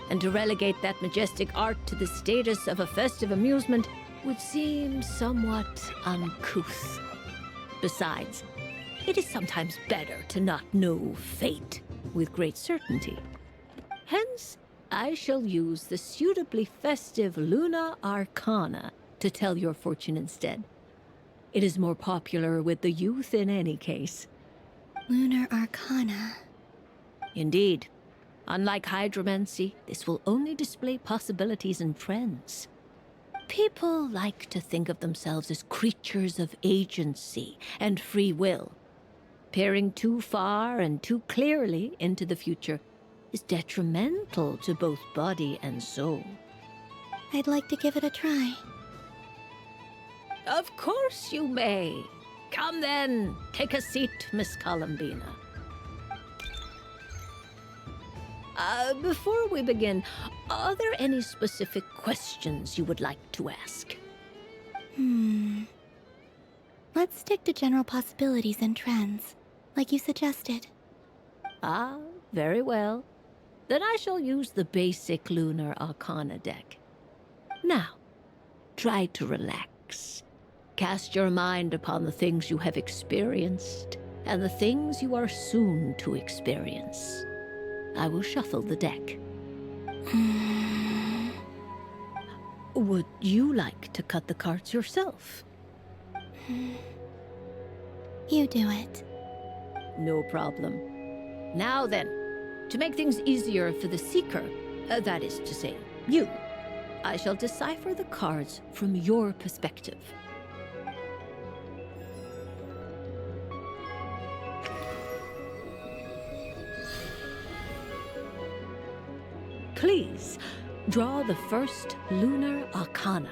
and to relegate that majestic art to the status of a festive amusement would seem somewhat uncouth. Besides, it is sometimes better to not know fate with great certainty. Hence, I shall use the suitably festive Luna Arcana to tell your fortune instead. It is more popular with the youth in any case. Lunar Arcana. Indeed. Unlike hydromancy, this will only display possibilities and trends. People like to think of themselves as creatures of agency and free will. Peering too far and too clearly into the future is detrimental to both body and soul. I'd like to give it a try. Of course you may. Come then, take a seat, Miss Columbina. Before we begin, are there any specific questions you would like to ask? Let's stick to general possibilities and trends, like you suggested. Ah, very well. Then I shall use the basic Lunar Arcana deck. Now, try to relax. Cast your mind upon the things you have experienced and the things you are soon to experience. I will shuffle the deck. Would you like to cut the cards yourself? You do it. No problem. Now then, to make things easier for the seeker, that is to say, you, I shall decipher the cards from your perspective. Please, draw the first Lunar Arcana.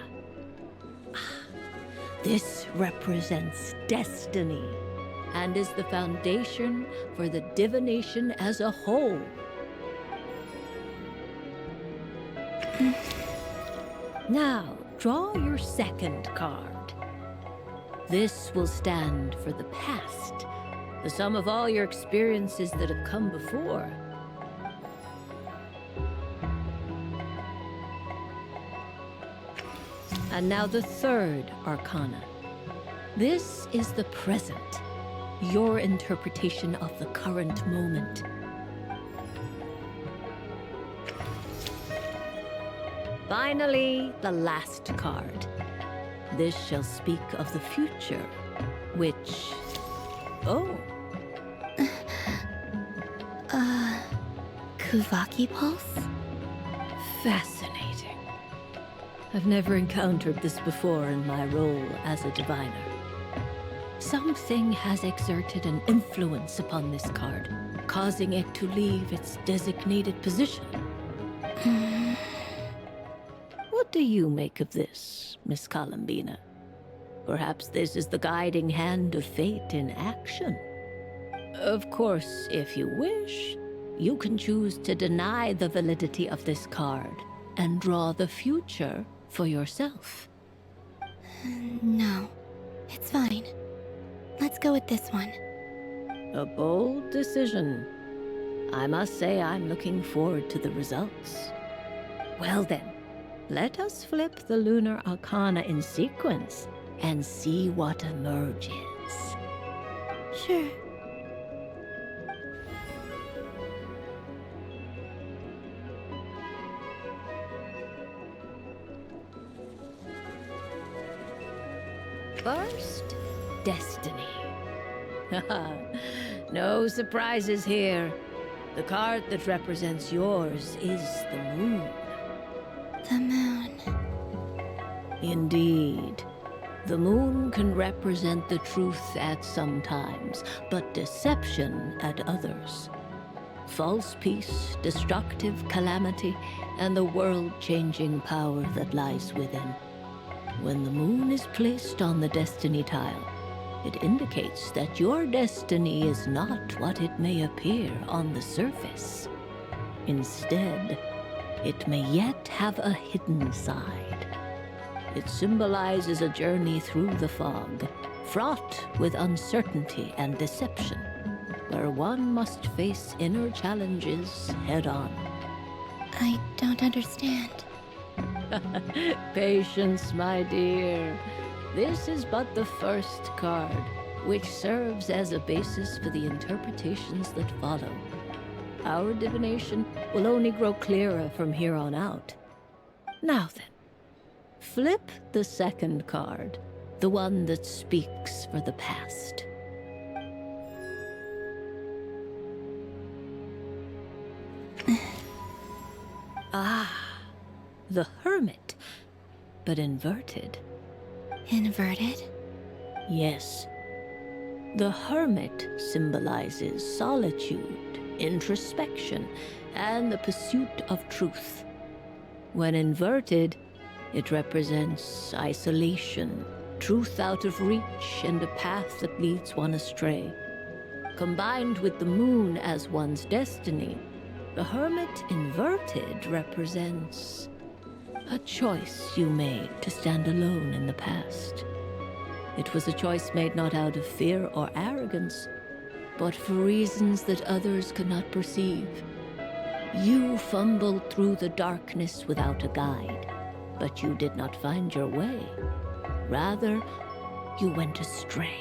This represents destiny and is the foundation for the divination as a whole. Now, draw your second card. This will stand for the past, the sum of all your experiences that have come before. And now the third Arcana. This is the present, your interpretation of the current moment. Finally, the last card. This shall speak of the future, which... Oh. Kuvaki Pulse? Fascinating. I've never encountered this before in my role as a diviner. Something has exerted an influence upon this card, causing it to leave its designated position. What do you make of this, Miss Columbina? Perhaps this is the guiding hand of fate in action. Of course, if you wish, you can choose to deny the validity of this card and draw the future for yourself. No, it's fine. Let's go with this one. A bold decision. I must say I'm looking forward to the results. Well then, let us flip the Lunar Arcana in sequence and see what emerges. Sure. First, Destiny. No surprises here. The card that represents yours is the moon. The moon. Indeed. The moon can represent the truth at some times, but deception at others. False peace, destructive calamity, and the world-changing power that lies within. When the moon is placed on the destiny tile, it indicates that your destiny is not what it may appear on the surface. Instead, it may yet have a hidden side. It symbolizes a journey through the fog, fraught with uncertainty and deception, where one must face inner challenges head-on. I don't understand. Patience, my dear. This is but the first card, which serves as a basis for the interpretations that follow. Our divination will only grow clearer from here on out. Now then, flip the second card, the one that speaks for the past. The Hermit, but inverted. Inverted? Yes. The Hermit symbolizes solitude, introspection, and the pursuit of truth. When inverted, it represents isolation, truth out of reach, and a path that leads one astray. Combined with the moon as one's destiny, the Hermit inverted represents a choice you made to stand alone in the past. It was a choice made not out of fear or arrogance, but for reasons that others could not perceive. You fumbled through the darkness without a guide, but you did not find your way. Rather, you went astray.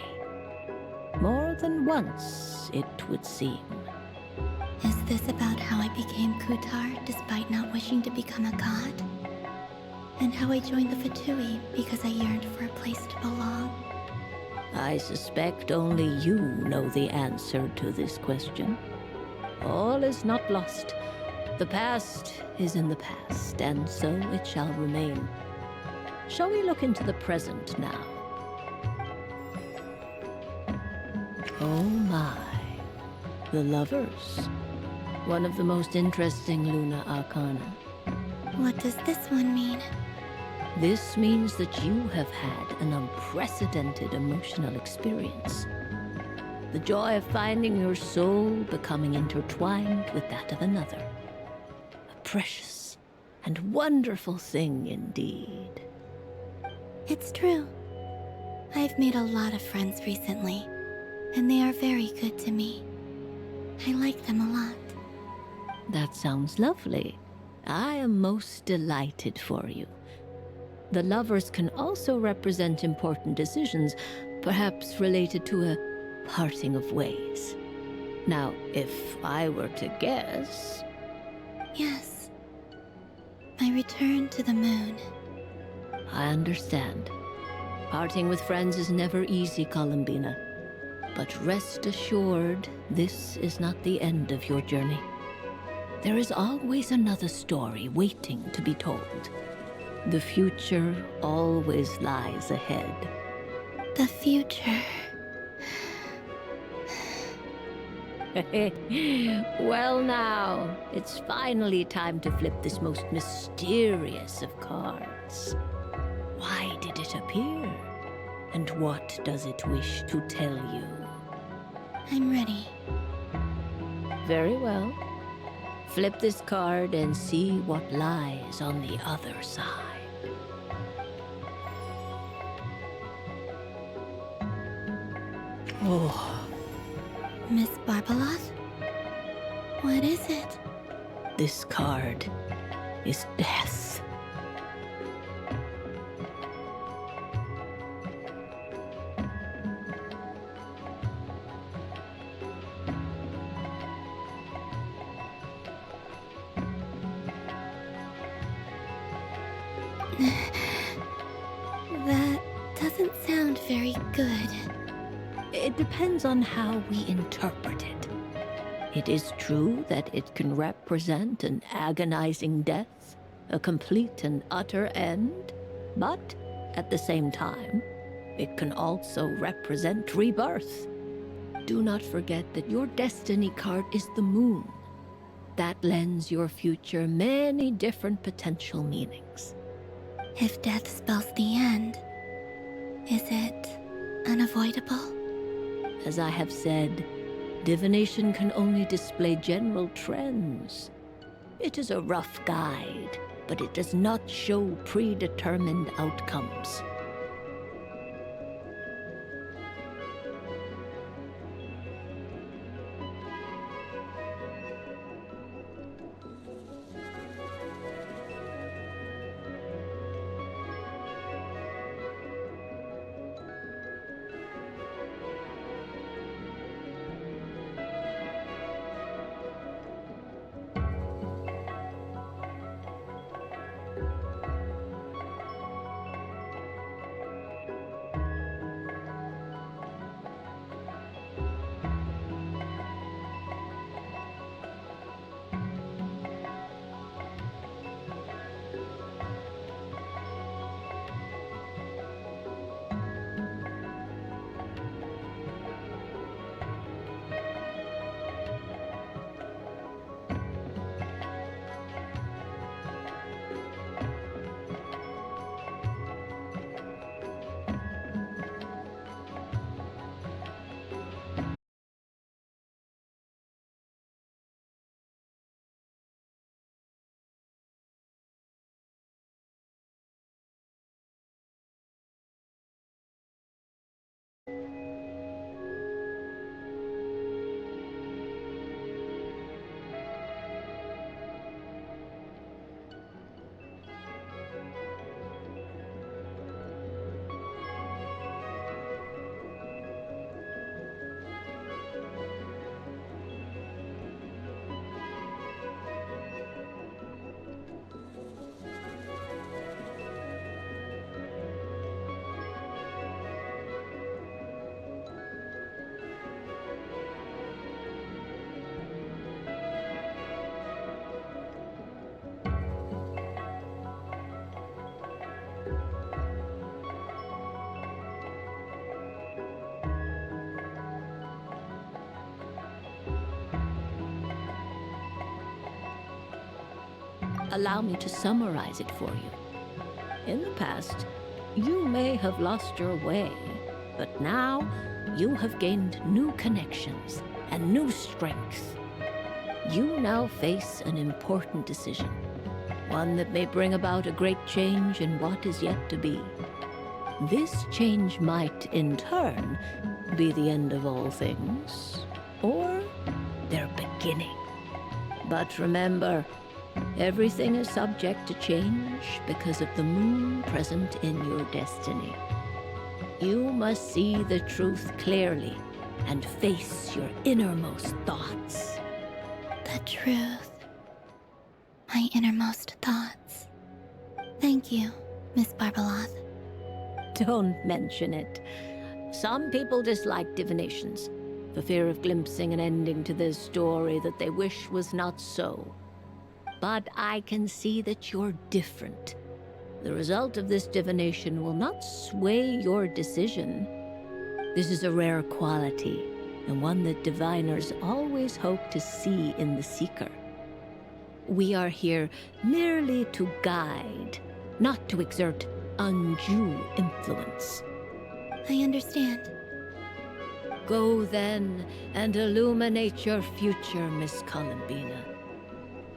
More than once, it would seem. Is this about how I became Kutar despite not wishing to become a god? And how I joined the Fatui because I yearned for a place to belong? I suspect only you know the answer to this question. All is not lost. The past is in the past, and so it shall remain. Shall we look into the present now? Oh my. The Lovers. One of the most interesting Lunar Arcana. What does this one mean? This means that you have had an unprecedented emotional experience. The joy of finding your soul becoming intertwined with that of another. A precious and wonderful thing indeed. It's true. I've made a lot of friends recently, and they are very good to me. I like them a lot. That sounds lovely. I am most delighted for you. The Lovers can also represent important decisions, perhaps related to a parting of ways. Now, if I were to guess... Yes. I return to the moon. I understand. Parting with friends is never easy, Columbina. But rest assured, this is not the end of your journey. There is always another story waiting to be told. The future always lies ahead. The future. Well now, it's finally time to flip this most mysterious of cards. Why did it appear? And what does it wish to tell you? I'm ready. Very well. Flip this card and see what lies on the other side. Oh. Miss Barbeloth? What is it? This card is death. That doesn't sound very good. It depends on how we interpret it. It is true that it can represent an agonizing death, a complete and utter end, but at the same time, it can also represent rebirth. Do not forget that your destiny card is the moon. That lends your future many different potential meanings. If death spells the end, is it unavoidable? As I have said, divination can only display general trends. It is a rough guide, but it does not show predetermined outcomes. Allow me to summarize it for you. In the past, you may have lost your way, but now you have gained new connections and new strength. You now face an important decision, one that may bring about a great change in what is yet to be. This change might, in turn, be the end of all things, or their beginning. But remember, everything is subject to change because of the moon present in your destiny. You must see the truth clearly and face your innermost thoughts. The truth. My innermost thoughts. Thank you, Miss Barbeloth. Don't mention it. Some people dislike divinations, for fear of glimpsing an ending to their story that they wish was not so. But I can see that you're different. The result of this divination will not sway your decision. This is a rare quality, and one that diviners always hope to see in the seeker. We are here merely to guide, not to exert undue influence. I understand. Go then and illuminate your future, Miss Columbina.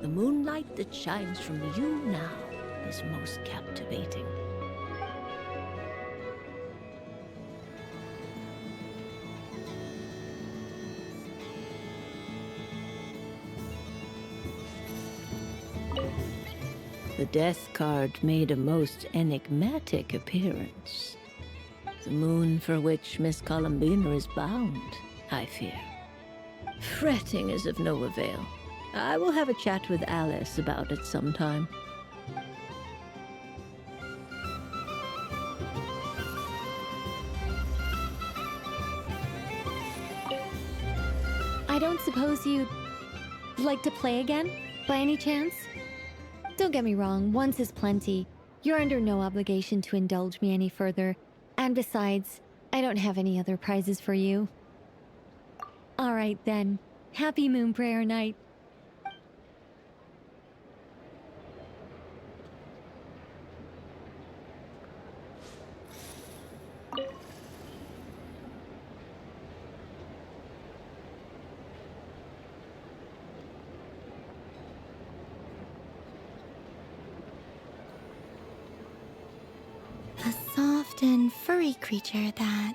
The moonlight that shines from you now is most captivating. The death card made a most enigmatic appearance. The moon for which Miss Columbina is bound, I fear. Fretting is of no avail. I will have a chat with Alice about it sometime. I don't suppose you'd like to play again, by any chance? Don't get me wrong, once is plenty. You're under no obligation to indulge me any further. And besides, I don't have any other prizes for you. All right then. Happy Moon Prayer Night. A soft and furry creature that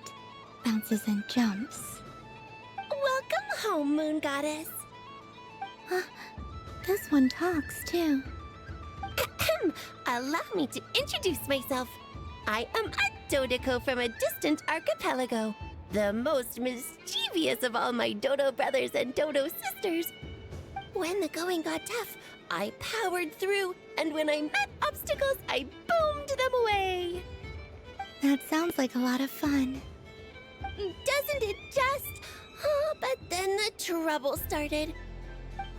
bounces and jumps. Welcome home, Moon Goddess. This one talks too. Allow me to introduce myself. I am a Dodoco from a distant archipelago, the most mischievous of all my Dodo brothers and Dodo sisters. When the going got tough, I powered through, and when I met obstacles, I boomed them away. That sounds like a lot of fun. Doesn't it just? Oh, but then the trouble started.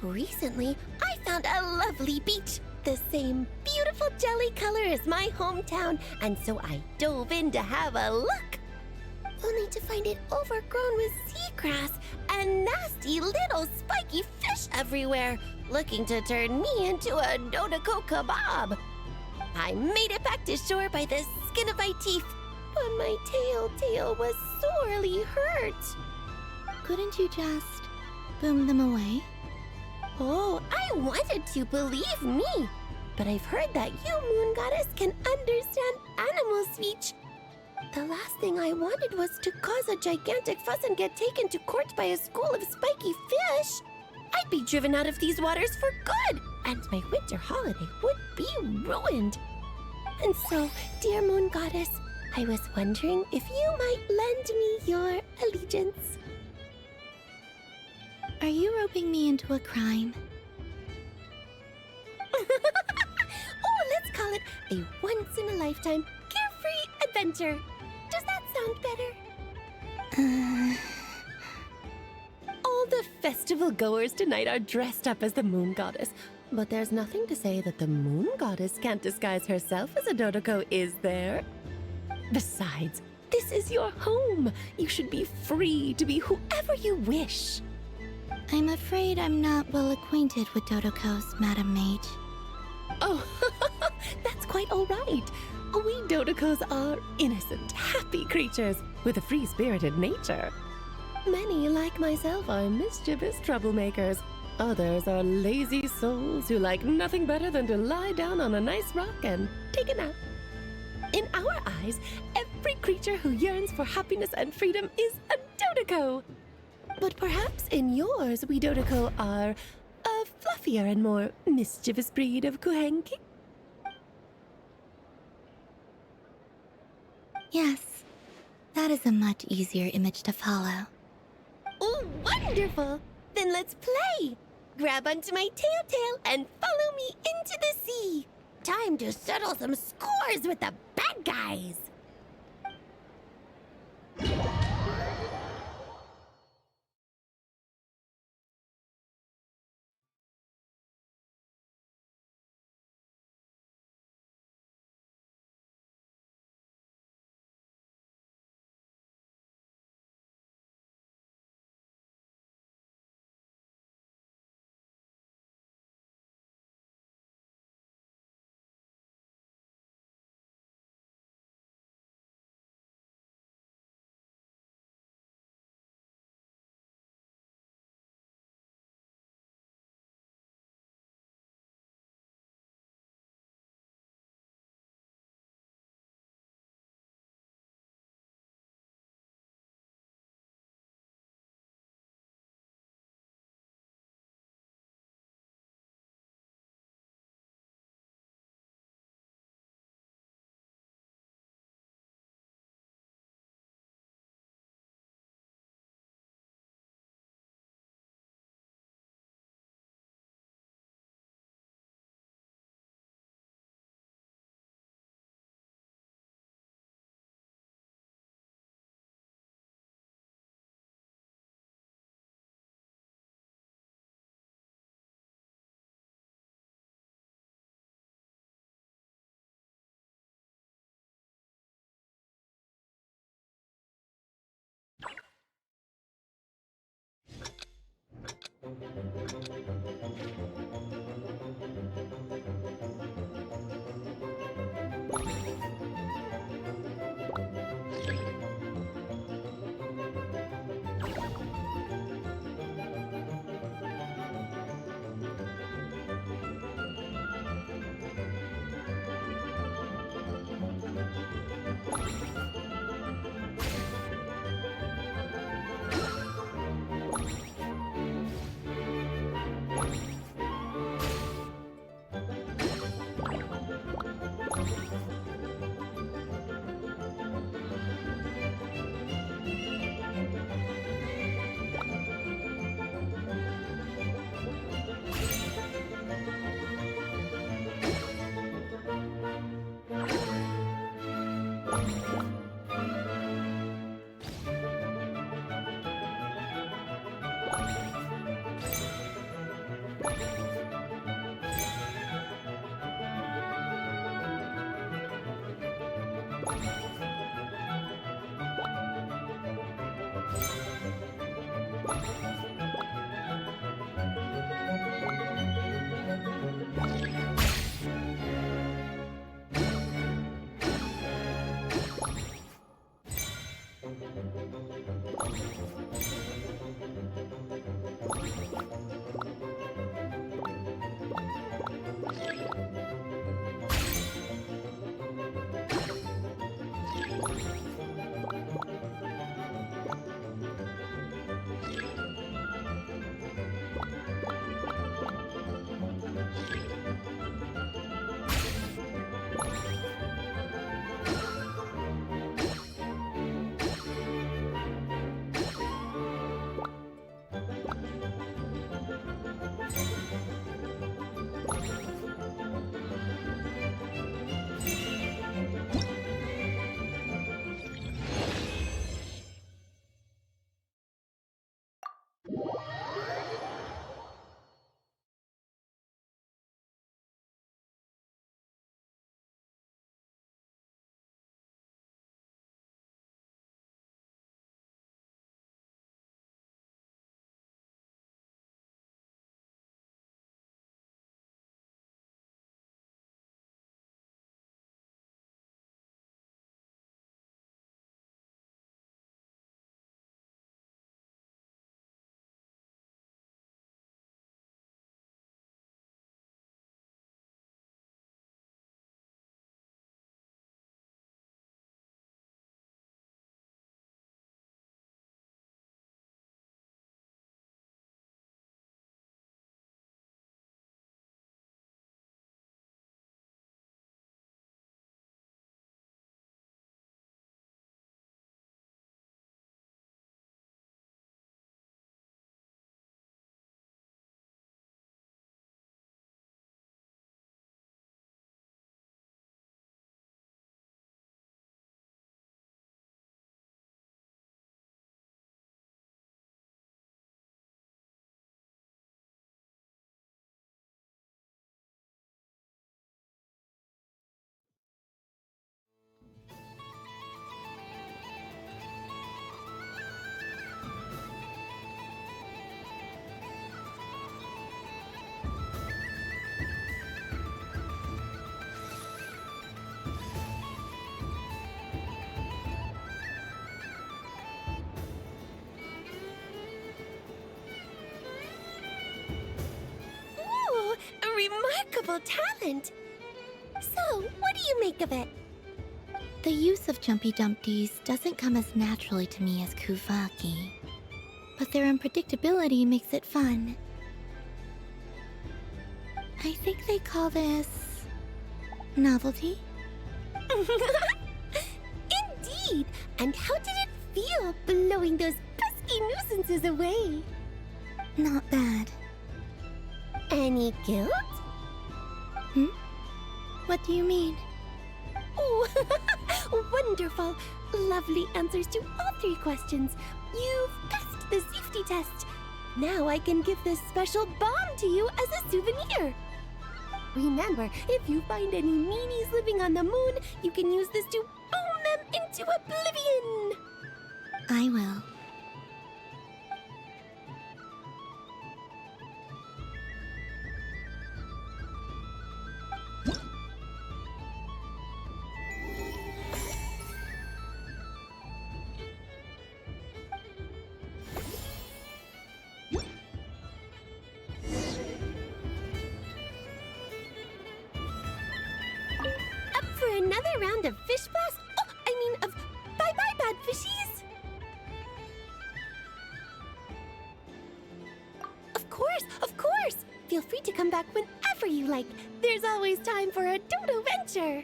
Recently, I found a lovely beach, the same beautiful jelly color as my hometown, and so I dove in to have a look. Only to find it overgrown with seagrass and nasty little spiky fish everywhere, looking to turn me into a Dodoco kebab. I made it back to shore by the skin of my teeth, but my tail was sorely hurt. Couldn't you just boom them away? Oh, I wanted to, believe me. But I've heard that you, Moon Goddess, can understand animal speech. The last thing I wanted was to cause a gigantic fuss and get taken to court by a school of spiky fish. I'd be driven out of these waters for good, and my winter holiday would be ruined. And so, dear Moon Goddess, I was wondering if you might lend me your allegiance. Are you roping me into a crime? Oh, let's call it a once-in-a-lifetime carefree adventure. Does that sound better? All the festival goers tonight are dressed up as the Moon Goddess, but there's nothing to say that the Moon Goddess can't disguise herself as a Dodoco, is there? Besides, this is your home. You should be free to be whoever you wish. I'm afraid I'm not well acquainted with Dodocos, Madam Mage. Oh, that's quite all right. We Dodocos are innocent, happy creatures with a free-spirited nature. Many, like myself, are mischievous troublemakers. Others are lazy souls who like nothing better than to lie down on a nice rock and take a nap. In our eyes, every creature who yearns for happiness and freedom is a Dodoco. But perhaps in yours, we Dodoco are a fluffier and more mischievous breed of Kuhenki? Yes, that is a much easier image to follow. Oh, wonderful! Then let's play! Grab onto my tail and follow me into the sea. Time to settle some scores with the bad guys! remarkable talent. So, what do you make of it? The use of Jumpy Dumpties doesn't come as naturally to me as Kuvaki, but their unpredictability makes it fun. I think they call this novelty. Indeed! And how did it feel blowing those pesky nuisances away? Not bad. Any guilt? Hmm? What do you mean? Oh, wonderful! Lovely answers to all 3 questions. You've passed the safety test. Now I can give this special bomb to you as a souvenir. Remember, if you find any meanies living on the moon, you can use this to boom them into oblivion. I will. Up for another round of fish blast? Oh, I mean of bye-bye bad fishies. Of course! Feel free to come back whenever you like. There's always time for a dodo venture.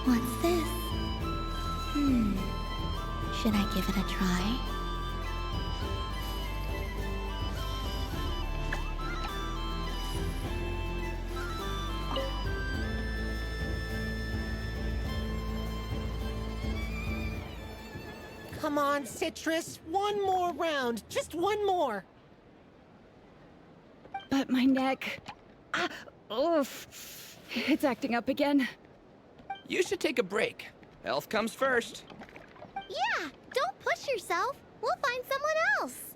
What's this? Should I give it a try? Come on, Citrus. One more round. Just one more. But my neck. It's acting up again. You should take a break. Health comes first. Yeah, don't push yourself. We'll find someone else.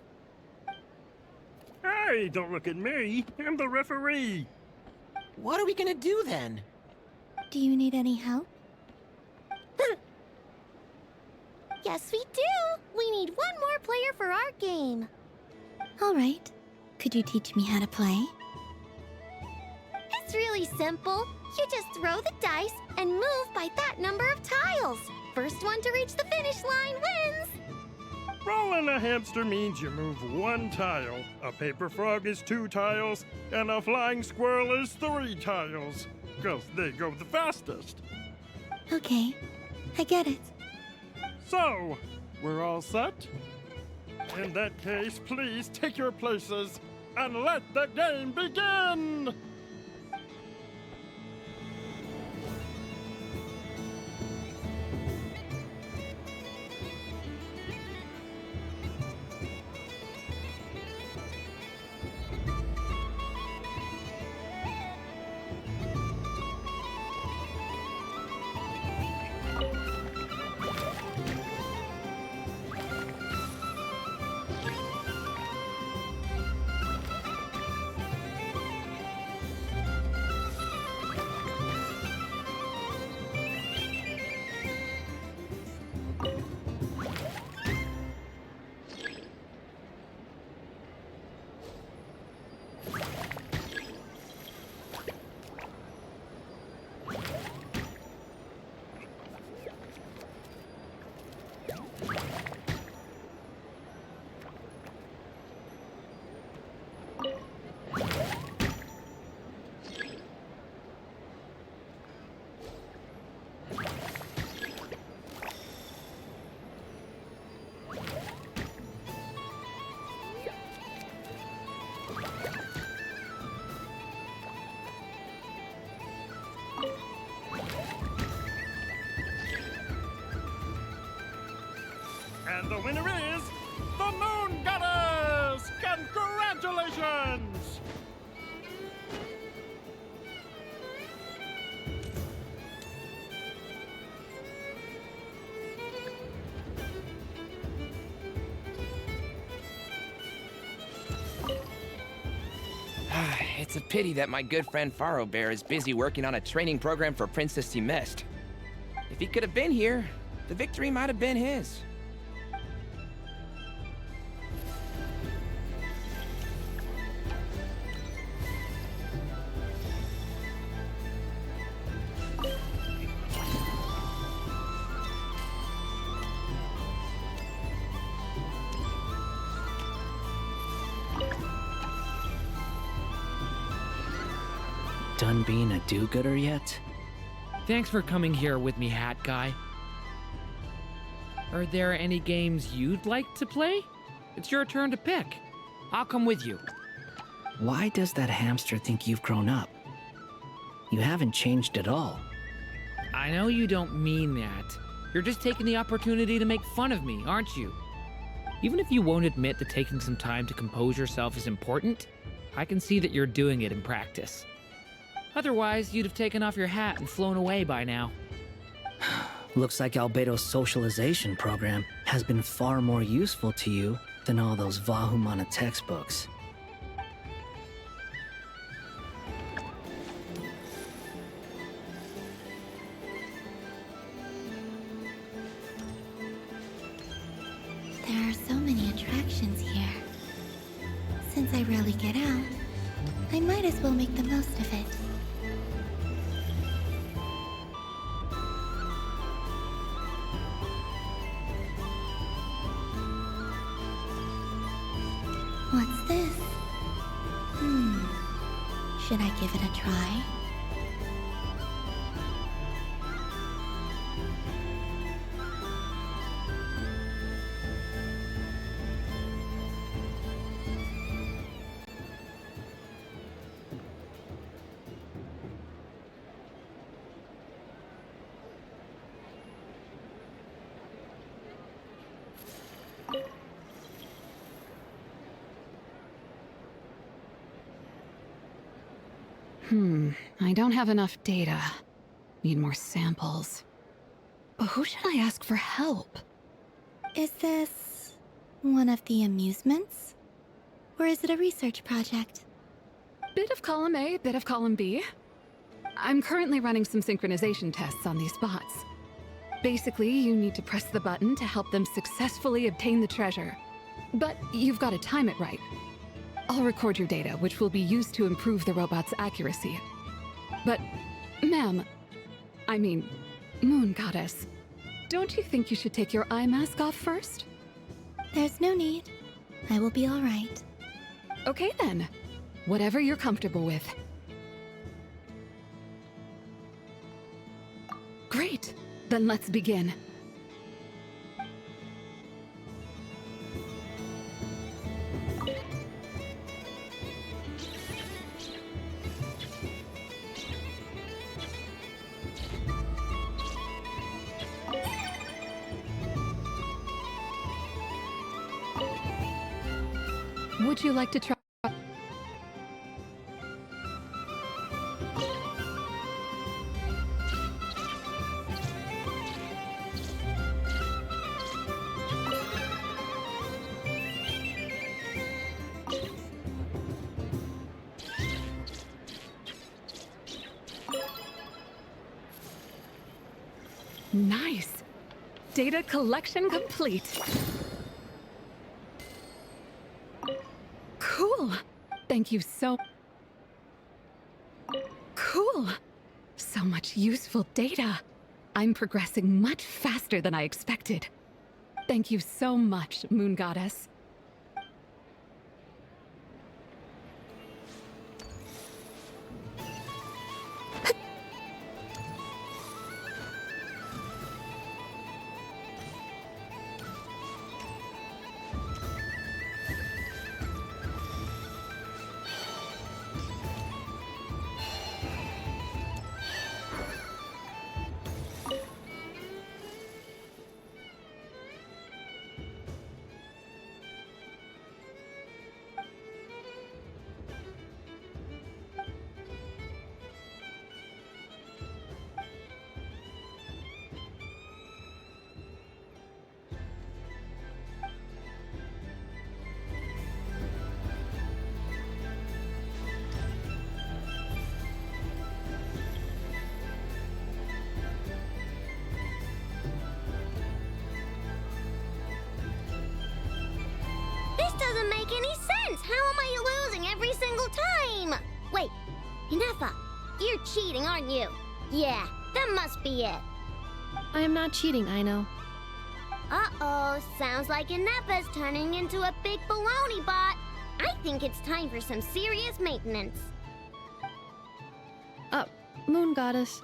Hey, don't look at me. I'm the referee. What are we gonna do then? Do you need any help? Yes, we do. We need one more player for our game. All right. Could you teach me how to play? It's really simple. You just throw the dice and move by that number of tiles. First one to reach the finish line wins. Rolling a hamster means you move 1 tile. A paper frog is 2 tiles, and a flying squirrel is 3 tiles. 'Cause they go the fastest. Okay, I get it. So, we're all set? In that case, please take your places and let the game begin! And the winner is the Moon Goddess! Congratulations! It's a pity that my good friend Faro Bear is busy working on a training program for Princess Timest. If he could have been here, the victory might have been his. Done being a do-gooder yet? Thanks for coming here with me, Hat Guy. Are there any games you'd like to play? It's your turn to pick. I'll come with you. Why does that hamster think you've grown up? You haven't changed at all. I know you don't mean that. You're just taking the opportunity to make fun of me, aren't you? Even if you won't admit that taking some time to compose yourself is important, I can see that you're doing it in practice. Otherwise, you'd have taken off your hat and flown away by now. Looks like Albedo's socialization program has been far more useful to you than all those Vahumana textbooks. There are so many attractions here. Since I rarely get out, I might as well make the most of it. What's this? Should I give it a try? I don't have enough data. Need more samples. But who should I ask for help? Is this one of the amusements? Or is it a research project? Bit of column A, bit of column B. I'm currently running some synchronization tests on these bots. Basically, you need to press the button to help them successfully obtain the treasure. But you've got to time it right. I'll record your data, which will be used to improve the robot's accuracy. But, ma'am, I mean, Moon Goddess, don't you think you should take your eye mask off first? There's no need. I will be all right. Okay then. Whatever you're comfortable with. Great. Then let's begin. Would you like to try? Nice. Data collection complete. Cool. Thank you so... Cool. So much useful data. I'm progressing much faster than I expected. Thank you so much, Moon Goddess. sense. How am I losing every single time? Wait, Inefa, you're cheating, aren't you? Yeah, that must be it. I am not cheating, Aino. Uh-oh, sounds like Inefa's turning into a big baloney bot. I think it's time for some serious maintenance. Moon Goddess,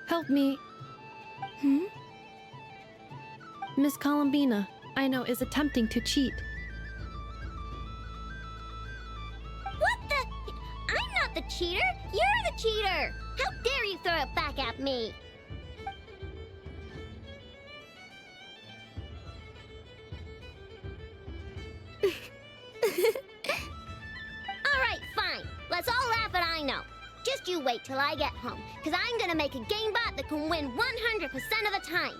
help me. Miss Columbina, Aino is attempting to cheat. What the? I'm not the cheater. You're the cheater. How dare you throw it back at me? All right, fine. Let's all laugh at Aino. Just you wait till I get home, because I'm gonna make a game bot that can win 100% of the time.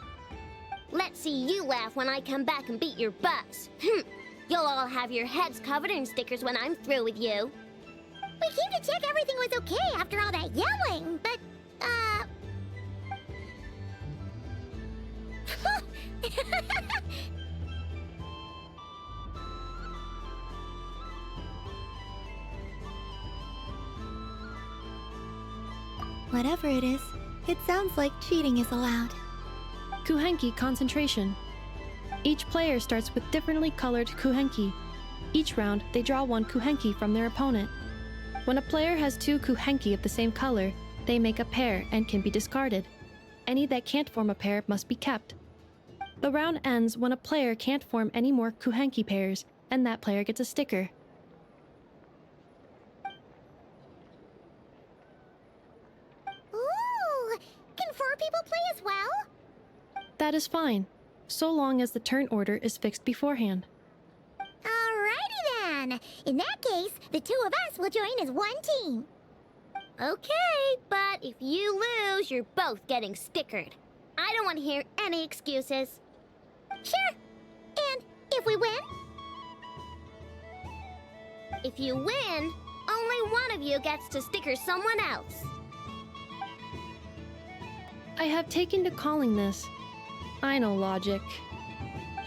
Let's see you laugh when I come back and beat your butts. You'll all have your heads covered in stickers when I'm through with you. We came to check everything was okay after all that yelling, but, Whatever it is, it sounds like cheating is allowed. Kuhenki concentration. Each player starts with differently colored kuhenki. Each round, they draw one kuhenki from their opponent. When a player has two kuhenki of the same color, they make a pair and can be discarded. Any that can't form a pair must be kept. The round ends when a player can't form any more kuhenki pairs, and that player gets a sticker. ooh, can 4 people play as well? That is fine, so long as the turn order is fixed beforehand. Alrighty then. In that case, the 2 of us will join as one team. Okay, but if you lose, you're both getting stickered. I don't want to hear any excuses. Sure. And if we win? If you win, only one of you gets to sticker someone else. I have taken to calling this. I know logic.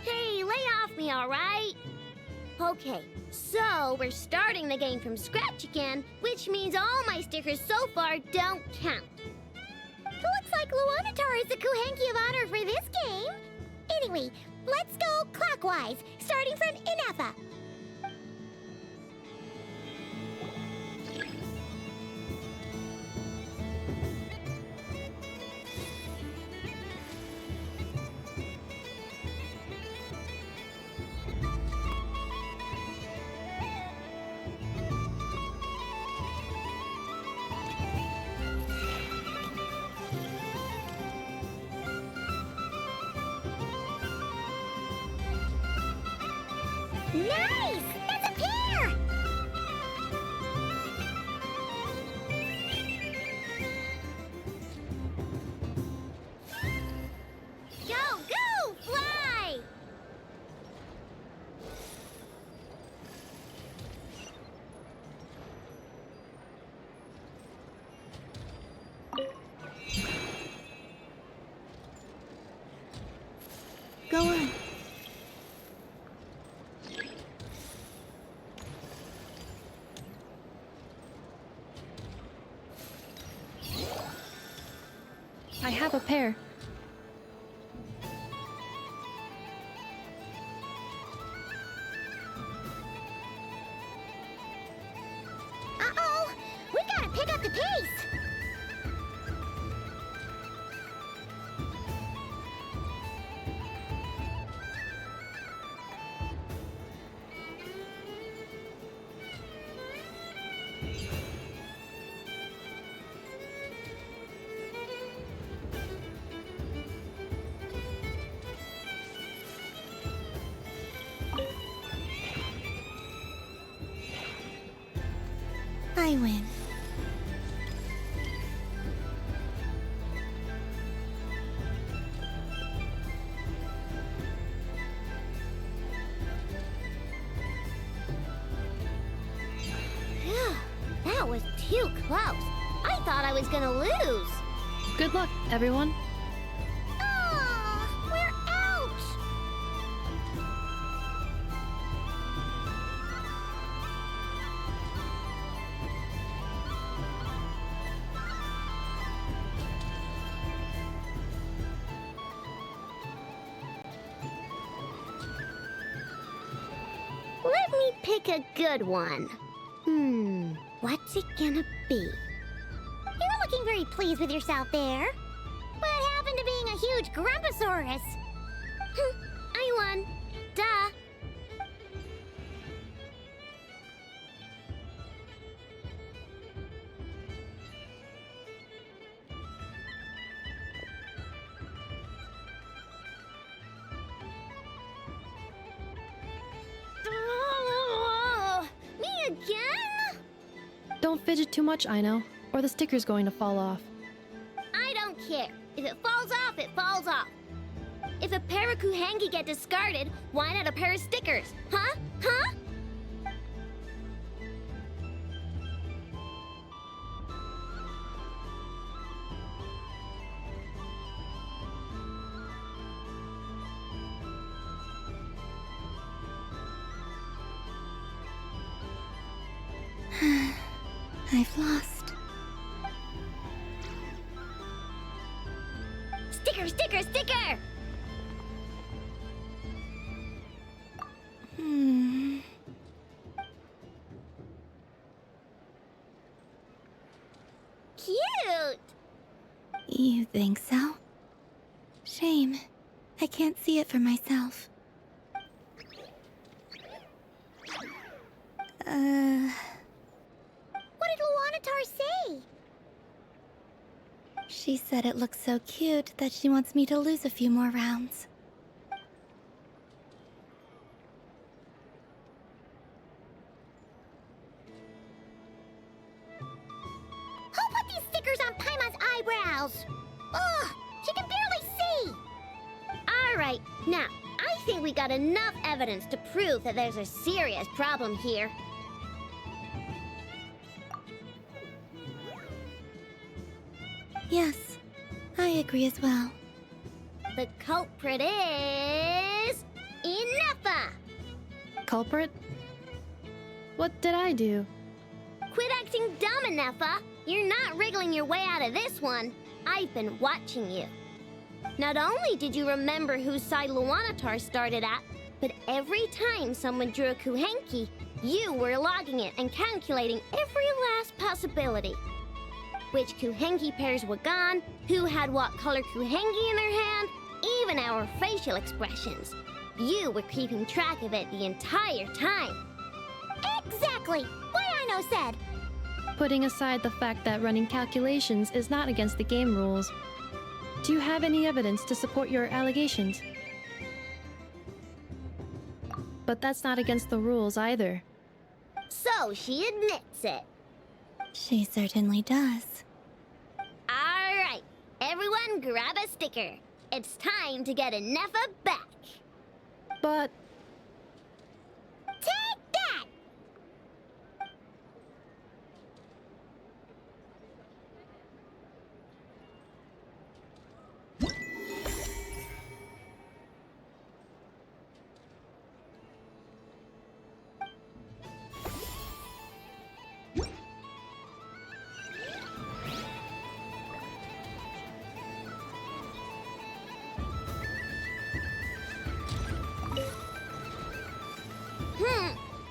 Hey, lay off me, all right? Okay, so we're starting the game from scratch again, which means all my stickers so far don't count. Looks like Luanatar is the Kuhenki of honor for this game. Anyway, let's go clockwise, starting from Inefa. Nice! That's a pair! Go, go, fly! Go on. I have a pair. Uh-oh! We gotta pick up the pace! I win. Phew, that was too close. I thought I was gonna lose. Good luck, everyone. Aw, we're out! pick a good one. What's it gonna be? You're looking very pleased with yourself there. What happened to being a huge Grumposaurus? I won. Duh. Me again? Don't fidget too much, Aino, or the sticker's going to fall off. I don't care. If it falls off, it falls off. If a pair of Kuhengi get discarded, why not a pair of stickers? Huh? Huh? I've lost. Sticker, sticker, sticker! Cute! You think so? Shame. I can't see it for myself. What did Luanatar say? She said it looks so cute that she wants me to lose a few more rounds. Who put these stickers on Paimon's eyebrows? Ugh, she can barely see! Alright, now, I think we got enough evidence to prove that there's a serious problem here. Yes, I agree as well. The culprit is... Ineffa! Culprit? What did I do? Quit acting dumb, Ineffa! You're not wriggling your way out of this one. I've been watching you. Not only did you remember whose side Luanatar started at, but every time someone drew a Kuhenki, you were logging it and calculating every last possibility. Which Kuhenki pairs were gone, who had what color Kuhenki in their hand, even our facial expressions. You were keeping track of it the entire time. Exactly! What Aino said! Putting aside the fact that running calculations is not against the game rules, do you have any evidence to support your allegations? But that's not against the rules either. So she admits it. She certainly does. Alright, everyone grab a sticker. It's time to get Ineffa back. But... Take that!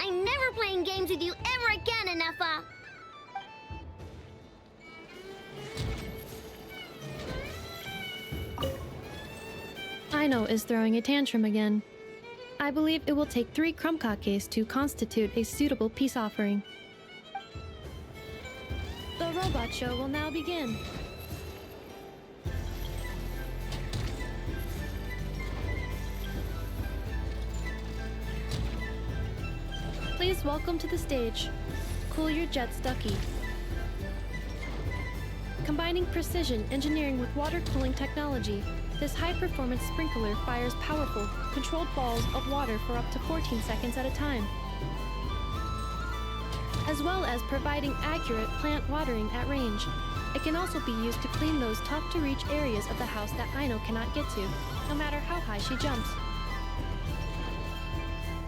I'm never playing games with you ever again, Ineffa! Aino is throwing a tantrum again. I believe it will take 3 Krumkakes to constitute a suitable peace offering. The robot show will now begin. Please welcome to the stage, Cool Your Jets Ducky. Combining precision engineering with water cooling technology, this high-performance sprinkler fires powerful, controlled balls of water for up to 14 seconds at a time, as well as providing accurate plant watering at range. It can also be used to clean those tough-to-reach areas of the house that Aino cannot get to, no matter how high she jumps.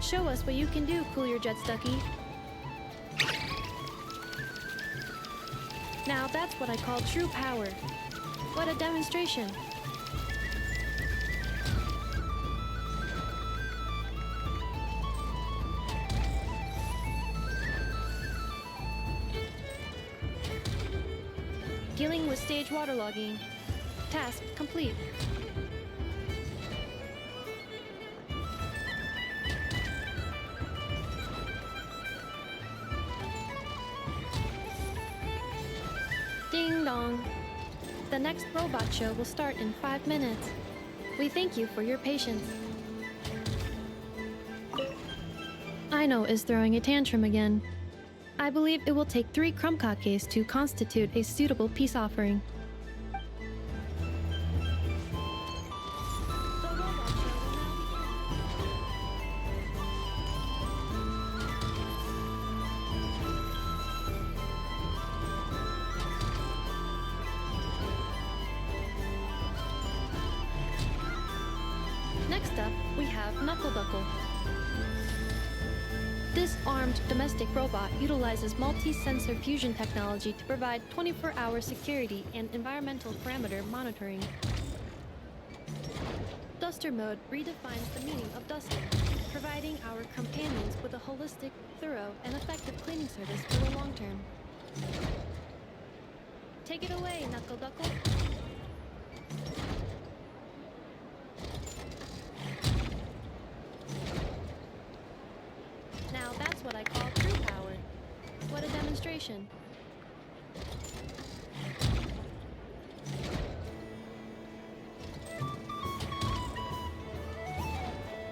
Show us what you can do, Cool Your Jets Ducky. Now that's what I call true power. What a demonstration. Dealing with stage waterlogging. Task complete. Ding dong. The next robot show will start in 5 minutes. We thank you for your patience. Ino is throwing a tantrum again. I believe it will take 3 crumb-kakes to constitute a suitable peace offering. Next up, we have Knuckle-Duckle. This armed domestic robot utilizes multi-sensor fusion technology to provide 24-hour security and environmental parameter monitoring. Duster mode redefines the meaning of dusting, providing our companions with a holistic, thorough, and effective cleaning service for the long term. Take it away, Knuckle-Duckle. Now that's what I call true power. What a demonstration.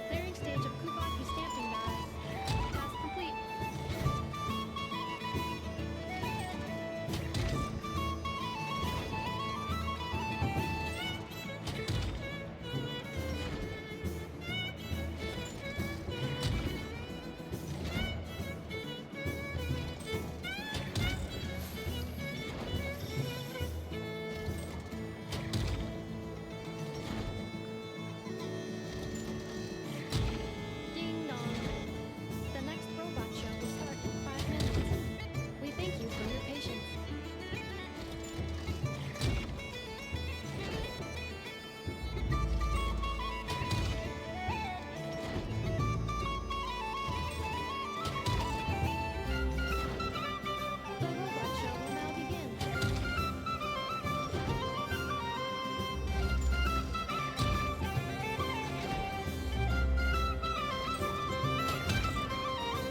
Clearing stage of Kubaki stamping die. Task complete. Ding dong. The next robot show will start in 5 minutes. We thank you for your patience. The robot show will now begin.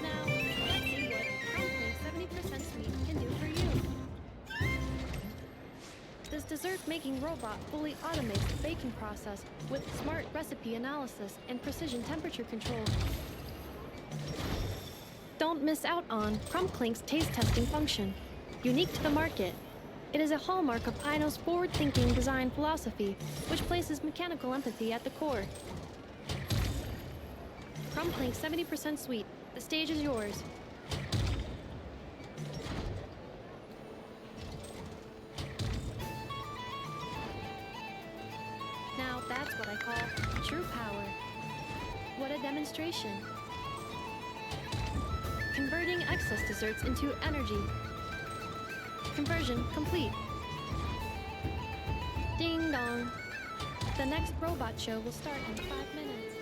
Now, let's see what Crumbling 70% Sweet can do for you. This dessert-making robot fully automates the baking process with smart recipe analysis and precision temperature control. Don't miss out on Crumbclink's taste testing function, unique to the market. It is a hallmark of Ino's forward-thinking design philosophy, which places mechanical empathy at the core. Crumbclink 70% Sweet. The stage is yours. Now that's what I call true power. What a demonstration. Converting excess desserts into energy. Conversion complete. Ding dong. The next robot show will start in 5 minutes.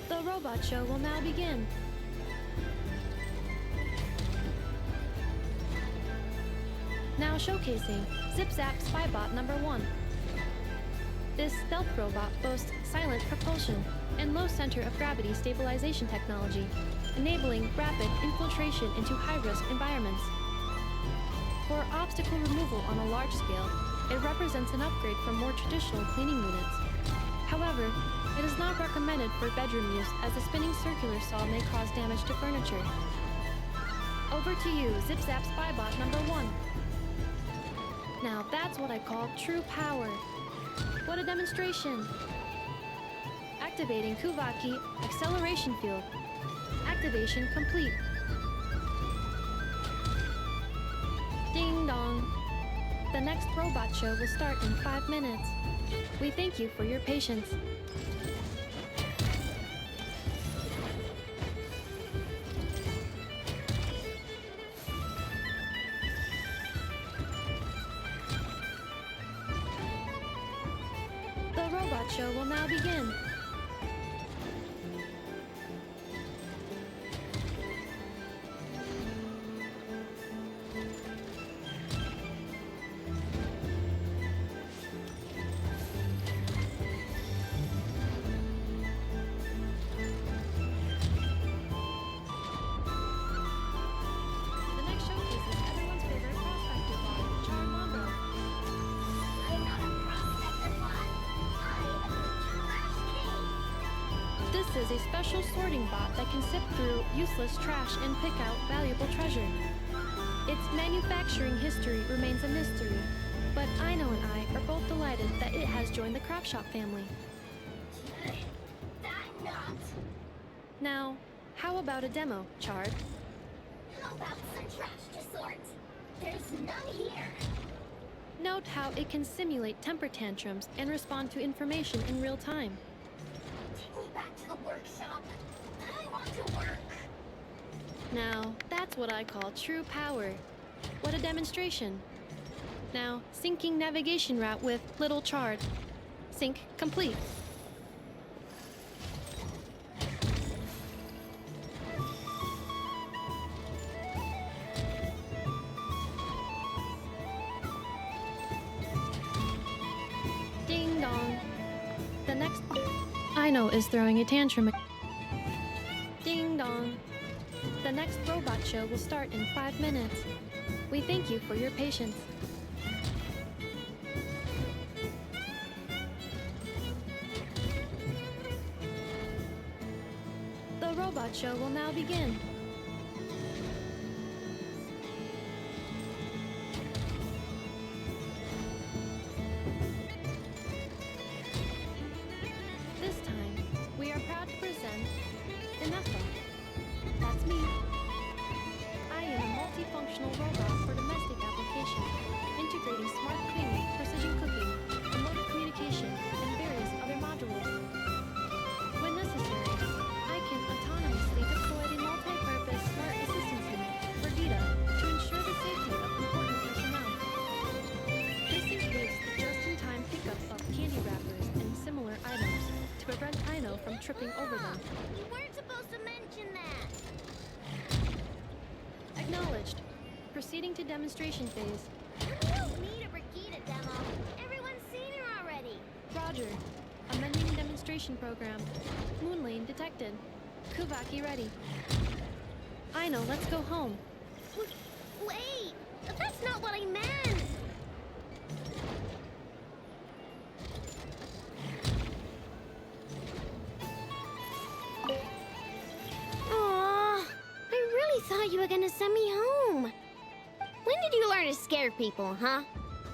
The robot show will now begin. Now showcasing Zip-Zap Spybot number 1. This stealth robot boasts silent propulsion and low center of gravity stabilization technology, enabling rapid infiltration into high-risk environments. For obstacle removal on a large scale, it represents an upgrade from more traditional cleaning units. However, it is not recommended for bedroom use as the spinning circular saw may cause damage to furniture. Over to you, Zip-Zap Spybot number 1. Now that's what I call true power. What a demonstration! Activating Kuvaki acceleration field. Activation complete. Ding dong. The next robot show will start in 5 minutes. We thank you for your patience. show will now begin. The next showcases everyone's favorite prospector bot, Char Mongo. This is a special sorting bot that can sift through useless trash and pick out valuable treasure. Its manufacturing history remains a mystery, but Aino and I are both delighted that it has joined the craft shop family. Now, how about a demo, Chard? How about some trash to sort? There's none here. Note how it can simulate temper tantrums and respond to information in real time. Take me back to the workshop. I want to work. Now, that's what I call true power. What a demonstration. Now, syncing navigation route with Little Chard. Sync complete. Ding dong. The next Aino is throwing a tantrum. Ding dong. The next robot show will start in 5 minutes. We thank you for your patience. The robot show will now begin. This time, we are proud to present Inefa. That's me. I am a multifunctional robot for domestic application, integrating smart cleaning, precision cooking, remote communication, and various other modules. When necessary, I can autonomously deploy the multi-purpose smart assistance unit, Verdita, to ensure the safety of important personnel. This includes the just-in-time pickup of candy wrappers and similar items to prevent Aino from tripping over them. You weren't supposed to mention that. Acknowledged. Proceeding to demonstration phase. We don't need a Brigida demo. Everyone's seen her already. Roger. Amending demonstration program. Moon lane detected. Kuvaki ready. Aino, let's go home. Wait! That's not what I meant! Aww, I really thought you were gonna send me home. When did you learn to scare people, huh?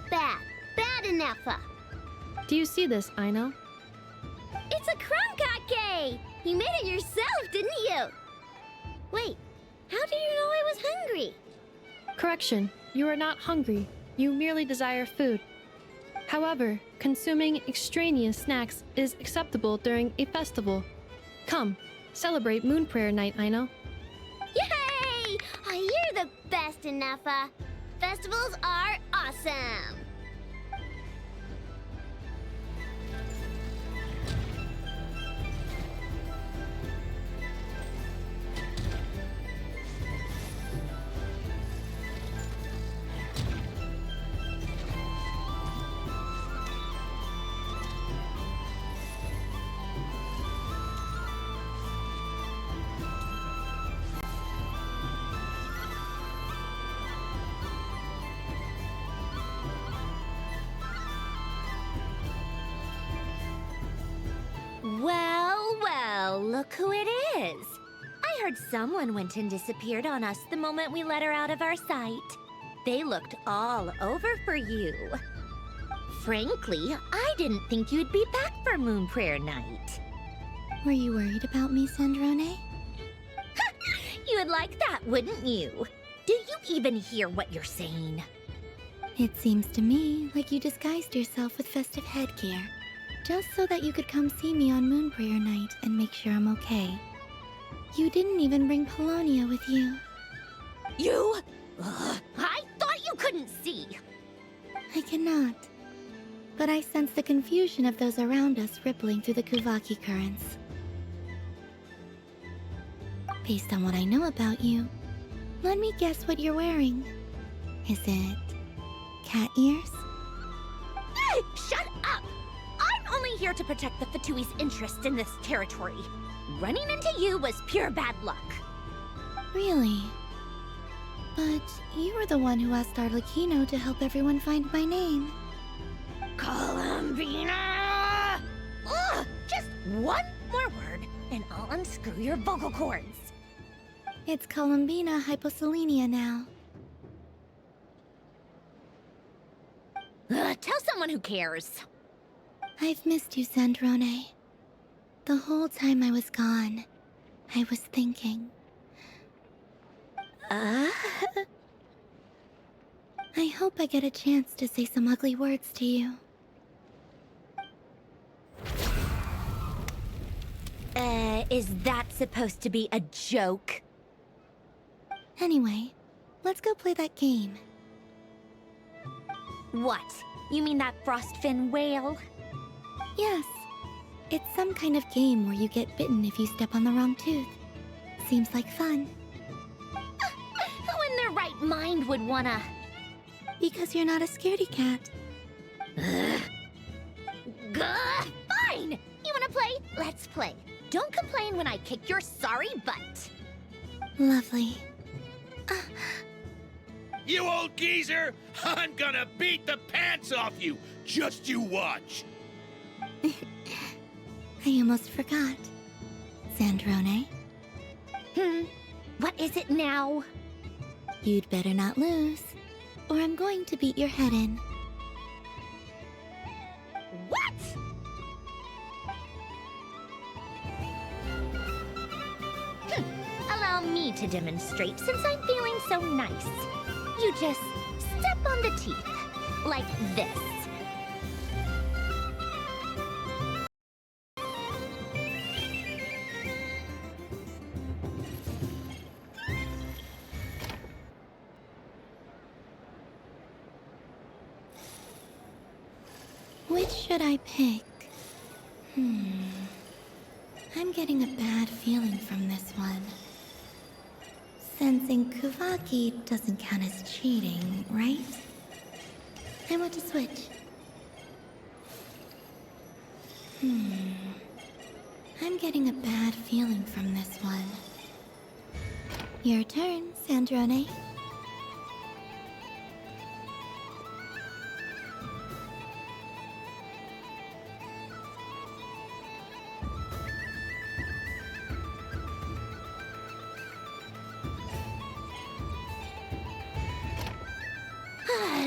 Bad enough. Do you see this, Aino? It's a crunkake! You made it yourself, didn't you? Wait, how did you know I was hungry? Correction. You are not hungry. You merely desire food. However, consuming extraneous snacks is acceptable during a festival. Come, celebrate Moon Prayer Night, Aino. Yay! You're the best, Inefa. Festivals are awesome. Well, look who it is. I heard someone went and disappeared on us the moment we let her out of our sight. They looked all over for you. Frankly, I didn't think you'd be back for Moon Prayer Night. Were you worried about me, Sandrone? You would like that, wouldn't you? Do you even hear what you're saying? It seems to me like you disguised yourself with festive headgear, just so that you could come see me on Moon Prayer Night and make sure I'm okay. You didn't even bring Polonia with you. You? I thought you couldn't see. I cannot. but I sense the confusion of those around us rippling through the Kuvaki currents. Based on what I know about you, let me guess what you're wearing. Is it cat ears? Shut up! I'm only here to protect the Fatui's interest in this territory. Running into you was pure bad luck. Really? But you were the one who asked Arlecchino to help everyone find my name. Columbina! Ugh! Just one more word, and I'll unscrew your vocal cords. It's Columbina hyposelenia now. Tell someone who cares. I've missed you, Sandrone. The whole time I was gone, I was thinking. I hope I get a chance to say some ugly words to you. Is that supposed to be a joke? Anyway, let's go play that game. What? You mean that frostfin whale? Yes. It's some kind of game where you get bitten if you step on the wrong tooth. Seems like fun. Who in their right mind would wanna... Because you're not a scaredy cat. Fine! You wanna play? Let's play. Don't complain when I kick your sorry butt. Lovely. You old geezer! I'm gonna beat the pants off you! Just you watch! I almost forgot. Sandrone? What is it now? You'd better not lose, or I'm going to beat your head in. What? Allow me to demonstrate since I'm feeling so nice. You just step on the teeth, like this. Which should I pick? I'm getting a bad feeling from this one. Sensing Kuvaki doesn't count as cheating, right? I want to switch. I'm getting a bad feeling from this one. Your turn, Sandrone.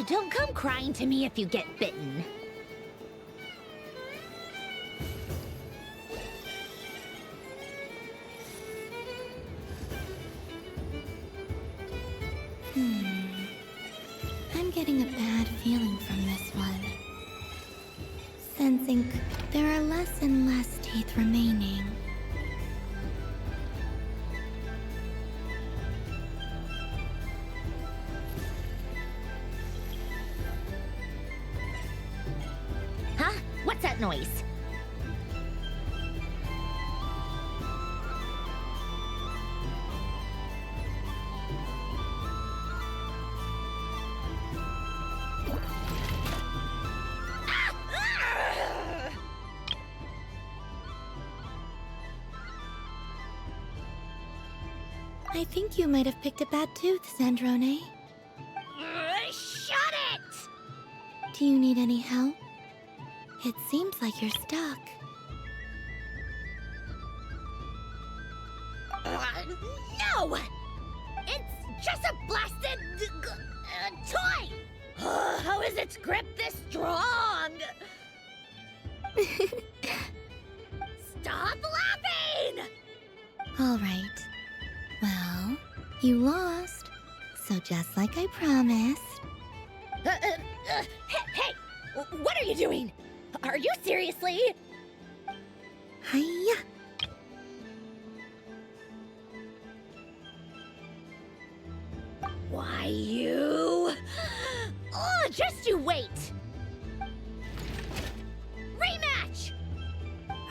Don't come crying to me if you get bitten. I'm getting a bad feeling from this one. Sensing there are less and less teeth remaining. Huh? What's that noise? I think you might have picked a bad tooth, Sandrone. Shut it! Do you need any help? It seems like you're stuck. No! It's just a blasted toy! How is its grip this strong? Stop laughing! All right. Well, you lost. So just like I promised. Hey! What are you doing? Are you seriously? Hiya! Why, you... Oh, just you wait!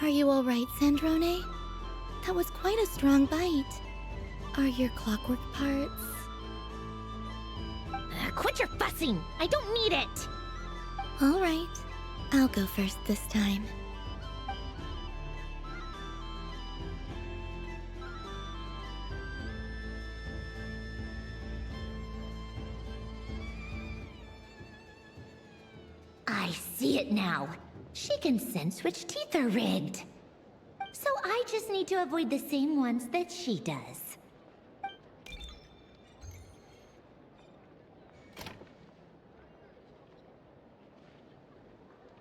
Are you alright, Sandrone? That was quite a strong bite. Are your clockwork parts? Quit your fussing! I don't need it! Alright. I'll go first this time. I see it now. She can sense which teeth are rigged. So I just need to avoid the same ones that she does.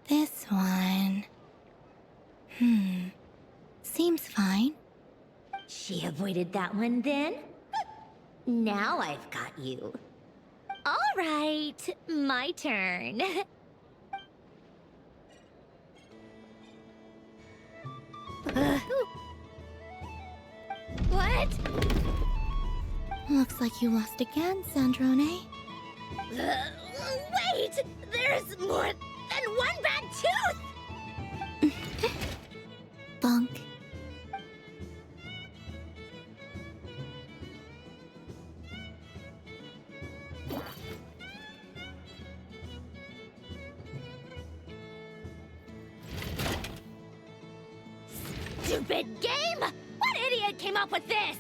This one... Seems fine. She avoided that one then? Now I've got you. All right, my turn. What? Looks like you lost again, Sandrone. Wait! There's more than one bad tooth! Bonk. Stupid game! What idiot came up with this?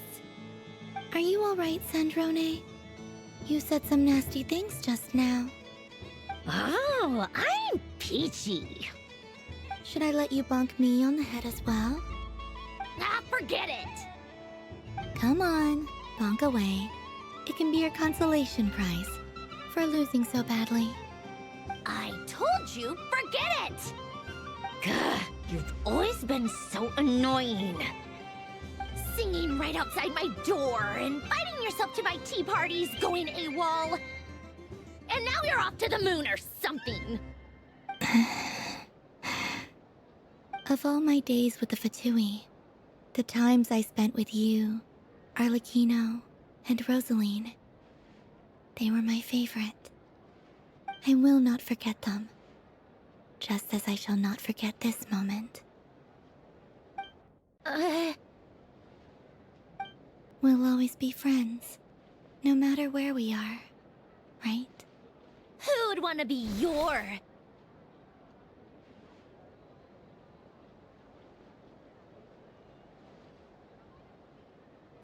Are you alright, Sandrone? You said some nasty things just now. Oh, I'm peachy. Should I let you bonk me on the head as well? Ah, forget it! Come on, bonk away. It can be your consolation prize for losing so badly. I told you, forget it! Gah, you've always been so annoying. Singing right outside my door, inviting yourself to my tea parties, going AWOL. And now you're off to the moon or something. Of all my days with the Fatui, the times I spent with you, Arlecchino, and Rosaline, they were my favorite. I will not forget them, just as I shall not forget this moment. We'll always be friends, no matter where we are, right? Who'd want to be your...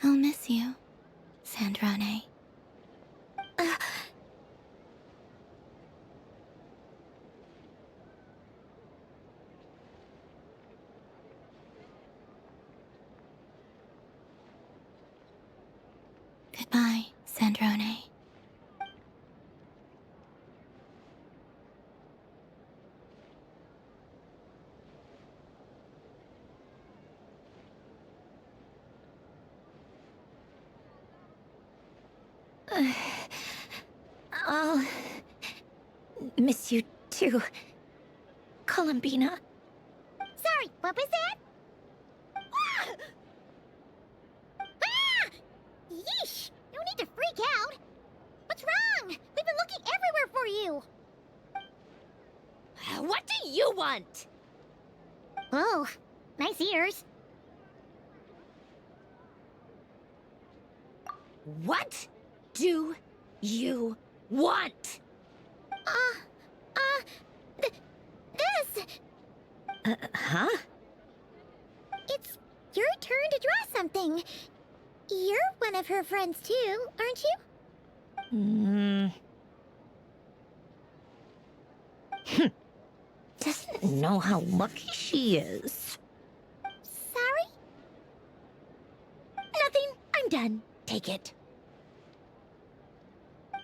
I'll miss you, Sandrone. Goodbye, Sandrone. I'll miss you too, Columbina. Sorry, what was that? Ah! Ah! Yeesh! No need to freak out. What's wrong? We've been looking everywhere for you. What do you want? Oh, nice ears. What do you want? This. Huh? It's your turn to draw something. You're one of her friends too, aren't you? Doesn't know how lucky she is. Sorry? Nothing. I'm done. Take it.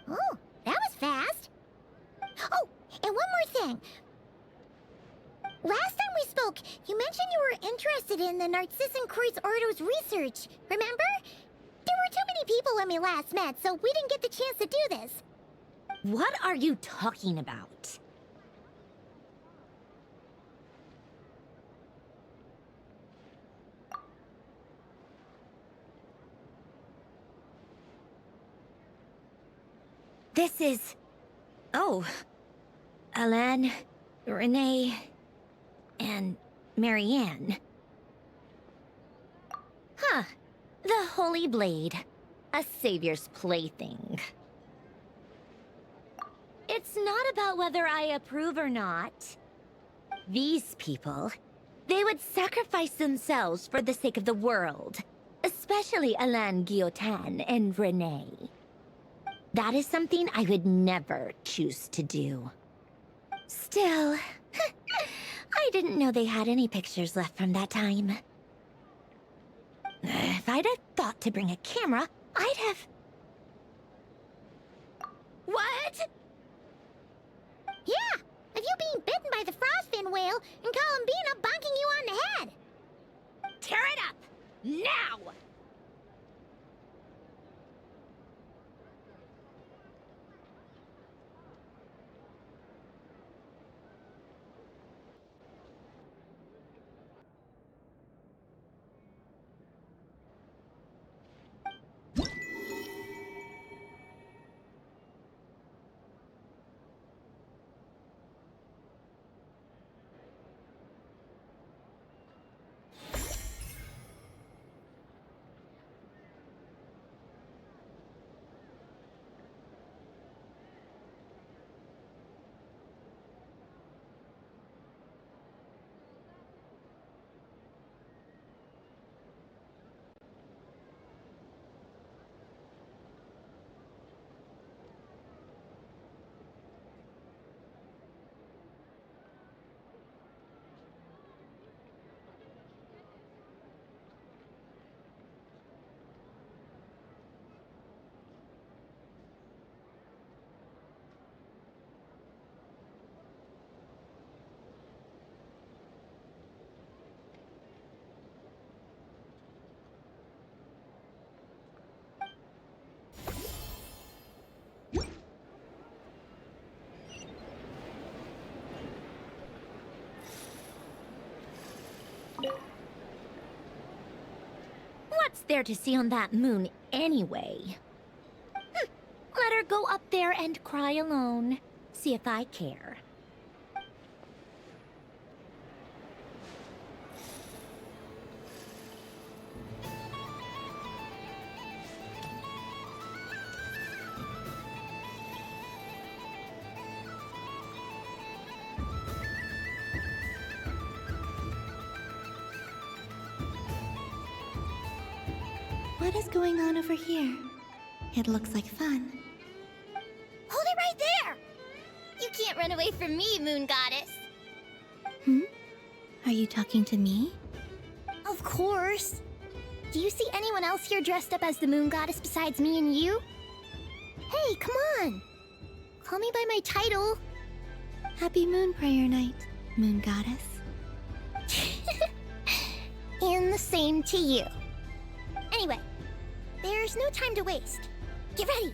Oh, that was fast. Oh, and one more thing. Last time we spoke, you mentioned you were interested in the Narcissan Kreuz Ordo's research, remember? There were too many people when we last met, so we didn't get the chance to do this. What are you talking about? This is... Oh. Alain, Renee, and Marianne. The Holy Blade. A savior's plaything. It's not about whether I approve or not. These people, they would sacrifice themselves for the sake of the world. Especially Alain Guillotin and Renee. That is something I would never choose to do. Still, I didn't know they had any pictures left from that time. If I'd have thought to bring a camera, I'd have... What? Yeah, of you being bitten by the frostfin whale and Columbina bonking you on the head. Tear it up! Now! What's there to see on that moon anyway? Let her go up there and cry alone. See if I care. What is going on over here? It looks like fun. Hold it right there! You can't run away from me, Moon Goddess. Hmm? Are you talking to me? Of course. Do you see anyone else here dressed up as the Moon Goddess besides me and you? Hey, come on! Call me by my title. Happy Moon Prayer Night, Moon Goddess. And the same to you. Anyway, there's no time to waste. Get ready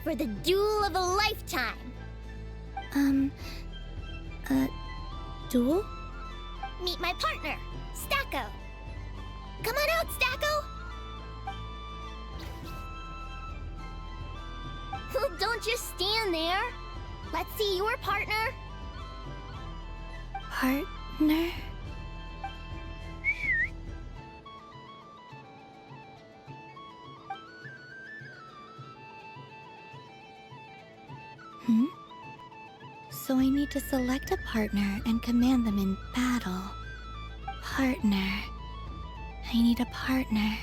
for the duel of a lifetime. Duel? Meet my partner, Stacko. Come on out, Stacko! Well, don't just stand there. Let's see your partner. Partner? Hmm? So I need to select a partner and command them in battle. Partner. I need a partner.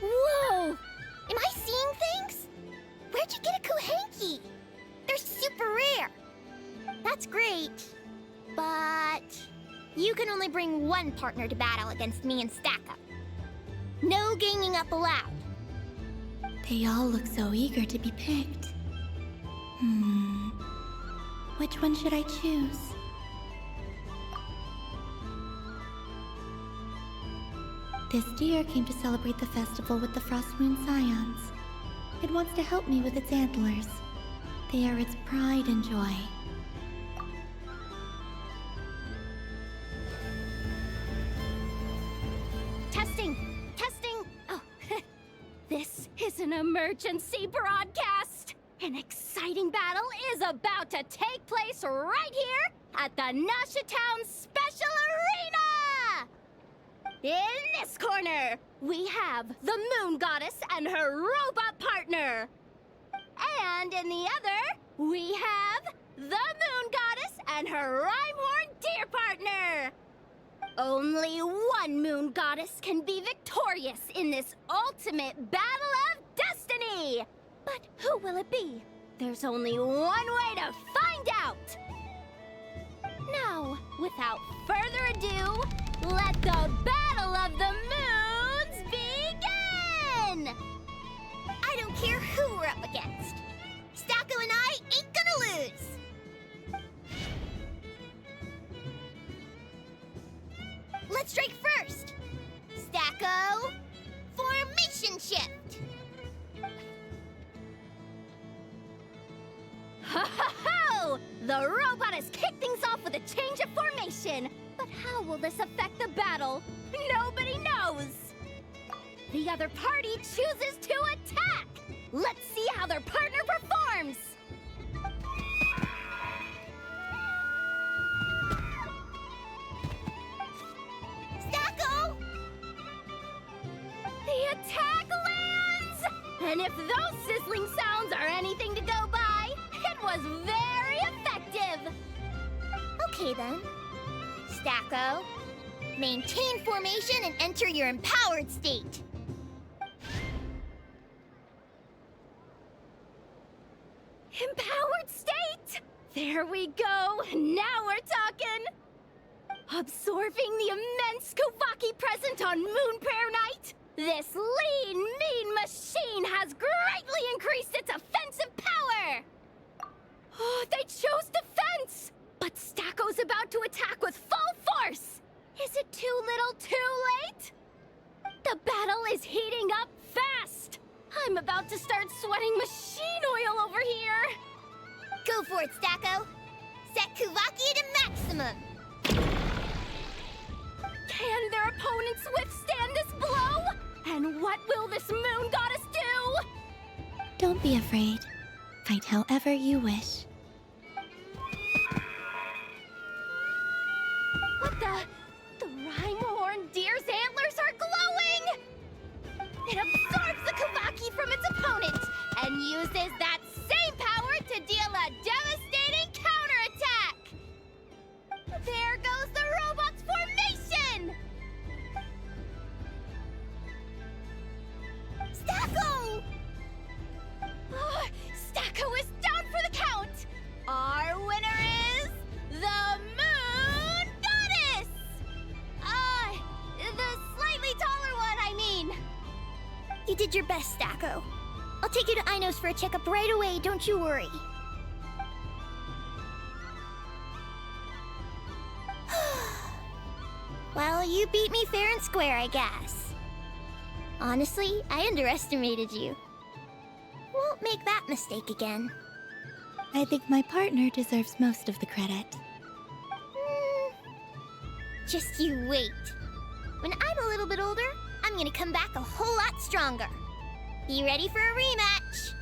Whoa! Am I seeing things? Where'd you get a Kuhenki? They're super rare. That's great. But you can only bring one partner to battle against me and Stacko. No ganging up allowed. They all look so eager to be picked. Which one should I choose? This deer came to celebrate the festival with the Frost Moon Scions. It wants to help me with its antlers. They are its pride and joy. Testing! Testing! Oh, this is an emergency broadcast! An exciting battle is about to take place right here at the Nashatown Special Arena! In this corner, we have the Moon Goddess and her robot partner. And in the other, we have the Moon Goddess and her Rhymehorn deer partner. Only one Moon Goddess can be victorious in this ultimate battle of destiny. But who will it be? There's only one way to find out. Now, without further ado, let the Battle of the Moons begin! I don't care who we're up against. Stacko and I ain't gonna lose. Let's strike first. Stacko, formation shift. Ho ho ho! The robot has kicked things off with a change of formation. But how will this affect the battle? Nobody knows. The other party chooses to attack. Let's see how their partner performs. Stacko! The attack lands! And if those sizzling sounds are anything to go by, it was very effective. Okay then. Stacko, maintain formation and enter your empowered state. Empowered state! There we go! Now we're talking! Absorbing the immense Kuvaki present on Moon Prayer Night, this lean, mean machine has greatly increased its offensive power! Oh, they chose defense! But Stacko's about to attack with full force! Is it too little too late? The battle is heating up fast! I'm about to start sweating machine oil over here! Go for it, Stacko! Set Kuvaki to maximum! Can their opponents withstand this blow? And what will this Moon Goddess do? Don't be afraid. Fight however you wish. What the Rhymehorn deer's antlers are glowing! It absorbs the Kuvaki from its opponent and uses that same power to deal a devastating counterattack! There goes the robot's formation! Stacko! Oh, Stacko is down for the count! Our winner is the Moon Goddess! The slightly taller one, I mean. You did your best, Stacko. I'll take you to Ainos for a checkup right away, don't you worry. Well, you beat me fair and square, I guess. Honestly, I underestimated you. Won't make that mistake again. I think my partner deserves most of the credit. Just you wait. When I'm a little bit older, I'm gonna come back a whole lot stronger. Be ready for a rematch.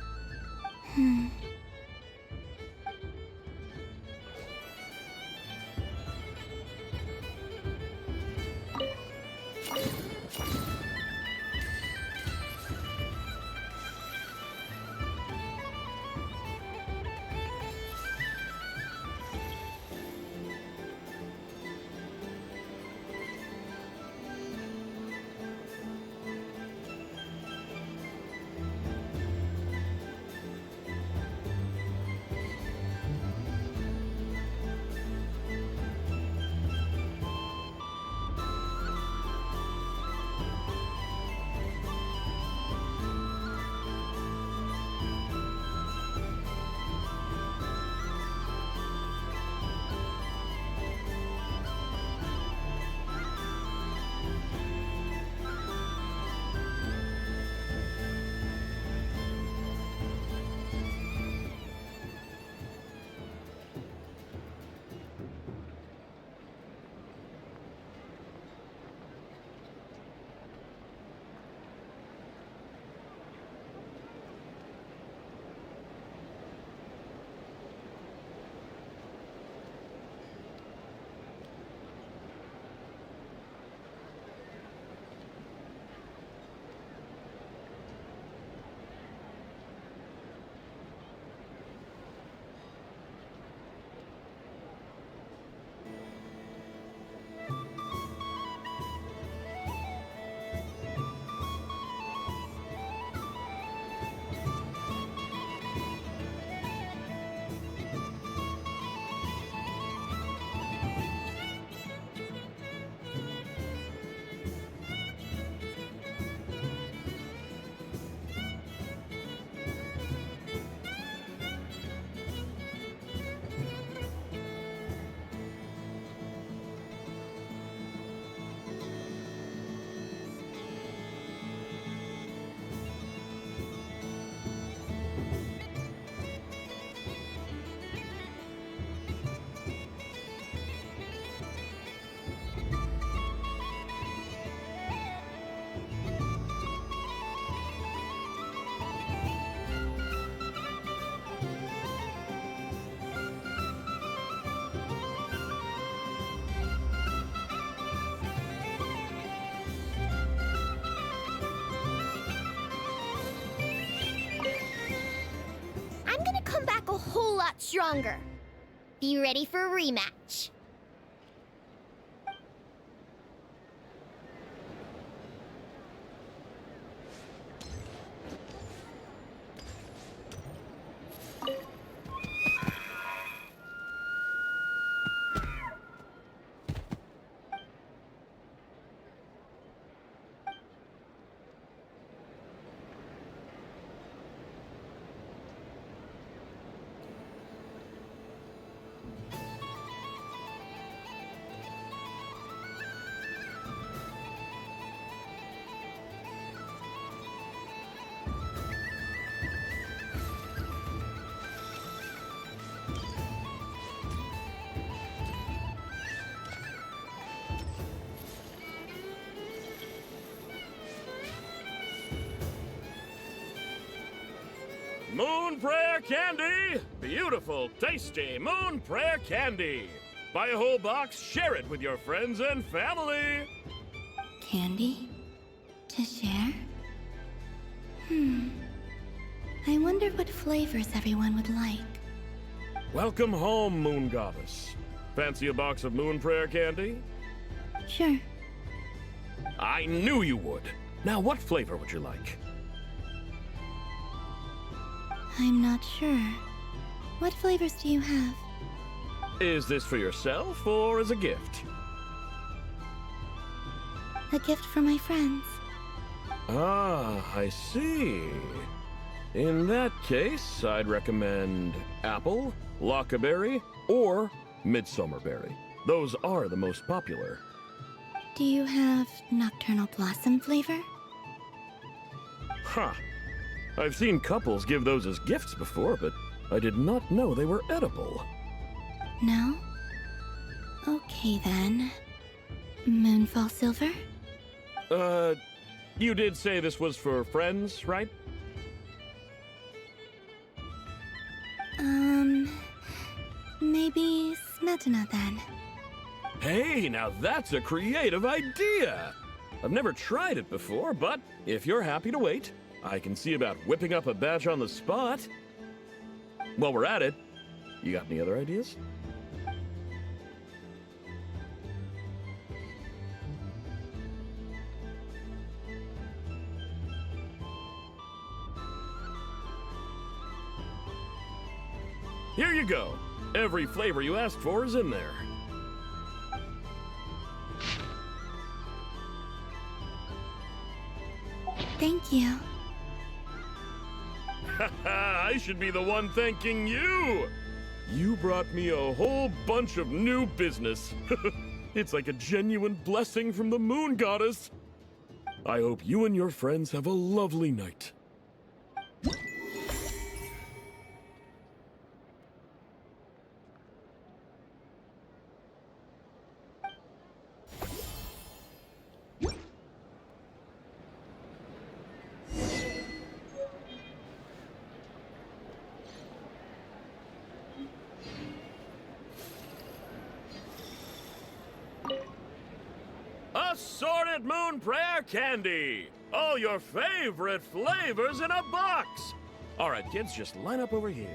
lot stronger. Be ready for a rematch. Moon Prayer Candy! Beautiful, tasty Moon Prayer Candy! Buy a whole box, share it with your friends and family! Candy? To share? I wonder what flavors everyone would like. Welcome home, Moon Goddess. Fancy a box of Moon Prayer Candy? Sure. I knew you would. Now, what flavor would you like? I'm not sure. What flavors do you have? Is this for yourself or as a gift? A gift for my friends. Ah, I see. In that case, I'd recommend apple, lockaberry, or midsummerberry. Those are the most popular. Do you have nocturnal blossom flavor? Huh. I've seen couples give those as gifts before, but I did not know they were edible. No? Okay then. Moonfall silver? You did say this was for friends, right? Maybe smetana then. Hey, now that's a creative idea! I've never tried it before, but if you're happy to wait, I can see about whipping up a batch on the spot. While we're at it, you got any other ideas? Here you go. Every flavor you asked for is in there. Thank you. I should be the one thanking you! You brought me a whole bunch of new business. It's like a genuine blessing from the Moon Goddess. I hope you and your friends have a lovely night. Assorted Moon Prayer Candy! All your favorite flavors in a box! All right, kids, just line up over here.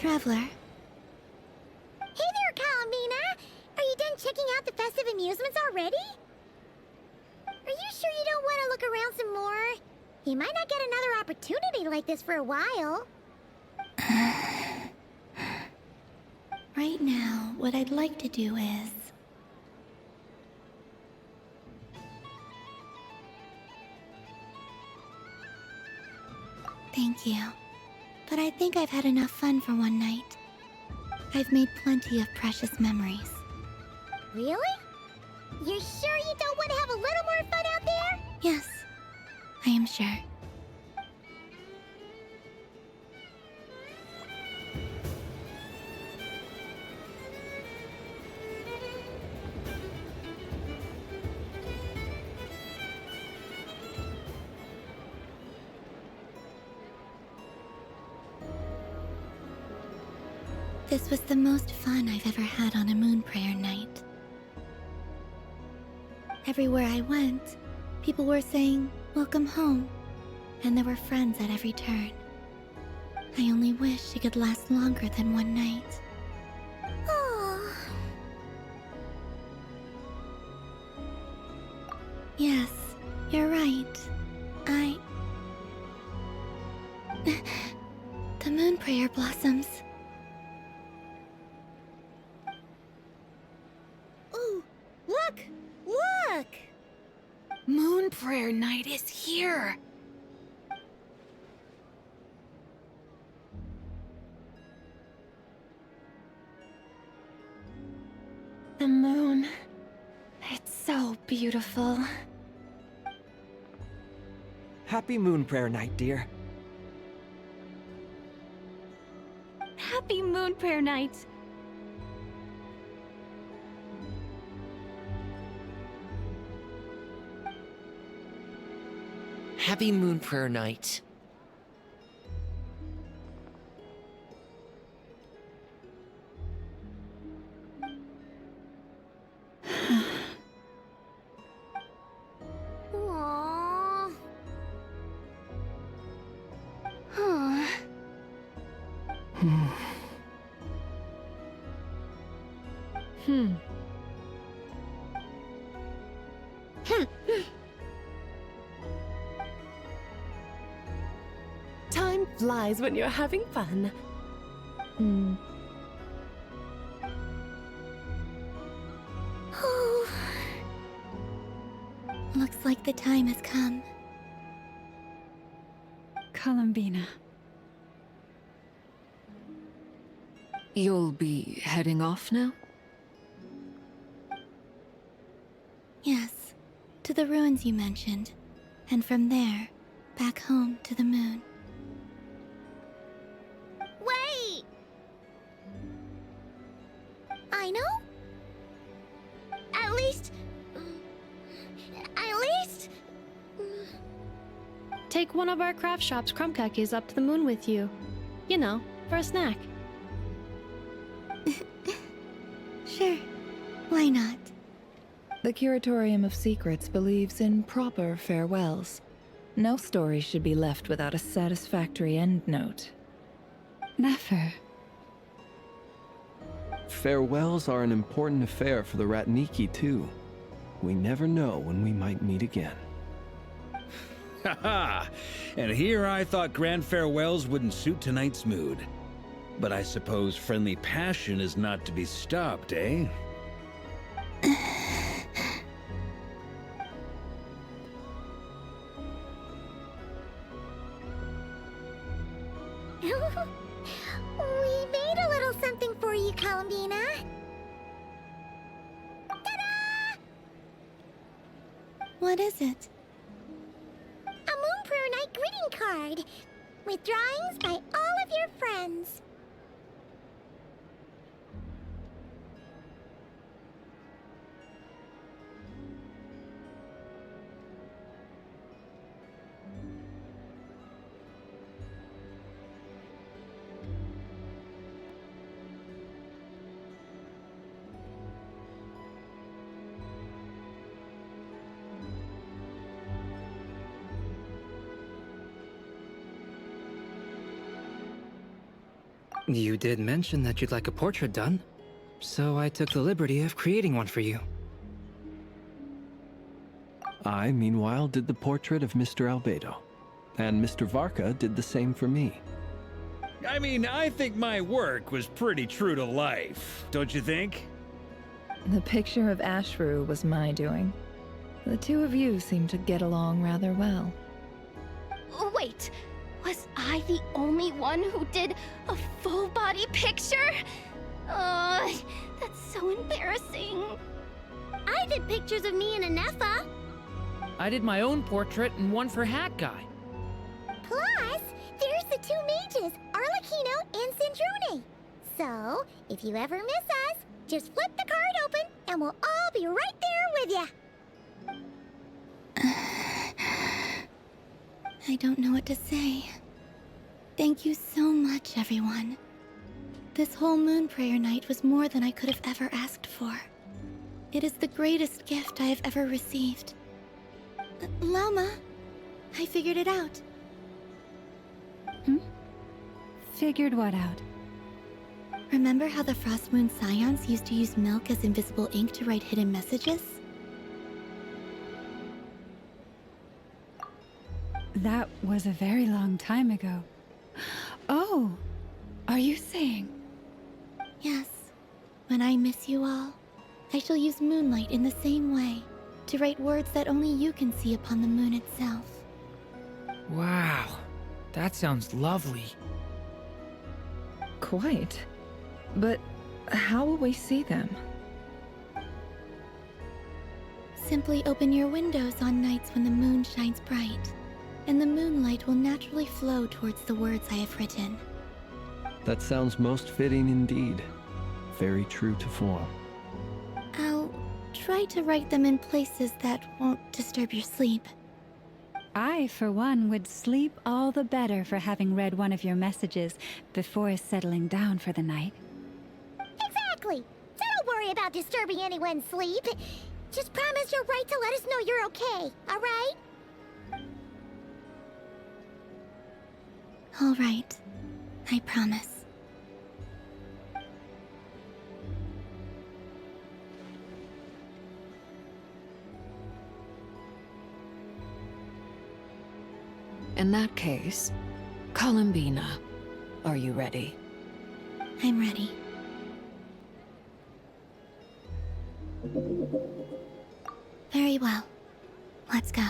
Traveler. Hey there, Calamina! Are you done checking out the festive amusements already? Are you sure you don't want to look around some more? You might not get another opportunity like this for a while. Right now, what I'd like to do is... Thank you. But I think I've had enough fun for one night. I've made plenty of precious memories. Really? You're sure you don't want to have a little more fun out there? Yes, I am sure. This was the most fun I've ever had on a moon prayer night. Everywhere I went, people were saying, "Welcome home," and there were friends at every turn. I only wish it could last longer than one night. Oh. Yes, you're right. The moon prayer blossoms. Ooh, look! Look! Moon prayer night is here! The moon. It's so beautiful. Happy Moon Prayer Night, dear. Happy Moon Prayer Night! Happy Moon Prayer Night. Aww. Huh. Time flies when you're having fun. Oh. Looks like the time has come. Columbina. You'll be heading off now? Yes, to the ruins you mentioned. And from there, back home to the moon. Wait! I know? At least... Take one of our craft shop's crumb cookies up to the moon with you. You know, for a snack. Sure, why not? The Curatorium of Secrets believes in proper farewells. No story should be left without a satisfactory endnote. Never. Farewells are an important affair for the Ratniki, too. We never know when we might meet again. Haha! And here I thought grand farewells wouldn't suit tonight's mood. But I suppose friendly passion is not to be stopped, eh? We made a little something for you, Columbina. Ta-da! What is it? A Moon Prayer Night greeting card with drawings by all of your friends. You did mention that you'd like a portrait done, so I took the liberty of creating one for you. I, meanwhile, did the portrait of Mr. Albedo, and Mr. Varka did the same for me. I mean, I think my work was pretty true to life, don't you think? The picture of Ashru was my doing. The two of you seem to get along rather well. Wait, was I the only one who did a full-body picture? That's so embarrassing. I did pictures of me and Anefa. I did my own portrait and one for Hat Guy. Plus, there's the two mages, Arlecchino and Sandrone. So, if you ever miss us, just flip the card open and we'll all be right there with you. I don't know what to say. Thank you so much, everyone. This whole moon prayer night was more than I could have ever asked for. It is the greatest gift I have ever received. Llama, I figured it out. Figured what out? Remember how the Frost Moon Scions used to use milk as invisible ink to write hidden messages? That was a very long time ago. Oh, are you saying? Yes. When I miss you all, I shall use moonlight in the same way, to write words that only you can see upon the moon itself. Wow, that sounds lovely. Quite. But how will we see them? Simply open your windows on nights when the moon shines bright, and the moonlight will naturally flow towards the words I have written. That sounds most fitting indeed. Very true to form. I'll try to write them in places that won't disturb your sleep. I, for one, would sleep all the better for having read one of your messages before settling down for the night. Exactly. So don't worry about disturbing anyone's sleep. Just promise you'll write to let us know you're okay, all right? All right. I promise. In that case, Columbina, are you ready? I'm ready. Very well. Let's go.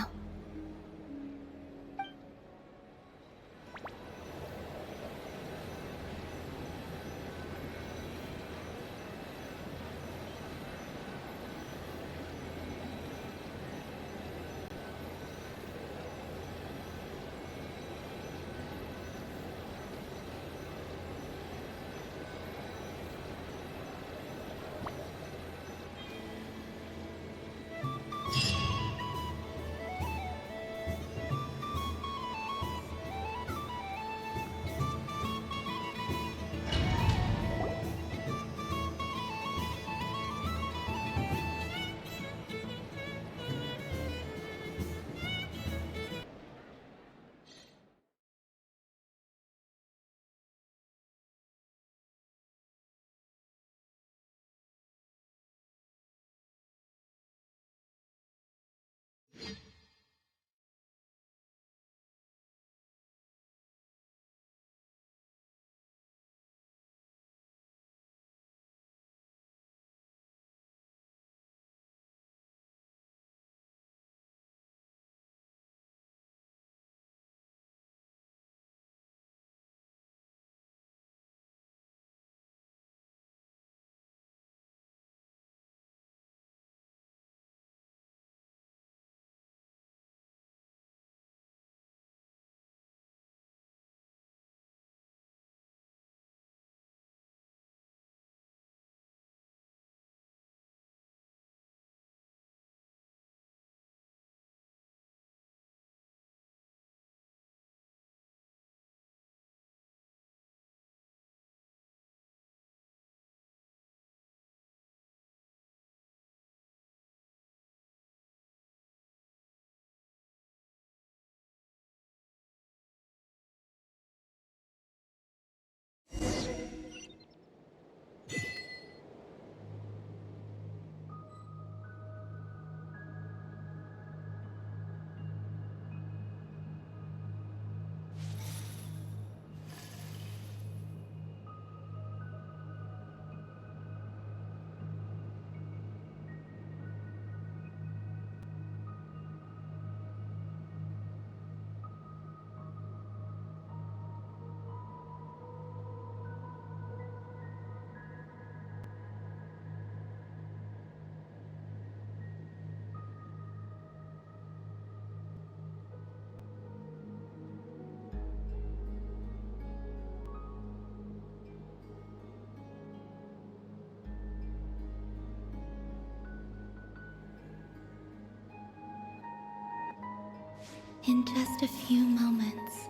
In just a few moments,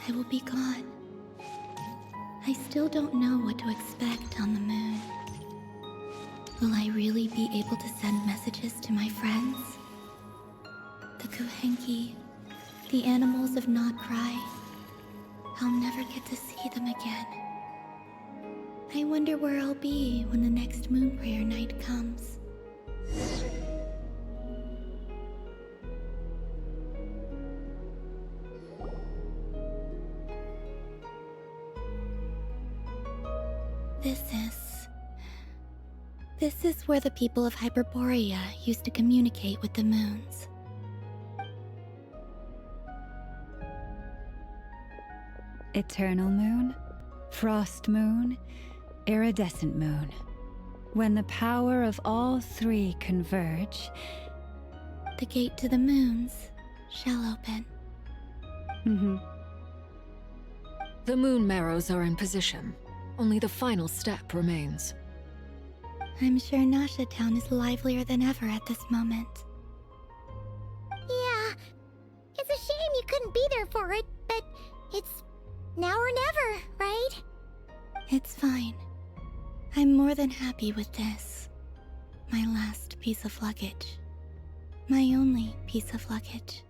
I will be gone. I still don't know what to expect on the moon. Will I really be able to send messages to my friends? The Kuhenki, the animals of Not Cry. I'll never get to see them again. I wonder where I'll be when the next moon prayer night comes. This is where the people of Hyperborea used to communicate with the moons. Eternal moon, frost moon, iridescent moon. When the power of all three converge, the gate to the moons shall open. The moon marrows are in position. Only the final step remains. I'm sure Nasha Town is livelier than ever at this moment. Yeah, it's a shame you couldn't be there for it, but it's now or never, right? It's fine. I'm more than happy with this. My last piece of luggage. My only piece of luggage.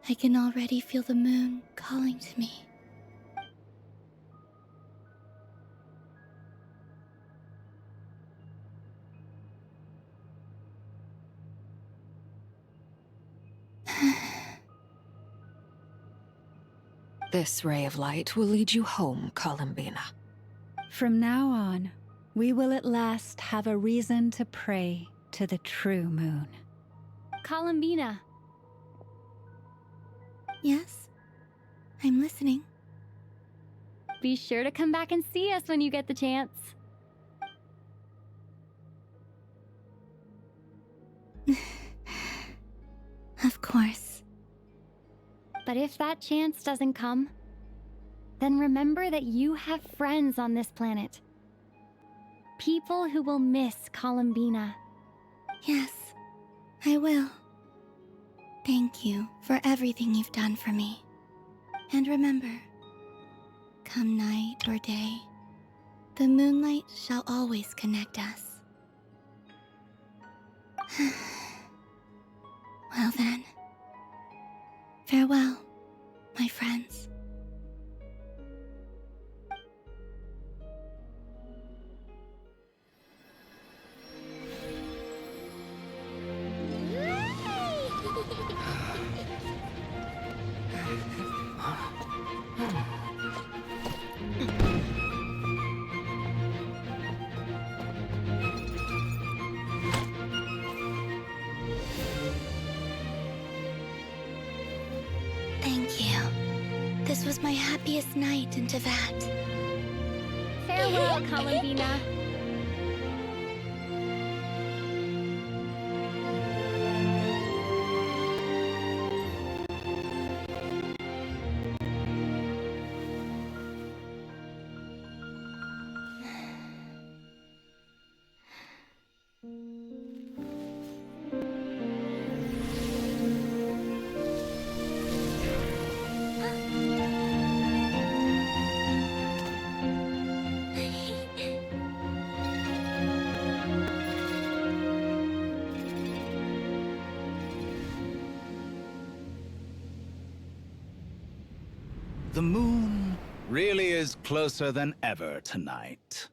I can already feel the moon calling to me. This ray of light will lead you home, Columbina. From now on, we will at last have a reason to pray to the true moon. Columbina. Yes? I'm listening. Be sure to come back and see us when you get the chance. Of course. But if that chance doesn't come, then remember that you have friends on this planet. People who will miss Columbina. Yes, I will. Thank you for everything you've done for me. And remember, come night or day, the moonlight shall always connect us. Well then, farewell, my friends. Thank you. This was my happiest night in Teyvat. Farewell, Columbina. The moon really is closer than ever tonight.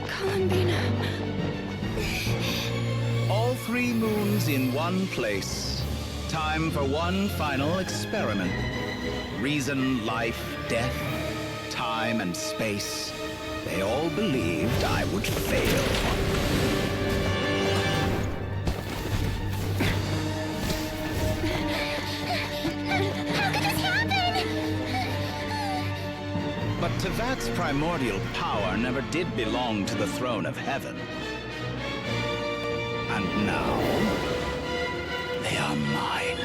Columbina. All three moons in one place. Time for one final experiment. Reason, life, death, time and space. They all believed I would fail. How could this happen? But Tevat's primordial power never did belong to the throne of heaven. And now, they are mine.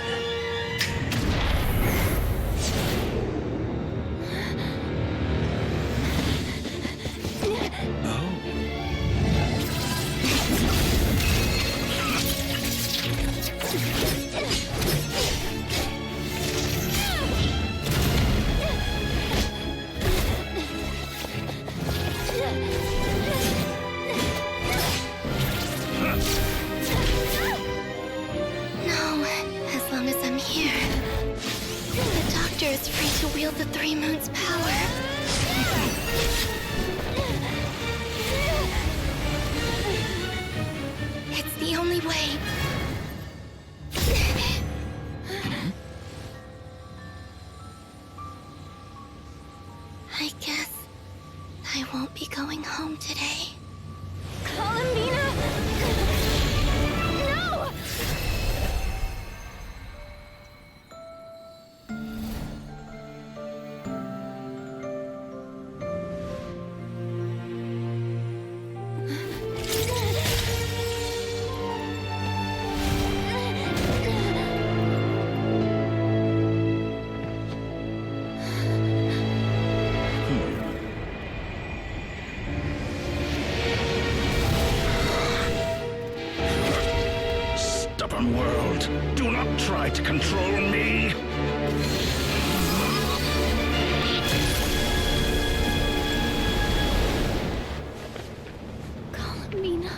Is free to wield the Three Moons' power. It's the only way. I guess I won't be going home today. Columbina! No! Stubborn world, do not try to control me! Columbina.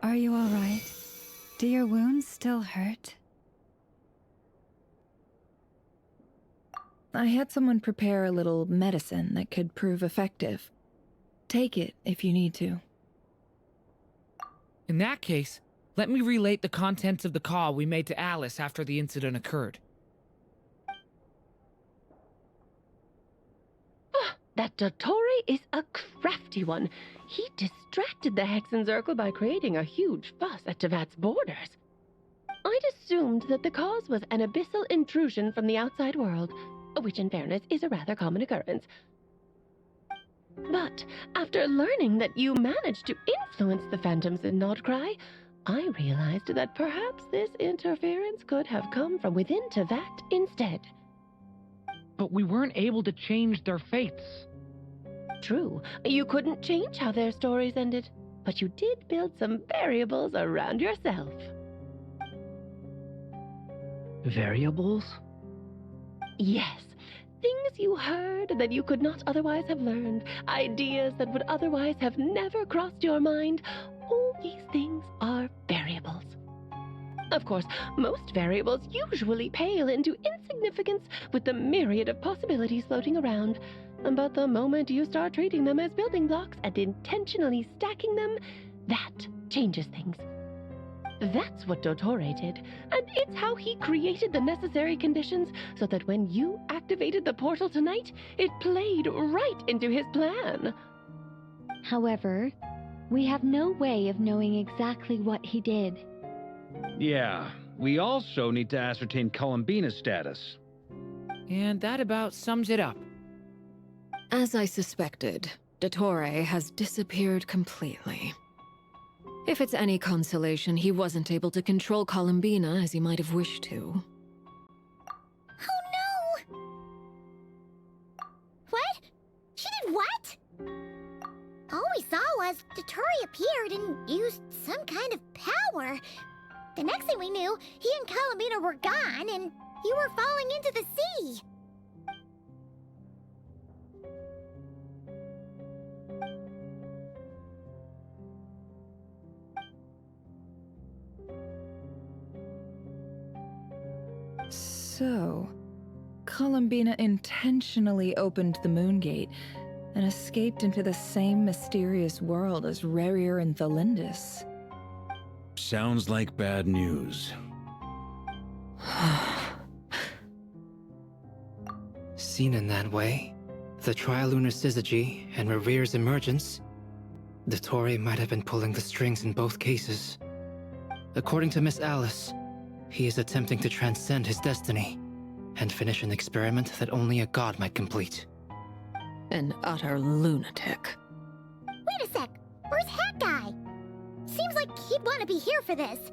Are you all right? Do your wounds still hurt? I had someone prepare a little medicine that could prove effective. Take it if you need to. In that case, let me relate the contents of the call we made to Alice after the incident occurred. That Dottore is a crafty one. He distracted the Hexenzirkel by creating a huge fuss at Tevat's borders. I'd assumed that the cause was an abyssal intrusion from the outside world, which in fairness is a rather common occurrence. But after learning that you managed to influence the phantoms in Nodcry, I realized that perhaps this interference could have come from within Tevat instead. But we weren't able to change their fates. True, you couldn't change how their stories ended, but you did build some variables around yourself. Variables? Yes. Things you heard that you could not otherwise have learned, ideas that would otherwise have never crossed your mind. All these things are variables. Of course, most variables usually pale into insignificance with the myriad of possibilities floating around. but the moment you start treating them as building blocks and intentionally stacking them, that changes things. That's what Dottore did, and it's how he created the necessary conditions so that when you activated the portal tonight, it played right into his plan. However, we have no way of knowing exactly what he did. Yeah, we also need to ascertain Columbina's status. And that about sums it up. As I suspected, Dottore has disappeared completely. If it's any consolation, he wasn't able to control Columbina as he might have wished to. Oh no! What? She did what? All we saw was Dottore appeared and used some kind of power. The next thing we knew, he and Columbina were gone and you were falling into the sea. So, Columbina intentionally opened the Moon Gate and escaped into the same mysterious world as Rerir and Thalindis. Sounds like bad news. Seen in that way, the trilunar syzygy and Rerir's emergence, Dottore might have been pulling the strings in both cases. According to Miss Alice, he is attempting to transcend his destiny and finish an experiment that only a god might complete. An utter lunatic. Wait a sec, where's Hat Guy? Seems like he'd want to be here for this.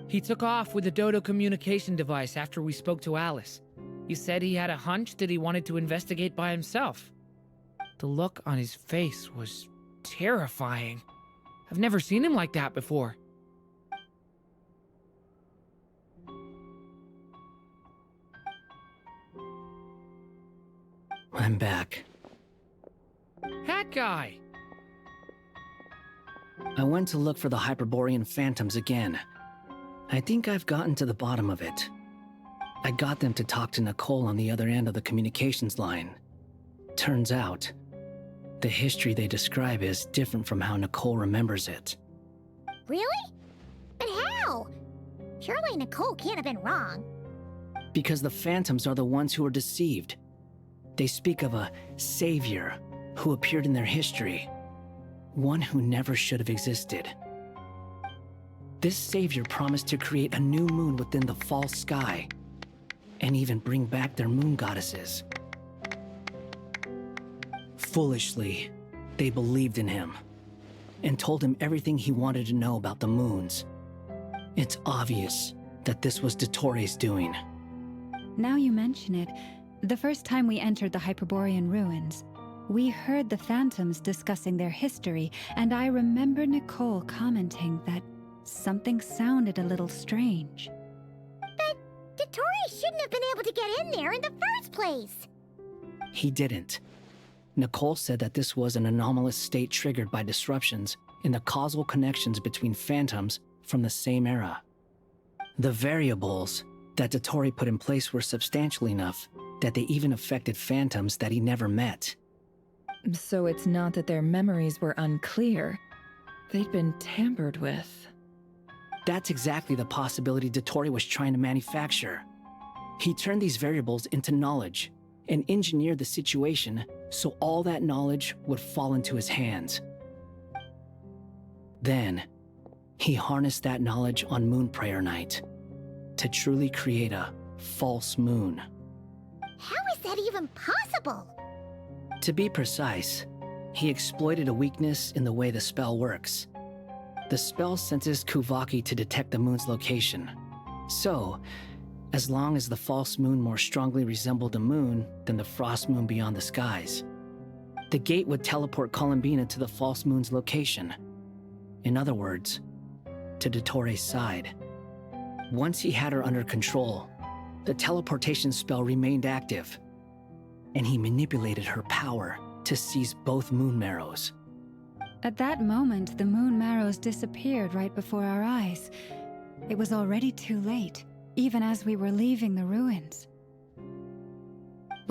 He took off with the Dodo communication device after we spoke to Alice. He said he had a hunch that he wanted to investigate by himself. The look on his face was terrifying. I've never seen him like that before. I'm back. Hat Guy! I went to look for the Hyperborean phantoms again. I think I've gotten to the bottom of it. I got them to talk to Nicole on the other end of the communications line. Turns out, the history they describe is different from how Nicole remembers it. Really? But how? Surely Nicole can't have been wrong. Because the phantoms are the ones who are deceived. They speak of a savior who appeared in their history. One who never should have existed. This savior promised to create a new moon within the false sky, and even bring back their moon goddesses. Foolishly, they believed in him, and told him everything he wanted to know about the moons. It's obvious that this was Dottore's doing. Now you mention it, the first time we entered the Hyperborean ruins, we heard the phantoms discussing their history, and I remember Nicole commenting that something sounded a little strange. But Dottore shouldn't have been able to get in there in the first place. He didn't. Nicole said that this was an anomalous state triggered by disruptions in the causal connections between phantoms from the same era. The variables that Dottore put in place were substantial enough that they even affected phantoms that he never met. So it's not that their memories were unclear. They'd been tampered with. That's exactly the possibility Dottore was trying to manufacture. He turned these variables into knowledge and engineered the situation so all that knowledge would fall into his hands. Then, he harnessed that knowledge on Moon Prayer Night to truly create a false moon. How is that even possible? To be precise, he exploited a weakness in the way the spell works. The spell senses Kuvaki to detect the moon's location. So, as long as the false moon more strongly resembled a moon than the frost moon beyond the skies, the gate would teleport Columbina to the false moon's location. In other words, to Dottore's side. Once he had her under control, the teleportation spell remained active, and he manipulated her power to seize both moon marrows. At that moment, the moon marrows disappeared right before our eyes. It was already too late, even as we were leaving the ruins.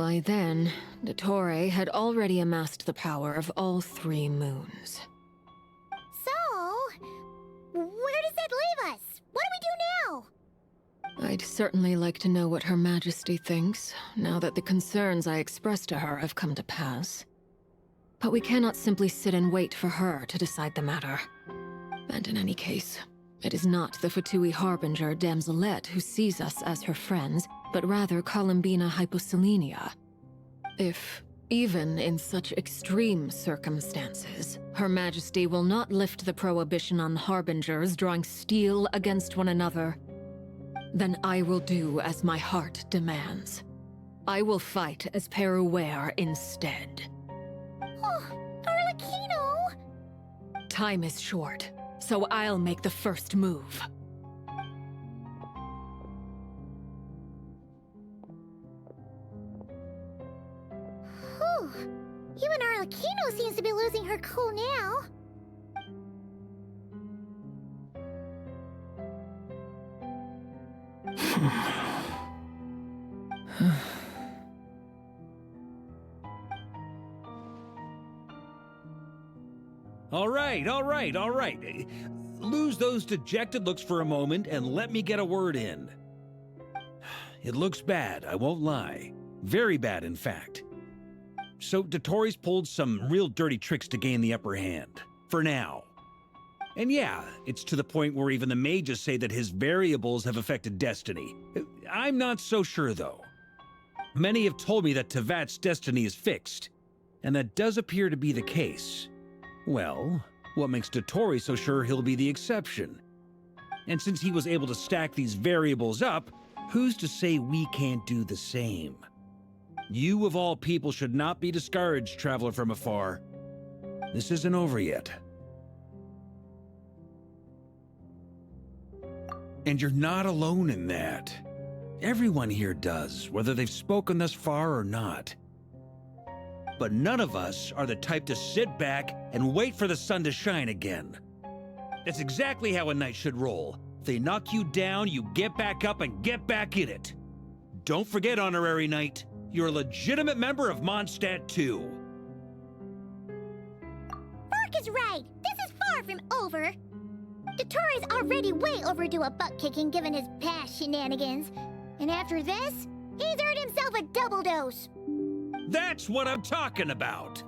By then, Dottore had already amassed the power of all 3 moons. So, where does that leave us? What do we do now? I'd certainly like to know what Her Majesty thinks, now that the concerns I expressed to her have come to pass. But we cannot simply sit and wait for her to decide the matter. And in any case, it is not the Fatui Harbinger Damselette who sees us as her friends, but rather Columbina Hyposelenia. If, even in such extreme circumstances, Her Majesty will not lift the prohibition on Harbingers drawing steel against one another, then I will do as my heart demands. I will fight as Peruware instead. Oh, Arlecchino! Time is short, so I'll make the first move. Whew. Even Arlecchino seems to be losing her cool now. All right. Lose those dejected looks for a moment and let me get a word in. It looks bad, I won't lie. Very bad, in fact. So Dottori's pulled some real dirty tricks to gain the upper hand. For now. And yeah, it's to the point where even the mages say that his variables have affected destiny. I'm not so sure, though. Many have told me that Tevat's destiny is fixed, and that does appear to be the case. Well, what makes Dottori so sure he'll be the exception? And since he was able to stack these variables up, who's to say we can't do the same? You of all people should not be discouraged, traveler from afar. This isn't over yet. And you're not alone in that. Everyone here does, whether they've spoken thus far or not. But none of us are the type to sit back and wait for the sun to shine again. That's exactly how a knight should roll. If they knock you down, you get back up and get back in it. Don't forget, Honorary Knight, you're a legitimate member of Mondstadt too. Burke is right. This is far from over. Dottori's already way overdue a butt-kicking given his past shenanigans. And after this, he's earned himself a double dose. That's what I'm talking about.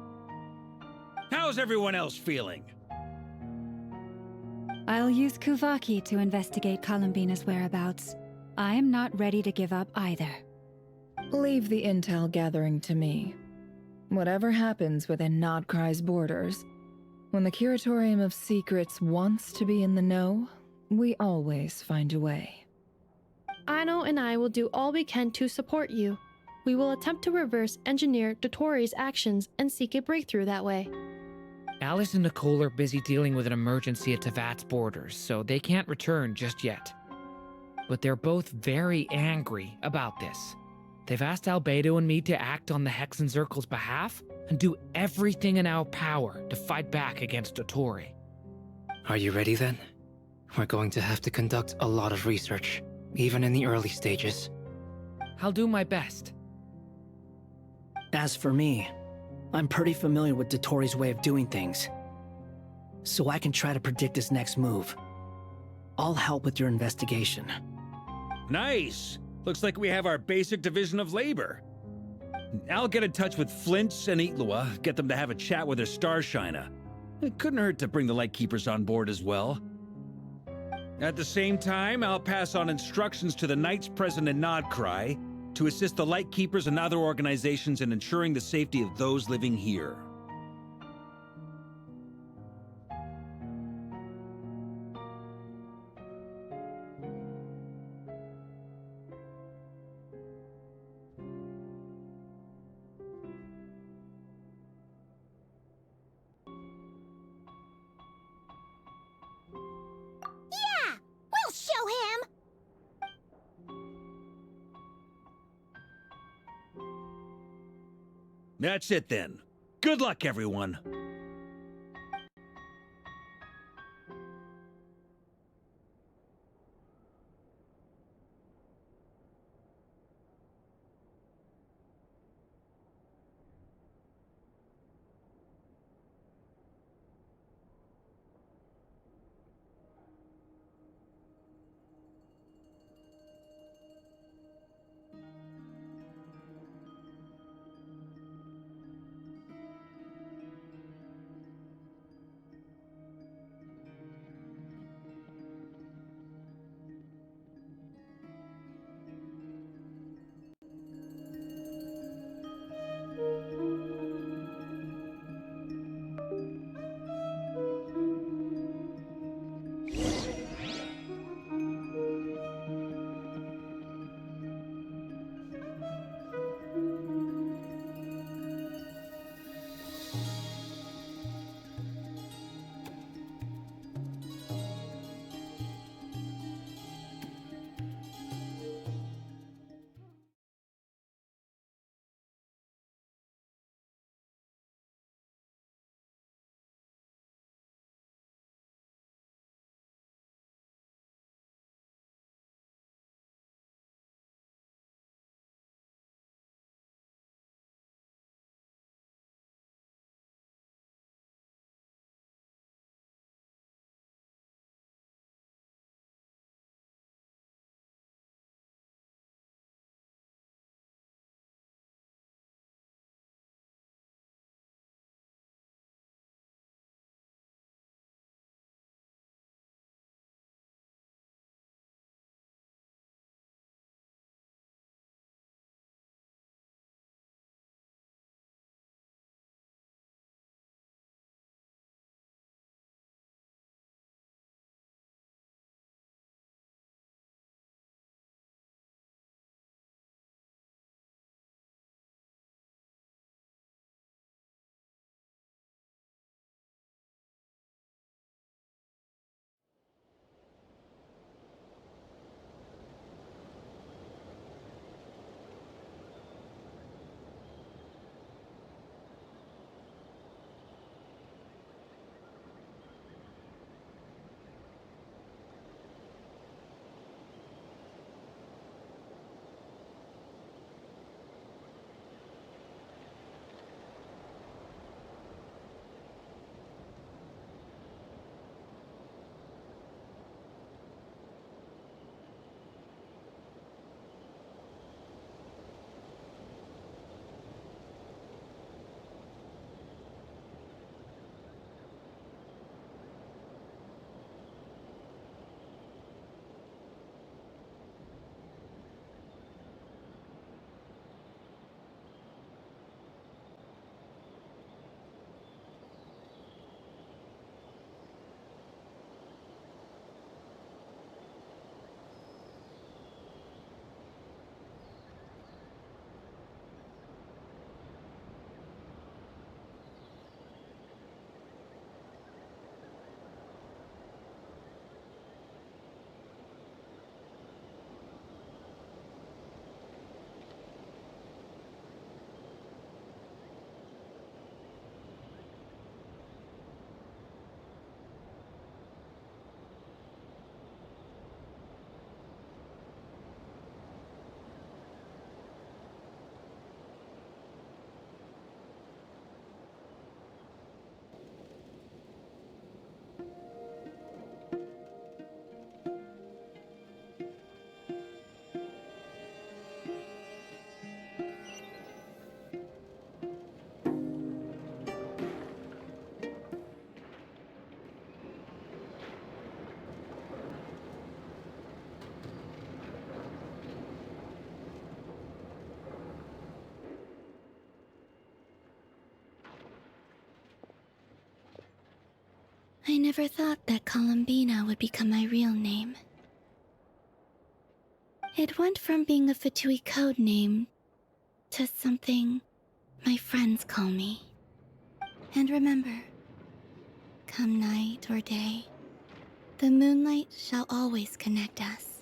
How's everyone else feeling? I'll use Kuvaki to investigate Columbina's whereabouts. I am not ready to give up either. Leave the intel gathering to me. Whatever happens within Nodcry's borders, when the Curatorium of Secrets wants to be in the know, we always find a way. Aino and I will do all we can to support you. We will attempt to reverse engineer Dottori's actions and seek a breakthrough that way. Alice and Nicole are busy dealing with an emergency at Tevat's borders, so they can't return just yet. But they're both very angry about this. They've asked Albedo and me to act on the Hexenzirkel's behalf and do everything in our power to fight back against Dottori. Are you ready then? We're going to have to conduct a lot of research, even in the early stages. I'll do my best. As for me, I'm pretty familiar with Dottori's way of doing things, so I can try to predict his next move. I'll help with your investigation. Nice! Looks like we have our basic division of labor. I'll get in touch with Flints and Itlua, get them to have a chat with their Starshiner. It couldn't hurt to bring the Lightkeepers on board as well. At the same time, I'll pass on instructions to the Knights present in Nodcry to assist the Lightkeepers and other organizations in ensuring the safety of those living here. Yeah! We'll show him! That's it then. Good luck, everyone. I never thought that Columbina would become my real name. It went from being a Fatui code name to something my friends call me. And remember, come night or day, the moonlight shall always connect us.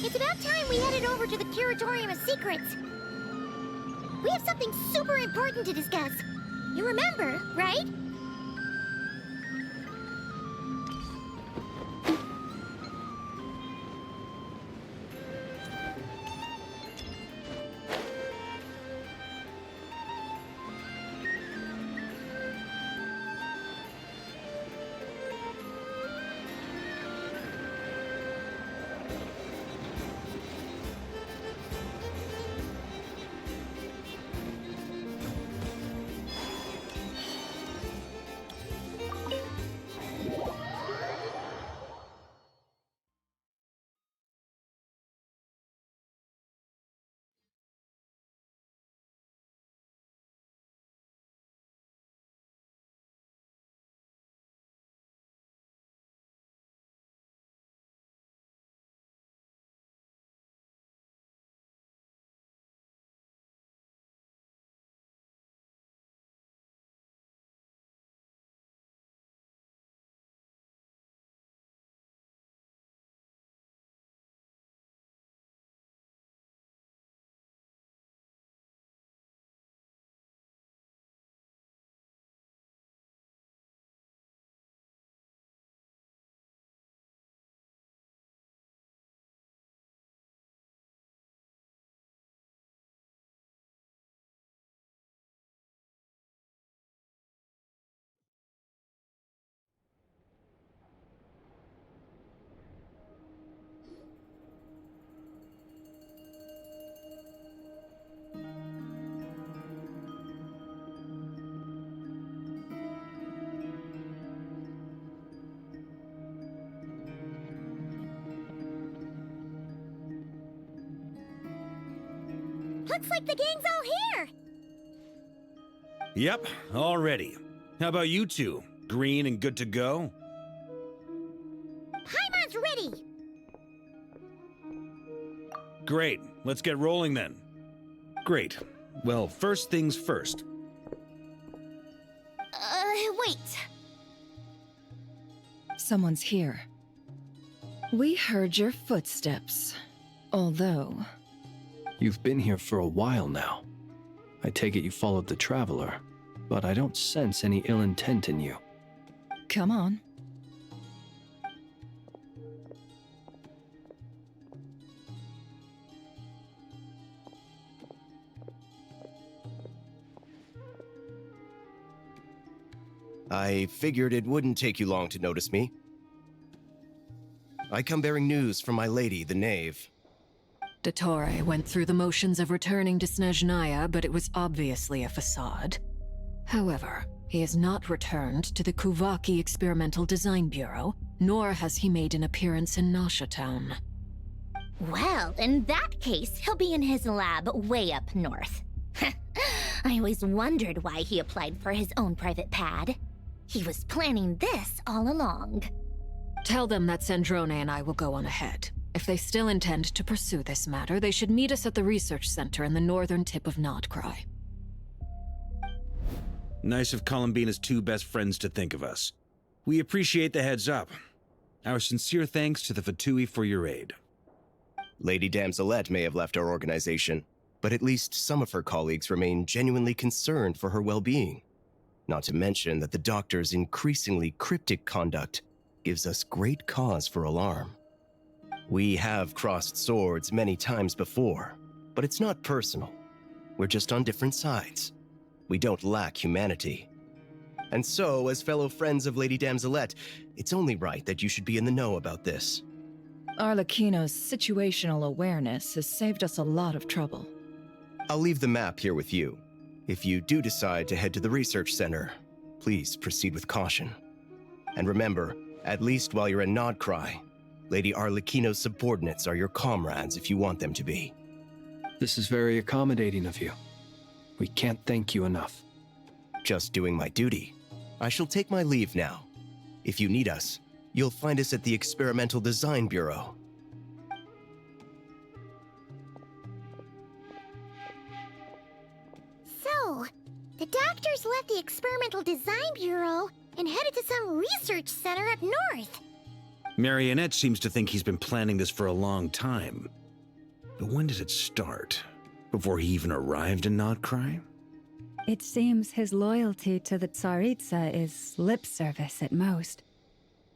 It's about time we headed over to the Curatorium of Secrets. We have something super important to discuss. You remember, right? Looks like the gang's all here! Yep, all ready. How about you two? Green and good to go? Paimon's ready! Great, let's get rolling then. Great. Well, first things first. Wait. Someone's here. We heard your footsteps. Although... You've been here for a while now. I take it you followed the Traveler, but I don't sense any ill intent in you. Come on. I figured it wouldn't take you long to notice me. I come bearing news from my lady, the Knave. Dottore went through the motions of returning to Snezhnaya, but it was obviously a facade. However, he has not returned to the Kuvaki Experimental Design Bureau, nor has he made an appearance in Nasha Town. Well, in that case, he'll be in his lab way up north. I always wondered why he applied for his own private pad. He was planning this all along. Tell them that Sandrone and I will go on ahead. If they still intend to pursue this matter, they should meet us at the research center in the northern tip of Nodcry. Nice of Columbina's two best friends to think of us. We appreciate the heads up. Our sincere thanks to the Fatui for your aid. Lady Damselette may have left our organization, but at least some of her colleagues remain genuinely concerned for her well-being. Not to mention that the Doctor's increasingly cryptic conduct gives us great cause for alarm. We have crossed swords many times before, but it's not personal. We're just on different sides. We don't lack humanity. And so, as fellow friends of Lady Damselette, it's only right that you should be in the know about this. Arlecchino's situational awareness has saved us a lot of trouble. I'll leave the map here with you. If you do decide to head to the research center, please proceed with caution. And remember, at least while you're in Nodcry, Lady Arlecchino's subordinates are your comrades if you want them to be. This is very accommodating of you. We can't thank you enough. Just doing my duty. I shall take my leave now. If you need us, you'll find us at the Experimental Design Bureau. So, the Doctors left the Experimental Design Bureau and headed to some research center up north. Marionette seems to think he's been planning this for a long time. But when did it start? Before he even arrived in Nodcry? It seems his loyalty to the Tsaritsa is lip service at most.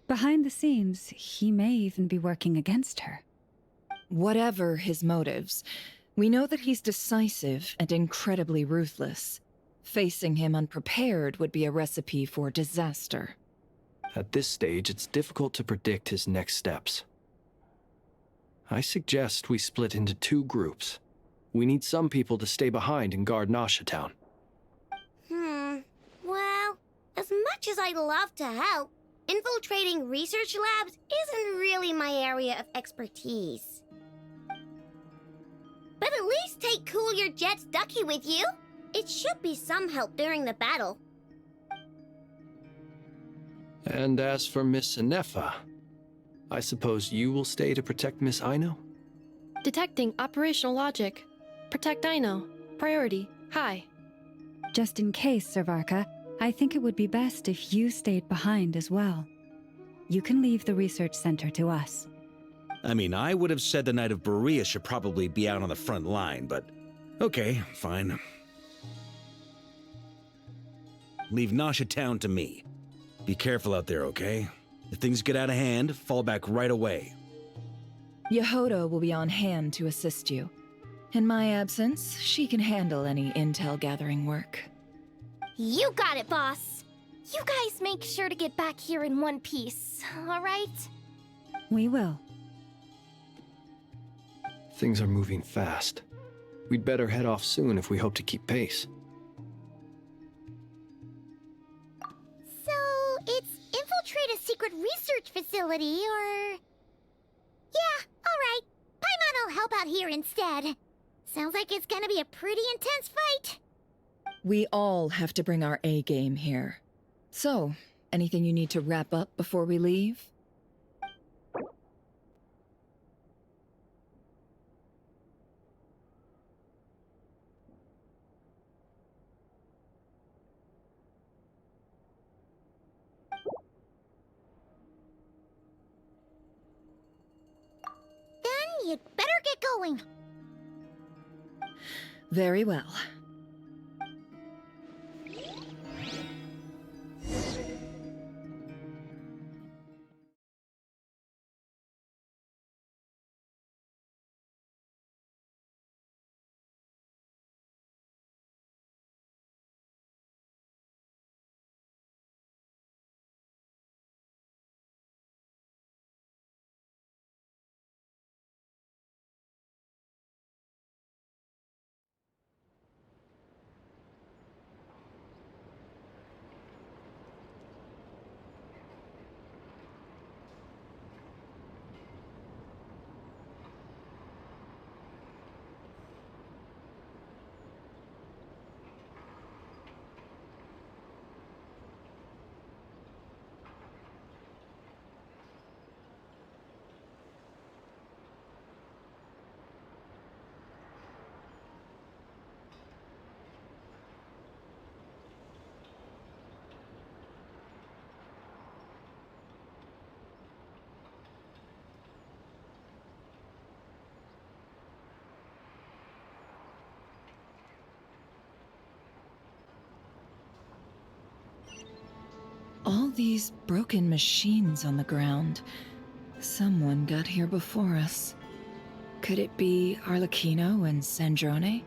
Behind the scenes, he may even be working against her. Whatever his motives, we know that he's decisive and incredibly ruthless. Facing him unprepared would be a recipe for disaster. At this stage, it's difficult to predict his next steps. I suggest we split into 2 groups. We need some people to stay behind and guard Nasha Town. Well, as much as I'd love to help, infiltrating research labs isn't really my area of expertise. But at least take Cool Your Jet's Ducky with you. It should be some help during the battle. And as for Miss Inefa, I suppose you will stay to protect Miss Aino? Detecting operational logic. Protect Aino. Priority. High. Just in case, Servarka, I think it would be best if you stayed behind as well. You can leave the research center to us. I mean, I would have said the Knight of Berea should probably be out on the front line, but okay, fine. Leave Nasha Town to me. Be careful out there, okay? If things get out of hand, fall back right away. Yehodo will be on hand to assist you. In my absence, she can handle any intel gathering work. You got it, boss. You guys make sure to get back here in one piece, all right? We will. Things are moving fast. We'd better head off soon if we hope to keep pace. So, it's infiltrate a secret research facility, or... Yeah, alright. Paimon will help out here instead. Sounds like it's gonna be a pretty intense fight. We all have to bring our A game here. So, anything you need to wrap up before we leave? Then you'd better get going. Very well. All these broken machines on the ground. Someone got here before us. Could it be Arlecchino and Sandrone?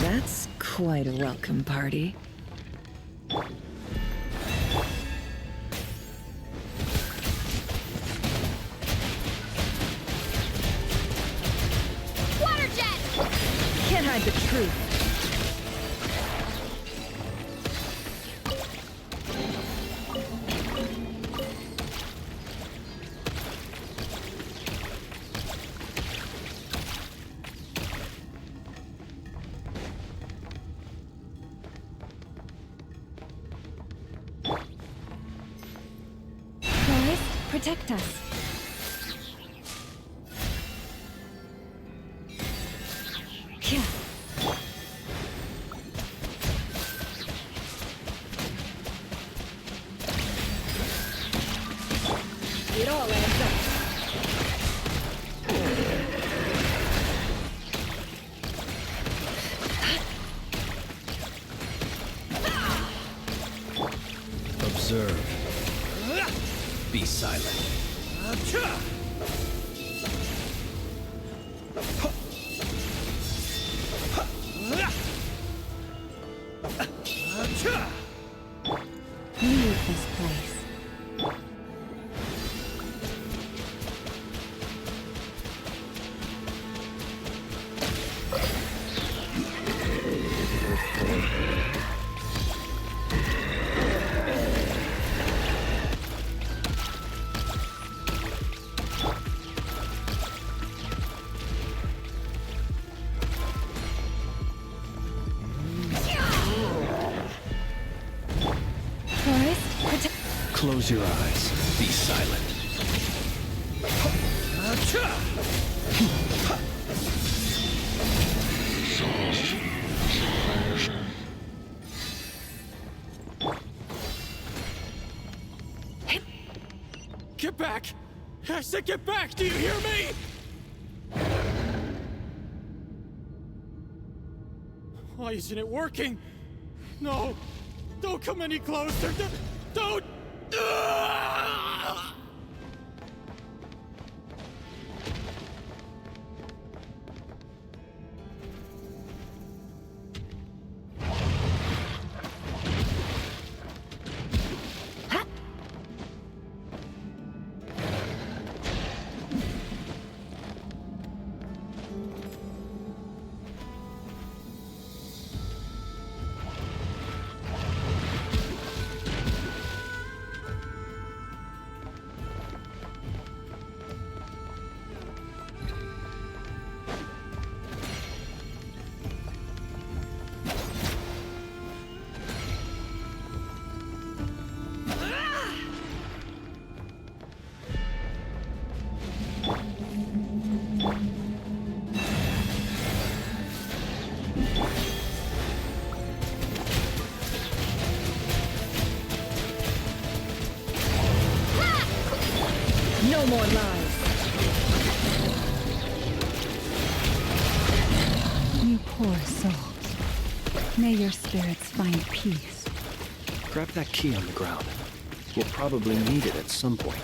That's quite a welcome party. Water jet! Can't hide the truth. Protect us. Yeah. It all adds up. Observe. Be silent. Leave this place. Close your eyes. Be silent. Get back! I said get back! Do you hear me? Why isn't it working? No! Don't come any closer! Don't! No more lies. You poor souls. May your spirits find peace. Grab that key on the ground. We'll probably need it at some point.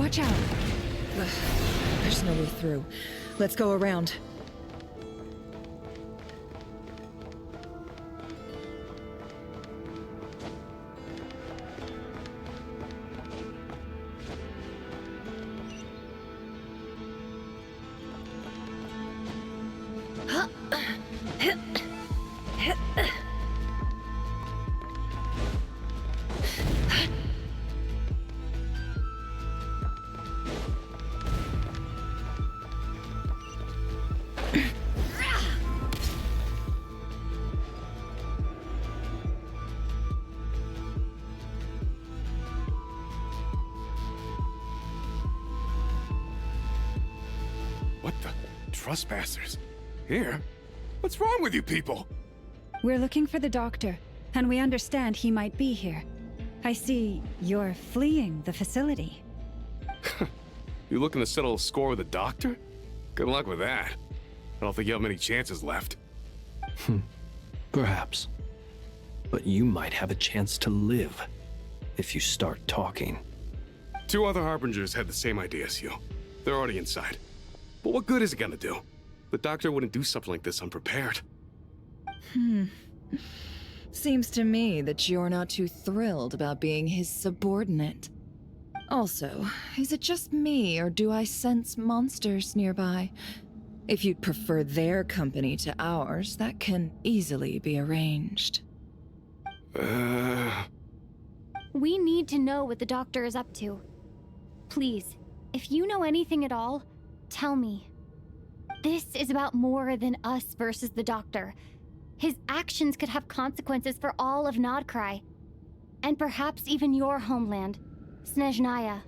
Watch out! Ugh, there's no way through. Let's go around. What the? Trespassers? Here? What's wrong with you people? We're looking for the doctor, and we understand he might be here. I see you're fleeing the facility. You looking to settle a score with the doctor? Good luck with that. I don't think you have many chances left. Perhaps. But you might have a chance to live if you start talking. 2 other Harbingers had the same idea as you. They're already inside. But what good is it gonna do? The doctor wouldn't do something like this unprepared. Seems to me that you're not too thrilled about being his subordinate. Also, is it just me, or do I sense monsters nearby? If you'd prefer their company to ours, that can easily be arranged. We need to know what the doctor is up to. Please, if you know anything at all, tell me. This is about more than us versus the doctor. His actions could have consequences for all of Nodcry. And perhaps even your homeland, Snezhnaya.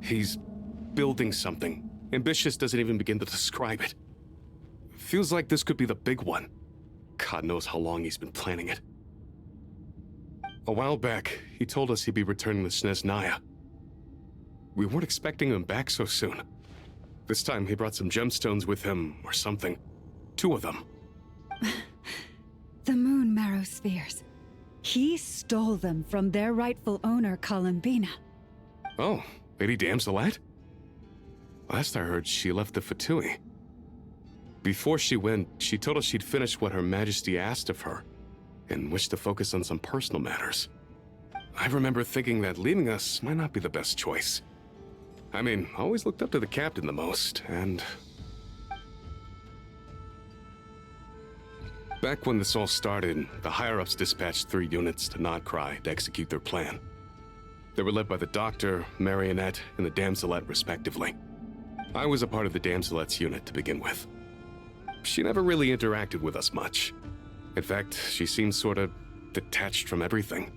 He's building something. Ambitious doesn't even begin to describe it. Feels like this could be the big one. God knows how long he's been planning it. A while back, he told us he'd be returning to Snezhnaya. We weren't expecting him back so soon. This time he brought some gemstones with him, or something. 2 of them. The moon marrow spheres. He stole them from their rightful owner, Columbina. Oh, Lady Damselette? Last I heard, she left the Fatui. Before she went, she told us she'd finished what Her Majesty asked of her, and wished to focus on some personal matters. I remember thinking that leaving us might not be the best choice. I mean, I always looked up to the captain the most, and... Back when this all started, the higher-ups dispatched 3 units to Nodcry to execute their plan. They were led by the Doctor, Marionette, and the Damselette, respectively. I was a part of the Damselette's unit to begin with. She never really interacted with us much. In fact, she seemed sort of detached from everything.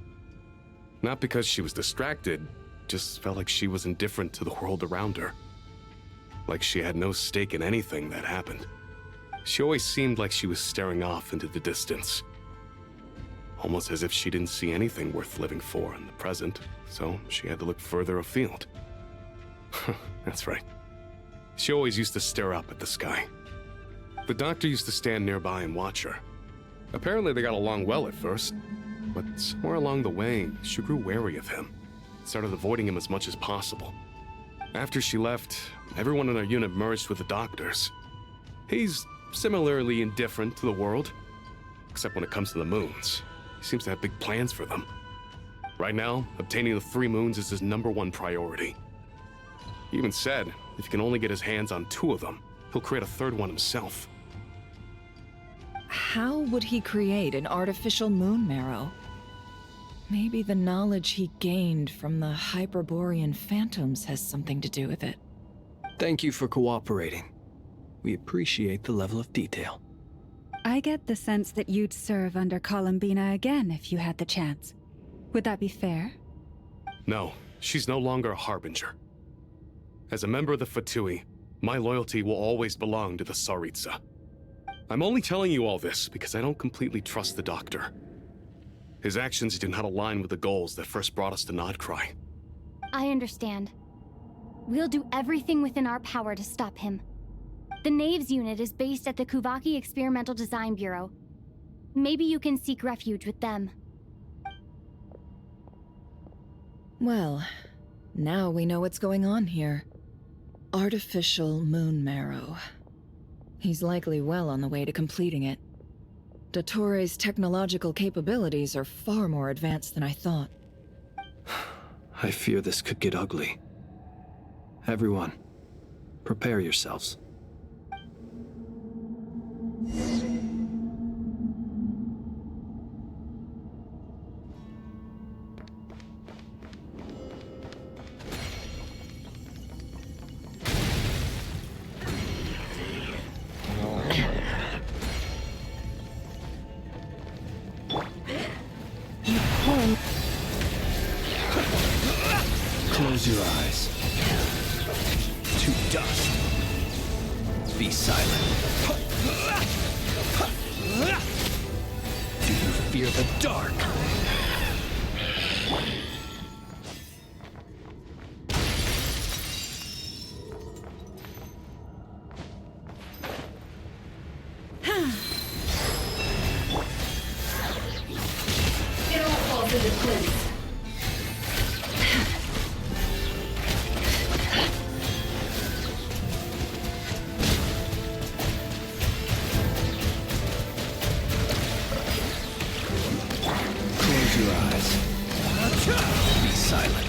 Not because she was distracted, just felt like she was indifferent to the world around her. Like she had no stake in anything that happened. She always seemed like she was staring off into the distance. Almost as if she didn't see anything worth living for in the present, so she had to look further afield. That's right. She always used to stare up at the sky. The Doctor used to stand nearby and watch her. Apparently they got along well at first, but somewhere along the way, she grew wary of him, started avoiding him as much as possible. After she left, everyone in our unit merged with the Doctor's. He's similarly indifferent to the world, except when it comes to the moons. He seems to have big plans for them. Right now, obtaining the 3 moons is his #1 priority. He even said, if he can only get his hands on 2 of them, he'll create a 3rd one himself. How would he create an artificial moon marrow? Maybe the knowledge he gained from the Hyperborean phantoms has something to do with it. Thank you for cooperating. We appreciate the level of detail. I get the sense that you'd serve under Columbina again if you had the chance. Would that be fair? No, she's no longer a Harbinger. As a member of the Fatui, my loyalty will always belong to the Tsaritsa. I'm only telling you all this because I don't completely trust the Doctor. His actions do not align with the goals that first brought us to Nodcry. I understand. We'll do everything within our power to stop him. The Knaves unit is based at the Kuvaki Experimental Design Bureau. Maybe you can seek refuge with them. Well, now we know what's going on here. Artificial moon marrow. He's likely well on the way to completing it. Dottore's technological capabilities are far more advanced than I thought. I fear this could get ugly. Everyone, prepare yourselves. Close your eyes. To dust. Be silent. Do you fear the dark? It all falls into place. Close your eyes. Be silent.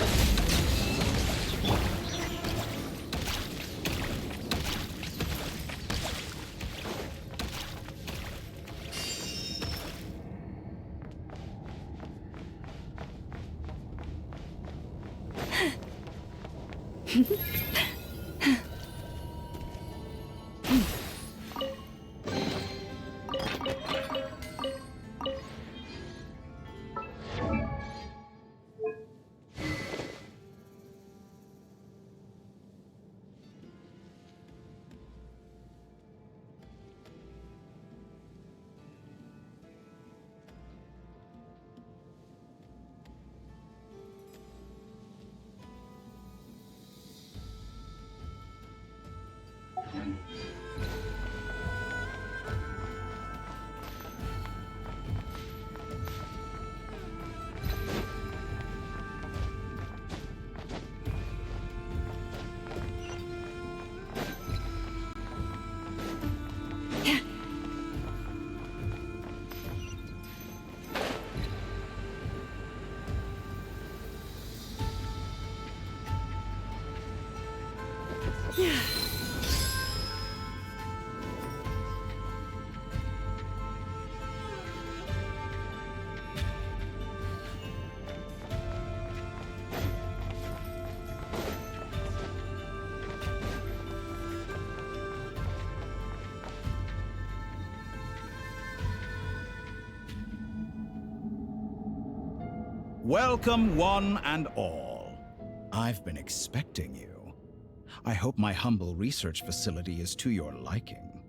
Yeah. Welcome, one and all. I've been expecting you. I hope my humble research facility is to your liking.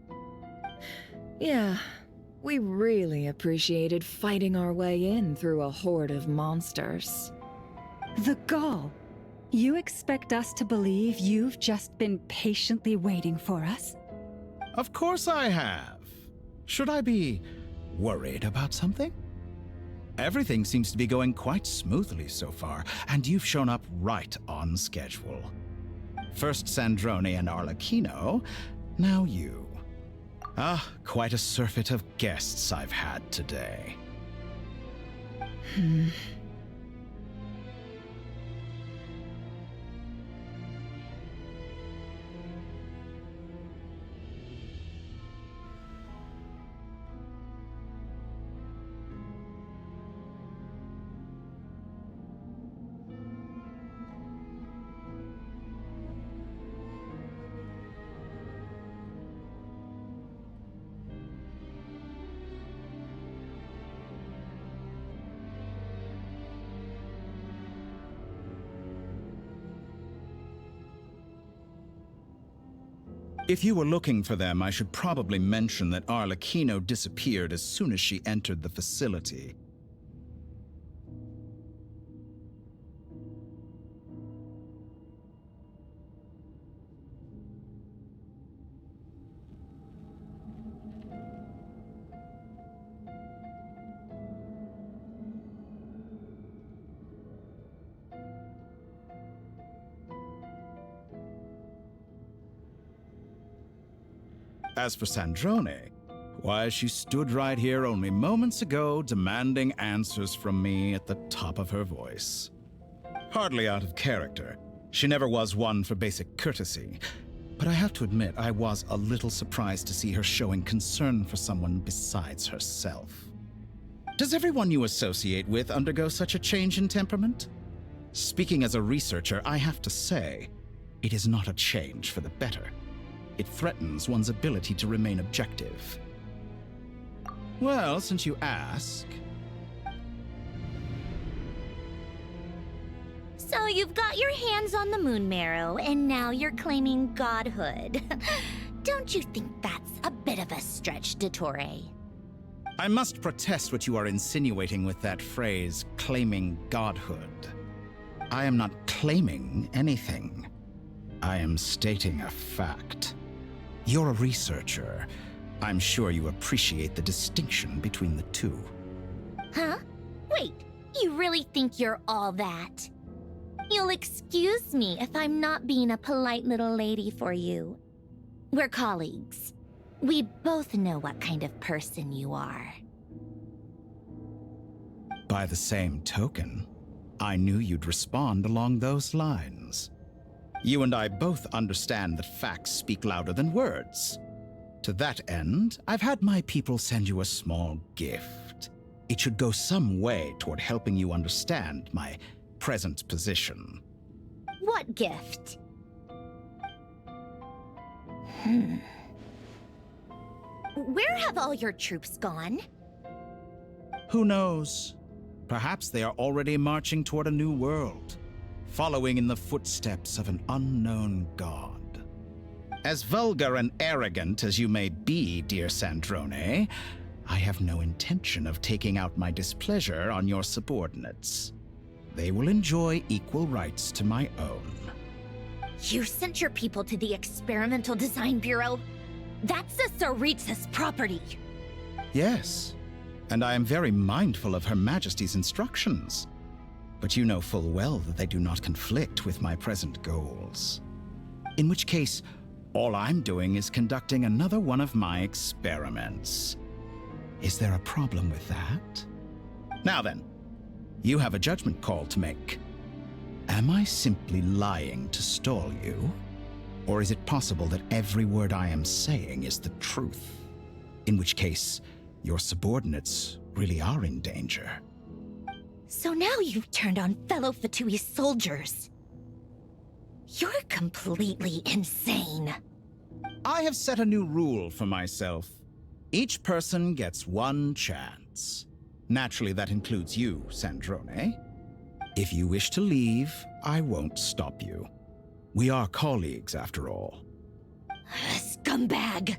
Yeah, we really appreciated fighting our way in through a horde of monsters. The gall! You expect us to believe you've just been patiently waiting for us? Of course I have. Should I be worried about something? Everything seems to be going quite smoothly so far, and you've shown up right on schedule. First Sandrone and Arlecchino, now you. Ah, quite a surfeit of guests I've had today. If you were looking for them, I should probably mention that Arlecchino disappeared as soon as she entered the facility. As for Sandrone, why, she stood right here only moments ago demanding answers from me at the top of her voice. Hardly out of character. She never was one for basic courtesy. But I have to admit, I was a little surprised to see her showing concern for someone besides herself. Does everyone you associate with undergo such a change in temperament? Speaking as a researcher, I have to say, it is not a change for the better. It threatens one's ability to remain objective. Well, since you ask... So you've got your hands on the moon marrow, and now you're claiming godhood. Don't you think that's a bit of a stretch, Dottore? I must protest what you are insinuating with that phrase, claiming godhood. I am not claiming anything. I am stating a fact. You're a researcher. I'm sure you appreciate the distinction between the two. Huh? Wait, you really think you're all that? You'll excuse me if I'm not being a polite little lady for you. We're colleagues. We both know what kind of person you are. By the same token, I knew you'd respond along those lines. You and I both understand that facts speak louder than words. To that end, I've had my people send you a small gift. It should go some way toward helping you understand my present position. What gift? Where have all your troops gone? Who knows? Perhaps they are already marching toward a new world, following in the footsteps of an unknown god. As vulgar and arrogant as you may be, dear Sandrone, I have no intention of taking out my displeasure on your subordinates. They will enjoy equal rights to my own. You sent your people to the Experimental Design Bureau? That's the Tsaritsa's property. Yes, and I am very mindful of Her Majesty's instructions. But you know full well that they do not conflict with my present goals. In which case, all I'm doing is conducting another one of my experiments. Is there a problem with that? Now then, you have a judgment call to make. Am I simply lying to stall you? Or is it possible that every word I am saying is the truth? In which case, your subordinates really are in danger. So now you've turned on fellow Fatui soldiers. You're completely insane. I have set a new rule for myself. Each person gets one chance. Naturally, that includes you, Sandrone. If you wish to leave, I won't stop you. We are colleagues, after all. Scumbag!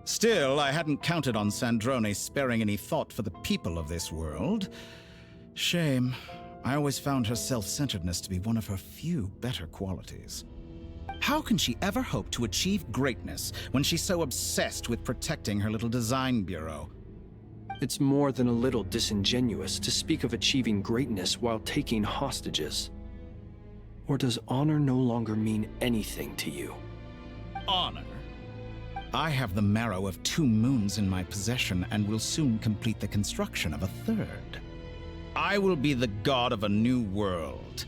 Still, I hadn't counted on Sandrone sparing any thought for the people of this world. Shame. I always found her self-centeredness to be one of her few better qualities. How can she ever hope to achieve greatness when she's so obsessed with protecting her little design bureau? It's more than a little disingenuous to speak of achieving greatness while taking hostages. Or does honor no longer mean anything to you? Honor? I have the marrow of 2 moons in my possession and will soon complete the construction of a 3rd. I will be the god of a new world.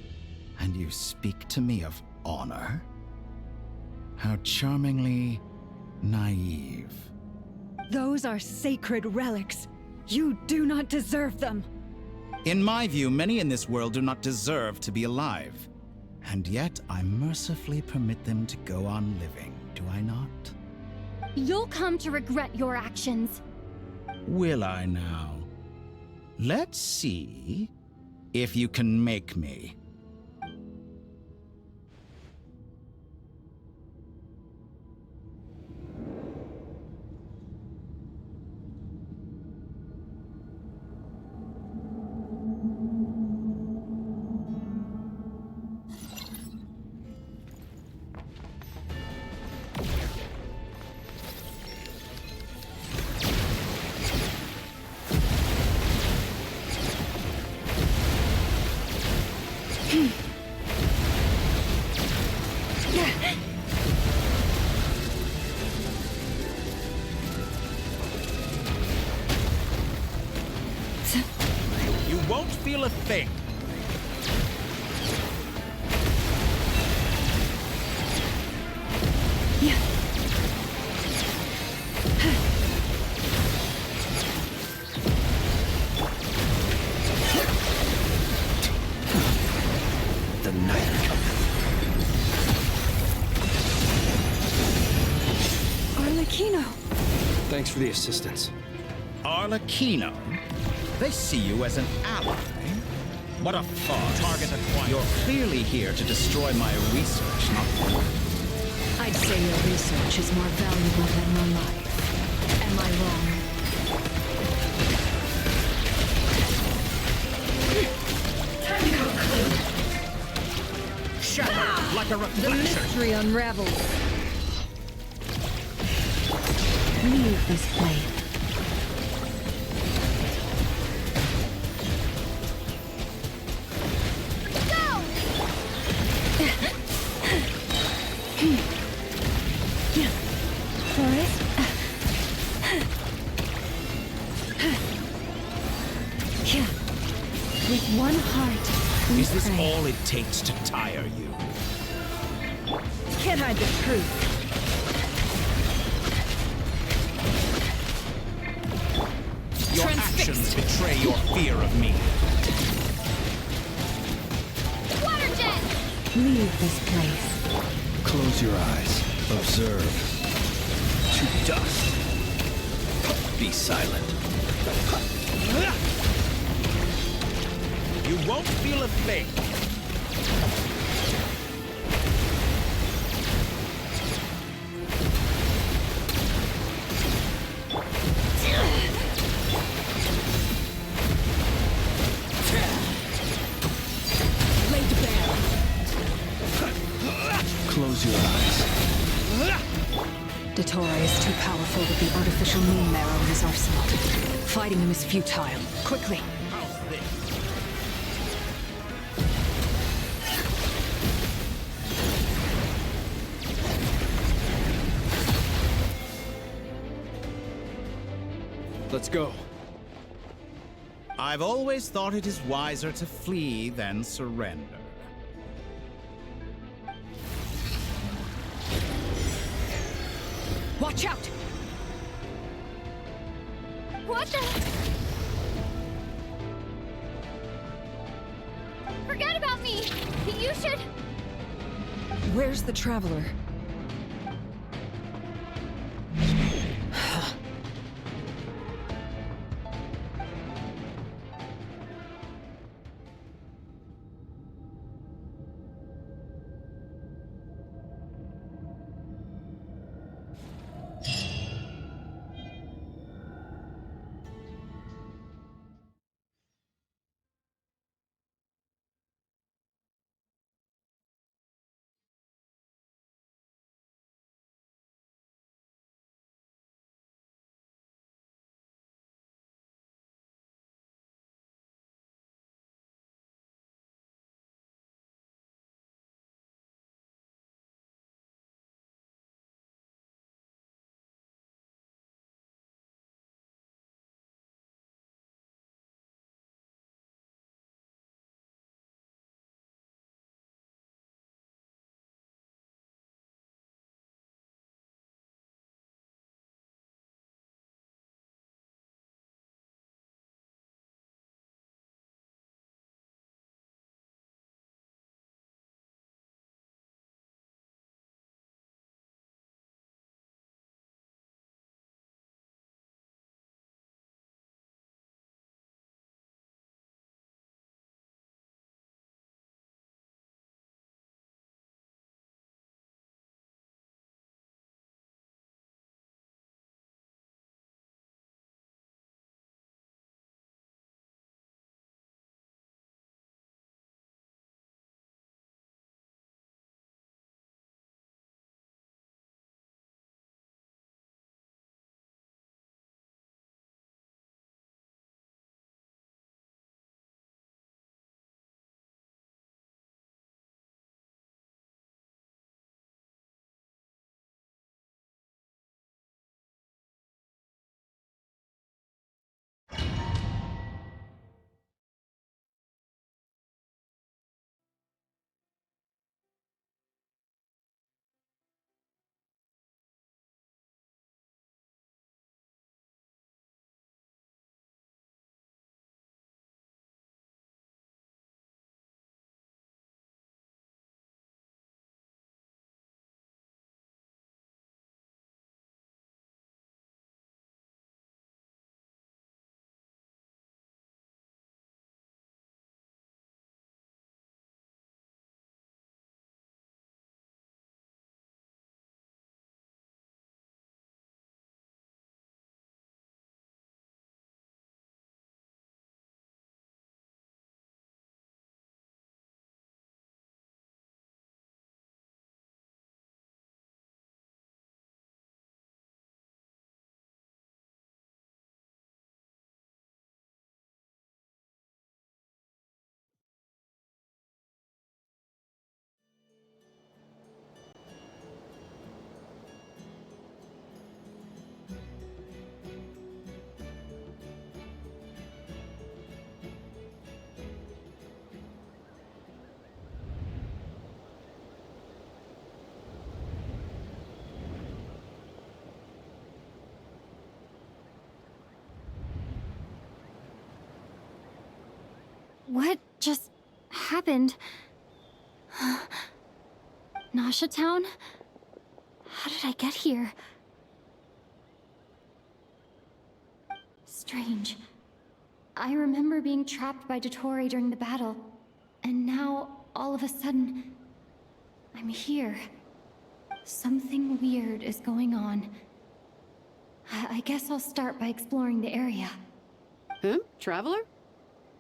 And you speak to me of honor? How charmingly naive. Those are sacred relics. You do not deserve them. In my view, many in this world do not deserve to be alive. And yet, I mercifully permit them to go on living, do I not? You'll come to regret your actions. Will I now? Let's see if you can make me. feel a thing. The night. Arlecchino! Thanks for the assistance. Arlecchino? They see you as an ally. What a farce. Target acquired. You're clearly here to destroy my research, not war. I'd say your research is more valuable than your life. Am I wrong? Shatter like a The reflection. mystery unravels. Leave this place. Forest? With one heart, we Is this pray. all it takes to tire you? Can't hide the truth. Your actions betray your fear of me. Water jet! Leave this place. Close your eyes. Observe. To dust. Be silent. You won't feel a thing. Close your eyes. Dottore is too powerful with the artificial moon marrow in his arsenal. Fighting him is futile. Quickly! How's this? Let's go. I've always thought it is wiser to flee than surrender. Watch out! What the? Forget about me! You should... Where's the Traveler? What just happened? Nasha Town? How did I get here? Strange. I remember being trapped by Dottore during the battle, and now, all of a sudden, I'm here. Something weird is going on. I guess I'll start by exploring the area. Traveler?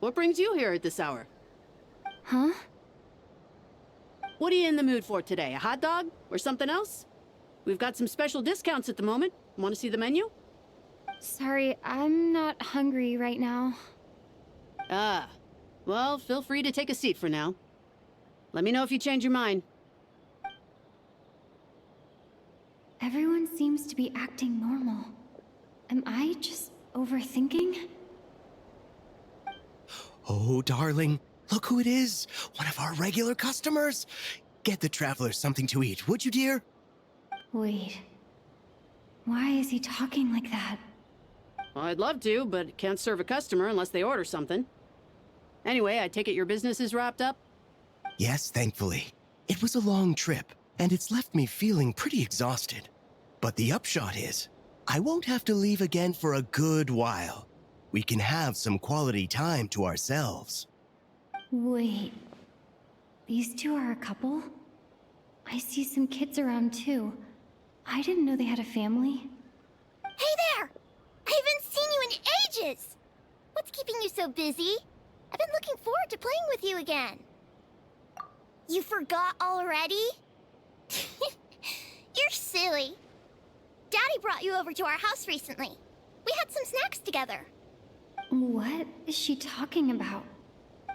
What brings you here at this hour? Huh? What are you in the mood for today? A hot dog? Or something else? We've got some special discounts at the moment. Want to see the menu? Sorry, I'm not hungry right now. Ah. Well, feel free to take a seat for now. Let me know if you change your mind. Everyone seems to be acting normal. Am I just overthinking? Oh, darling, look who it is. One of our regular customers. Get the traveler something to eat, would you, dear? Wait. Why is he talking like that? Well, I'd love to, but can't serve a customer unless they order something. Anyway, I take it your business is wrapped up? Yes, thankfully. It was a long trip, and it's left me feeling pretty exhausted. But the upshot is, I won't have to leave again for a good while. We can have some quality time to ourselves. Wait. These two are a couple? I see some kids around too. I didn't know they had a family. Hey there! I haven't seen you in ages! What's keeping you so busy? I've been looking forward to playing with you again. You forgot already? You're silly. Daddy brought you over to our house recently. We had some snacks together. What is she talking about?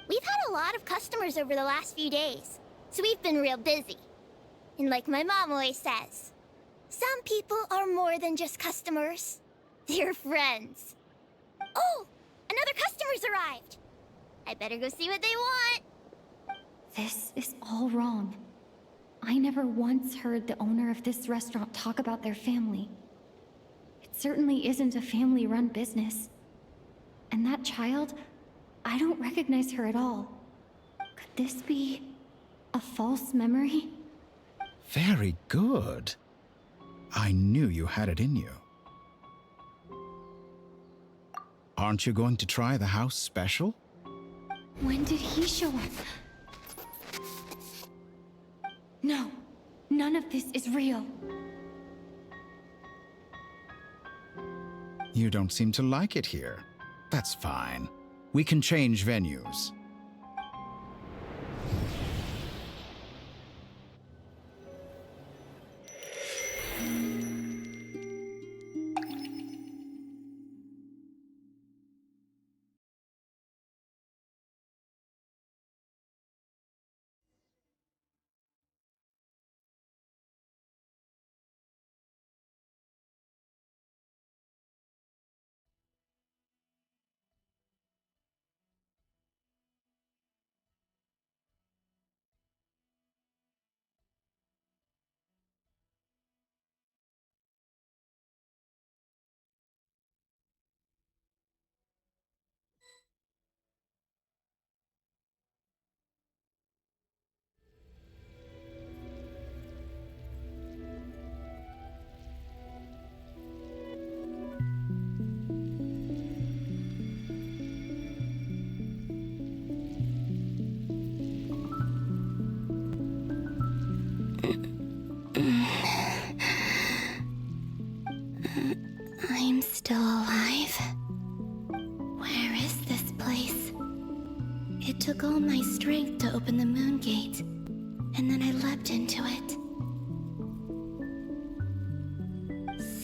We've had a lot of customers over the last few days, so we've been real busy. And like my mom always says, some people are more than just customers. They're friends. Oh, another customer's arrived. I better go see what they want. This is all wrong. I never once heard the owner of this restaurant talk about their family. It certainly isn't a family-run business. And that child, I don't recognize her at all. Could this be a false memory? Very good. I knew you had it in you. Aren't you going to try the house special? When did he show up? No, none of this is real. You don't seem to like it here. That's fine. We can change venues. I'm still alive. Where is this place? It took all my strength to open the moon gate, and then I leapt into it.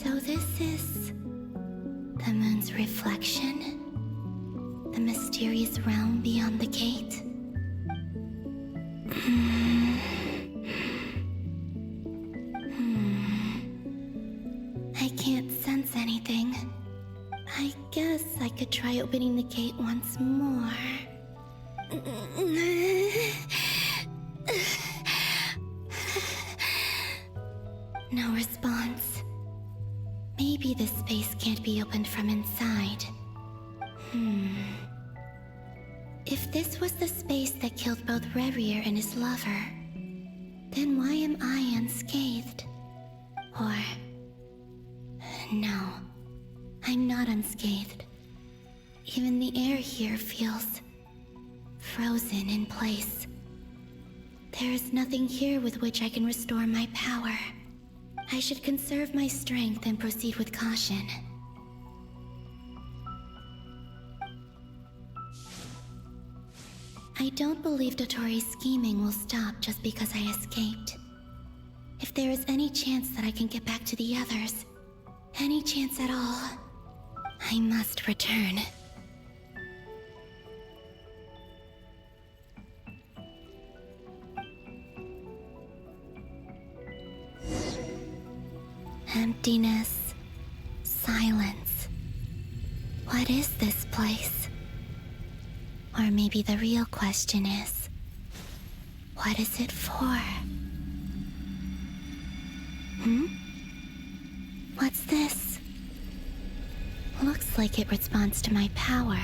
So this is the moon's reflection? The mysterious realm beyond the gate? I can't sense anything. I guess I could try opening the gate once more. No response. Maybe this space can't be opened from inside. If this was the space that killed both Rerir and his lover, then why am I unscathed? Or... no, I'm not unscathed. Even the air here feels... frozen in place. There is nothing here with which I can restore my power. I should conserve my strength and proceed with caution. I don't believe Dotori's scheming will stop just because I escaped. If there is any chance that I can get back to the others, any chance at all, I must return. Emptiness, silence. What is this place? Or maybe the real question is, what is it for? What's this? Looks like it responds to my power.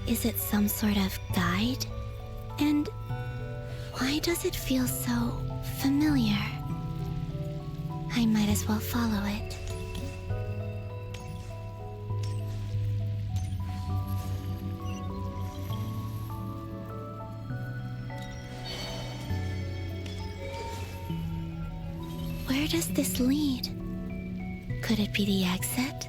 Is it some sort of guide? And why does it feel so familiar? I might as well follow it. Where does this lead? Could it be the exit?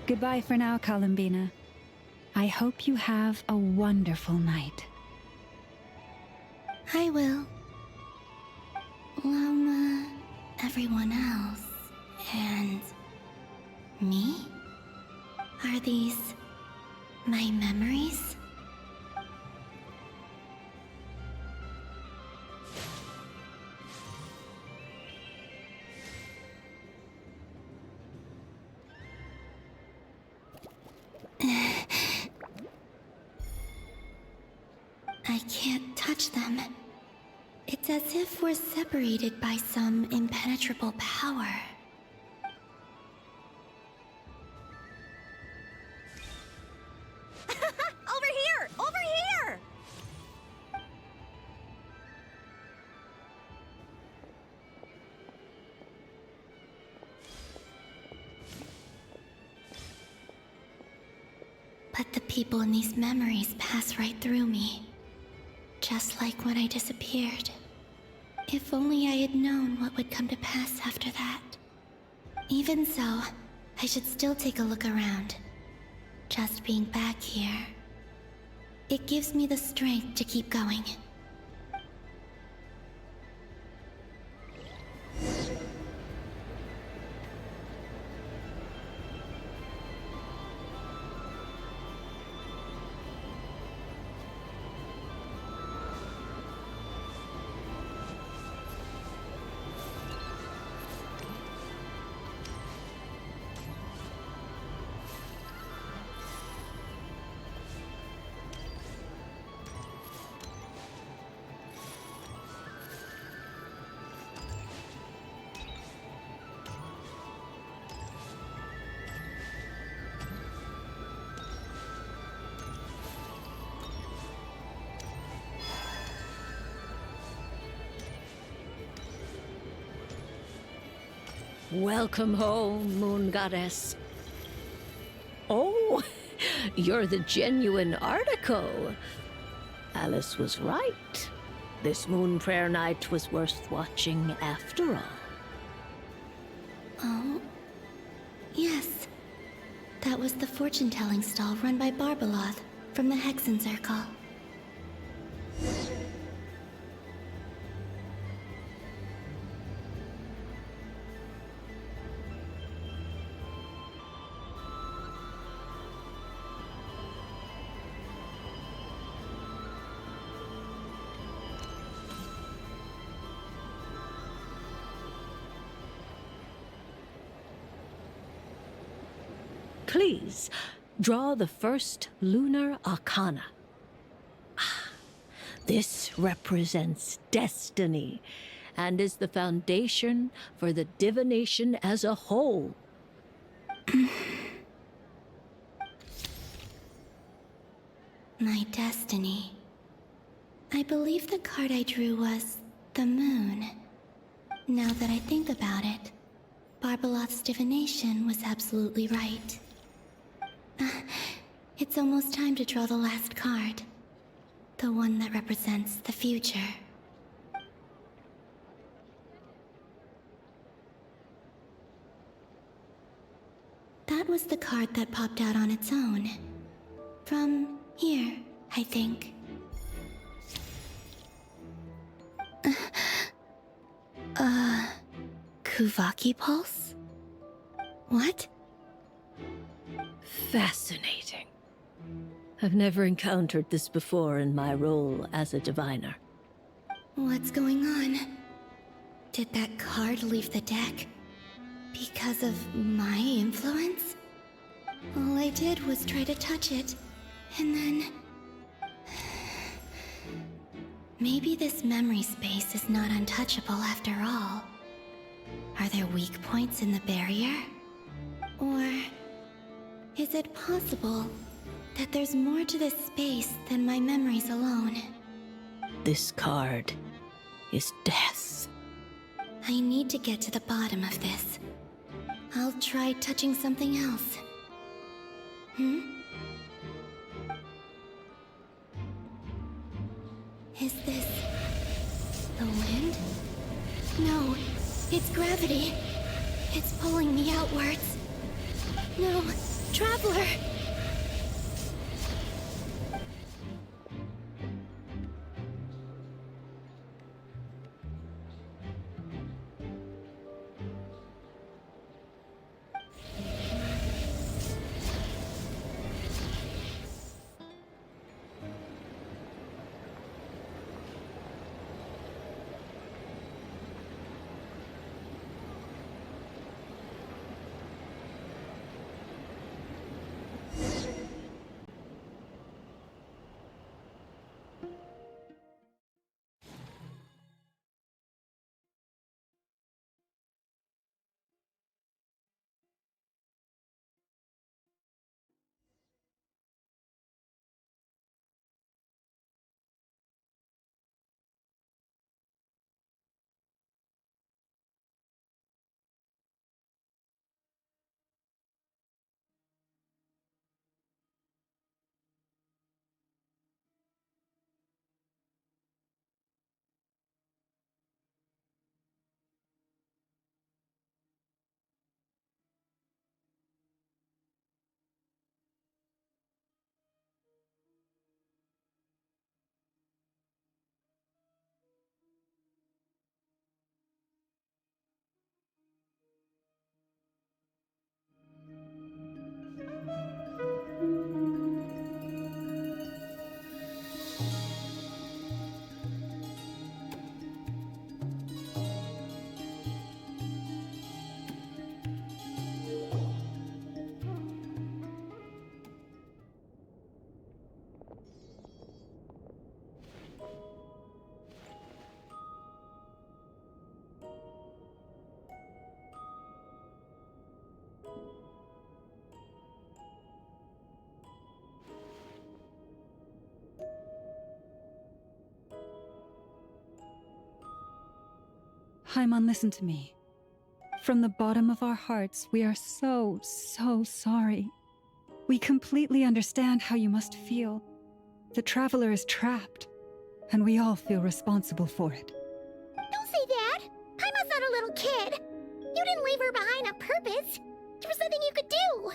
Goodbye for now, Columbina. I hope you have a wonderful night. I will. Llama, everyone else, and me? Are these my memories? I can't touch them. It's as if we're separated by some impenetrable power. Over here! Over here! But the people in these memories pass right through me. Just like when I disappeared. If only I had known what would come to pass after that. Even so, I should still take a look around. Just being back here, it gives me the strength to keep going. Welcome home, Moon Goddess. Oh, you're the genuine article. Alice was right. This moon prayer night was worth watching after all. Oh, yes. That was the fortune-telling stall run by Barbeloth from the Hexen Circle. Please, draw the first lunar arcana. This represents destiny and is the foundation for the divination as a whole. My destiny. I believe the card I drew was the moon. Now that I think about it, Barbeloth's divination was absolutely right. It's almost time to draw the last card. The one that represents the future. That was the card that popped out on its own. From here, I think. Kuvaki Pulse? What? Fascinating. I've never encountered this before in my role as a diviner. What's going on? Did that card leave the deck? Because of my influence? All I did was try to touch it, and then... Maybe this memory space is not untouchable after all. Are there weak points in the barrier? Or... is it possible that there's more to this space than my memories alone? This card is death. I need to get to the bottom of this. I'll try touching something else. Is this... the wind? No, it's gravity. It's pulling me outwards. No, Traveler! Paimon, listen to me. From the bottom of our hearts, we are so sorry. We completely understand how you must feel. The Traveler is trapped, and we all feel responsible for it. Don't say that! Paimon's not a little kid! You didn't leave her behind on purpose! There was nothing you could do!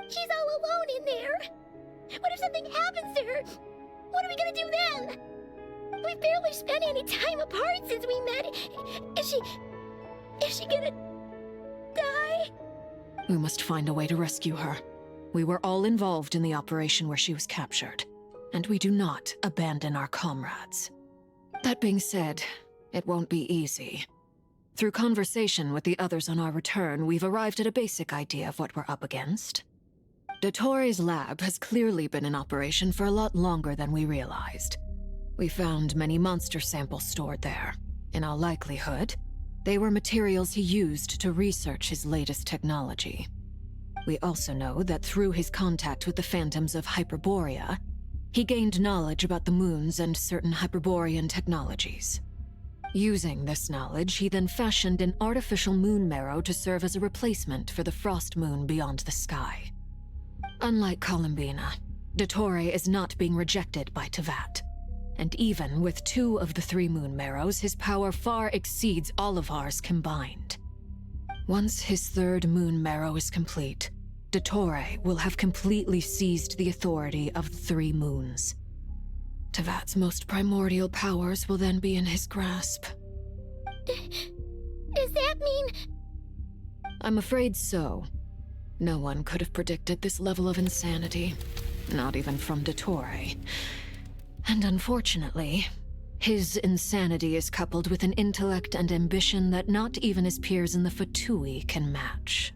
She's all alone in there! What if something happens to her? What are we gonna do then? We've barely spent any time apart since we met. Is she gonna die? We must find a way to rescue her. We were all involved in the operation where she was captured, and we do not abandon our comrades. That being said, it won't be easy. Through conversation with the others on our return, we've arrived at a basic idea of what we're up against. Dottore's lab has clearly been in operation for a lot longer than we realized. We found many monster samples stored there. In all likelihood, they were materials he used to research his latest technology. We also know that through his contact with the phantoms of Hyperborea, he gained knowledge about the moons and certain Hyperborean technologies. Using this knowledge, he then fashioned an artificial moon marrow to serve as a replacement for the frost moon beyond the sky. Unlike Columbina, Dottore is not being rejected by Teyvat. And even with 2 of the 3 moon marrows, his power far exceeds all of ours combined. Once his 3rd moon marrow is complete, Dottore will have completely seized the authority of the 3 moons. Teyvat's most primordial powers will then be in his grasp. Does that mean... I'm afraid so. No one could have predicted this level of insanity. Not even from Dottore. And unfortunately, his insanity is coupled with an intellect and ambition that not even his peers in the Fatui can match.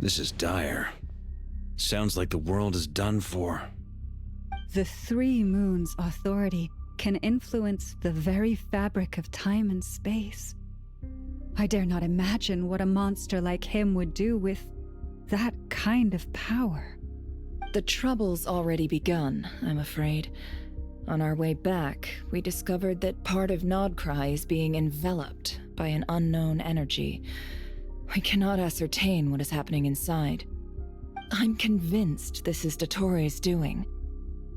This is dire. Sounds like the world is done for. The 3 moons' authority can influence the very fabric of time and space. I dare not imagine what a monster like him would do with that kind of power. The trouble's already begun, I'm afraid. On our way back, we discovered that part of Nodcry is being enveloped by an unknown energy. We cannot ascertain what is happening inside. I'm convinced this is Dottore's doing.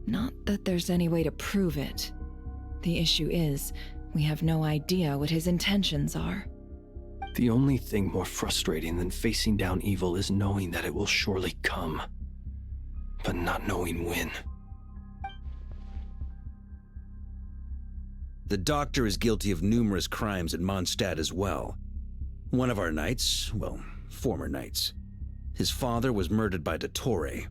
Not that there's any way to prove it. The issue is, we have no idea what his intentions are. The only thing more frustrating than facing down evil is knowing that it will surely come, but not knowing when. The Doctor is guilty of numerous crimes at Mondstadt as well. One of our knights, well, former knights, his father was murdered by Dottore.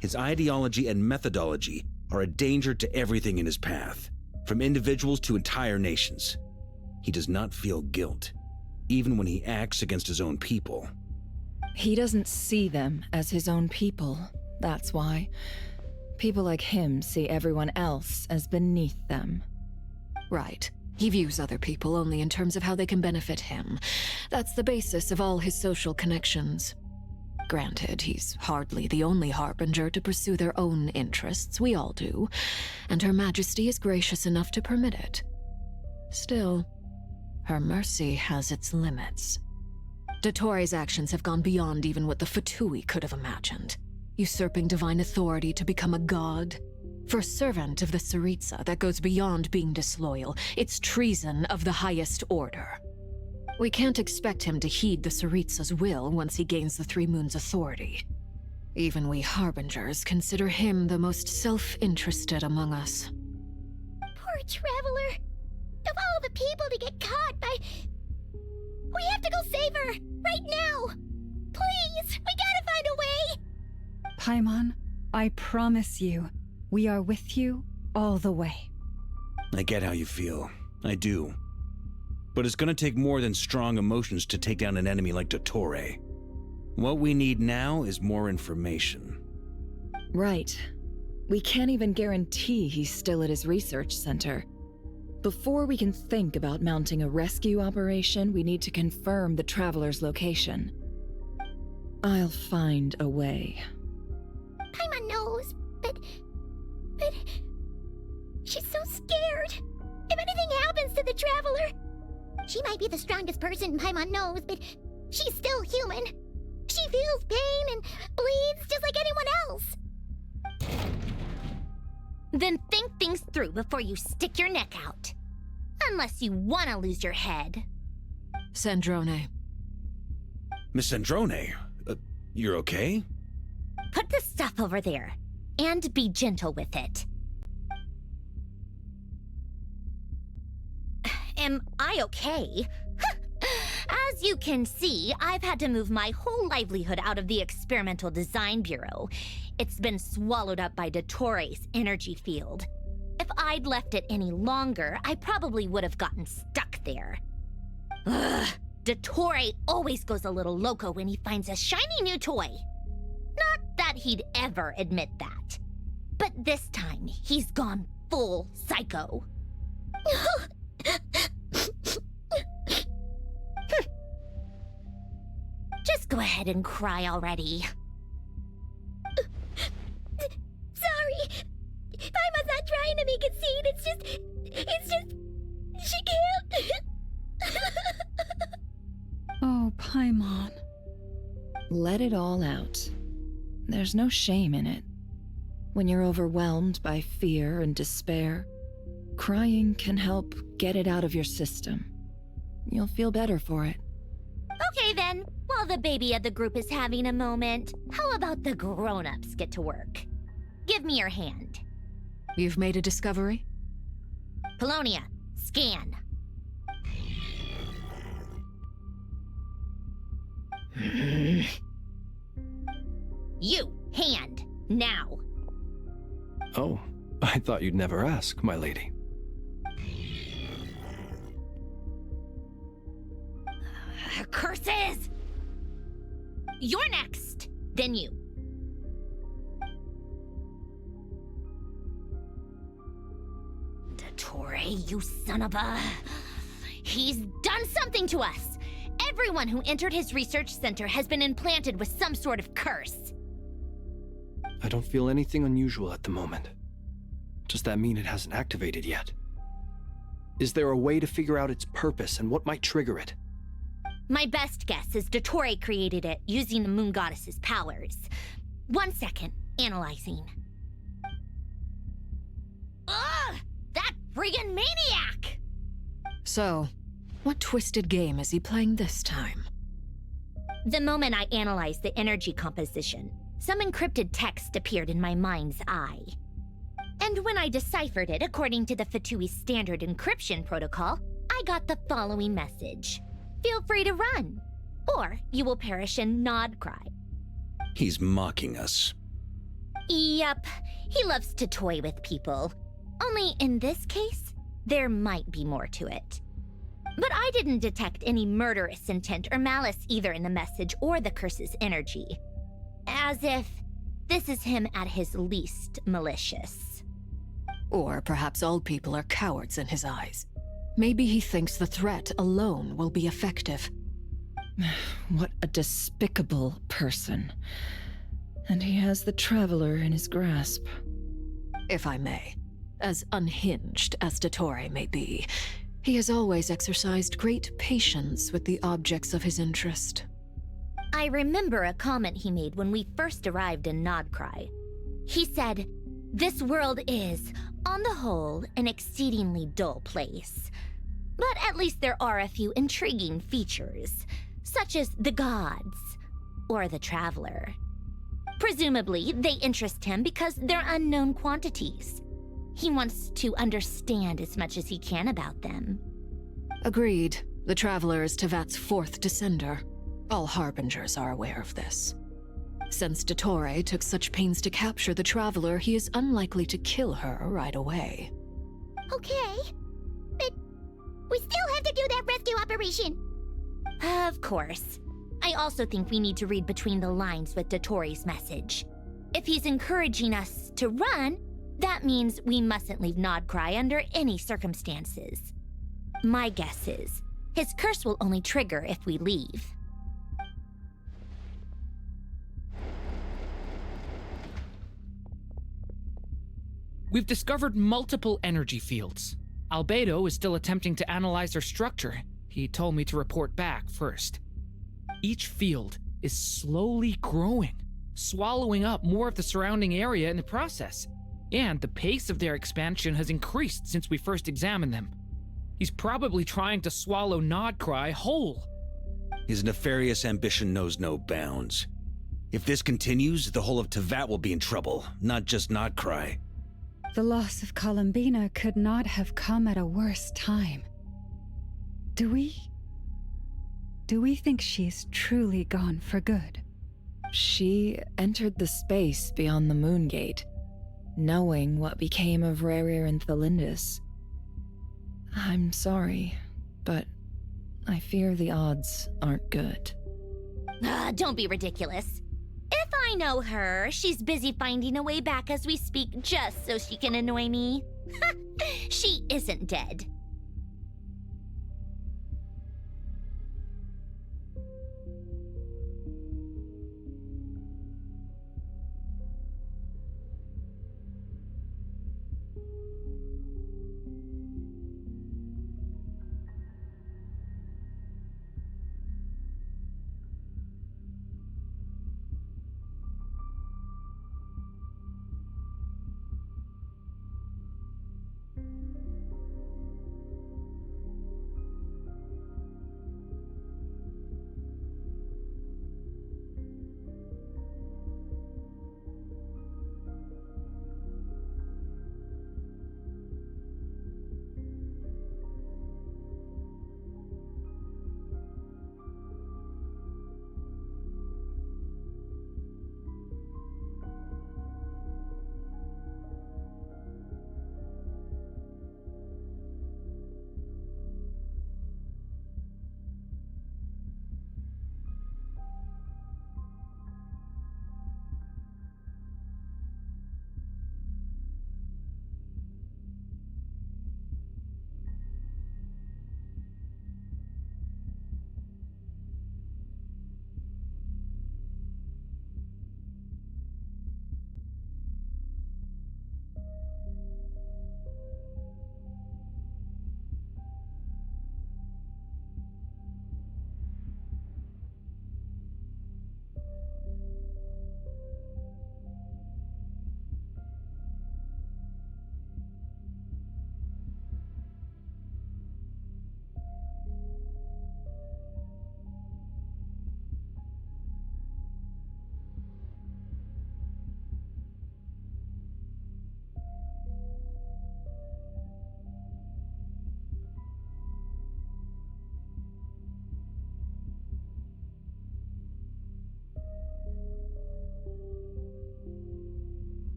His ideology and methodology are a danger to everything in his path, from individuals to entire nations. He does not feel guilt, even when he acts against his own people. He doesn't see them as his own people, that's why. People like him see everyone else as beneath them. Right. He views other people only in terms of how they can benefit him. That's the basis of all his social connections. Granted, he's hardly the only harbinger to pursue their own interests. We all do. And Her Majesty is gracious enough to permit it. Still, her mercy has its limits. Dottore's actions have gone beyond even what the Fatui could have imagined. Usurping divine authority to become a god. For a servant of the Tsaritsa, that goes beyond being disloyal. It's treason of the highest order. We can't expect him to heed the Tsaritsa's will once he gains the 3 moons' authority. Even we harbingers consider him the most self-interested among us. Poor Traveler. Of all the people to get caught by... We have to go save her! Right now! Please! We gotta find a way! Paimon, I promise you, we are with you all the way. I get how you feel. I do. But it's gonna take more than strong emotions to take down an enemy like Dottore. What we need now is more information. Right. We can't even guarantee he's still at his research center. Before we can think about mounting a rescue operation, we need to confirm the Traveler's location. I'll find a way. Paimon knows, the Traveler. She might be the strongest person Paimon knows, but she's still human. She feels pain and bleeds just like anyone else. Then think things through before you stick your neck out. Unless you want to lose your head. Sandrone. Miss Sandrone, you're okay? Put the stuff over there, and be gentle with it. Am I okay? As you can see, I've had to move my whole livelihood out of the Experimental Design Bureau. It's been swallowed up by Dottore's energy field. If I'd left it any longer, I probably would have gotten stuck there. Ugh, Dottore always goes a little loco when he finds a shiny new toy. Not that he'd ever admit that. But this time, he's gone full psycho. Just go ahead and cry already. Sorry. Paimon's not trying to make it seem. It's just, she can't. Oh, Paimon. Let it all out. There's no shame in it. When you're overwhelmed by fear and despair, crying can help get it out of your system. You'll feel better for it. Okay then, while the baby of the group is having a moment, how about the grown-ups get to work? Give me your hand. You've made a discovery? Polonia, scan. You, hand, now. Oh, I thought you'd never ask, my lady. Curses! You're next, then you. Dottore, you son of a... He's done something to us! Everyone who entered his research center has been implanted with some sort of curse. I don't feel anything unusual at the moment. Does that mean it hasn't activated yet? Is there a way to figure out its purpose and what might trigger it? My best guess is Dottore created it using the Moon Goddess's powers. 1 second, analyzing. Ugh! That friggin' maniac! So, what twisted game is he playing this time? The moment I analyzed the energy composition, some encrypted text appeared in my mind's eye. And when I deciphered it according to the Fatui standard encryption protocol, I got the following message. Feel free to run, or you will perish in nod cry. He's mocking us. Yep, he loves to toy with people. Only in this case, there might be more to it. But I didn't detect any murderous intent or malice either in the message or the curse's energy. As if this is him at his least malicious. Or perhaps all people are cowards in his eyes. Maybe he thinks the threat alone will be effective. What a despicable person. And he has the Traveler in his grasp. If I may, as unhinged as Dottore may be, he has always exercised great patience with the objects of his interest. I remember a comment he made when we first arrived in Nodcry. He said, "This world is, on the whole, an exceedingly dull place. But at least there are a few intriguing features, such as the gods, or the Traveler. Presumably, they interest him because they're unknown quantities. He wants to understand as much as he can about them." Agreed. The Traveler is Tevat's fourth descender. All Harbingers are aware of this. Since Dottore took such pains to capture the Traveler, he is unlikely to kill her right away. Okay, but we still have to do that rescue operation. Of course. I also think we need to read between the lines with Dottore's message. If he's encouraging us to run, that means we mustn't leave Nodcry under any circumstances. My guess is, his curse will only trigger if we leave. We've discovered multiple energy fields. Albedo is still attempting to analyze their structure. He told me to report back first. Each field is slowly growing, swallowing up more of the surrounding area in the process. And the pace of their expansion has increased since we first examined them. He's probably trying to swallow Nodcry whole. His nefarious ambition knows no bounds. If this continues, the whole of Tevat will be in trouble, not just Nodcry. The loss of Columbina could not have come at a worse time. Do we think she's truly gone for good? She entered the space beyond the Moon Gate, knowing what became of Rerir and Thalindus. I'm sorry, but I fear the odds aren't good. Don't be ridiculous. If I know her, she's busy finding a way back as we speak just so she can annoy me. She isn't dead.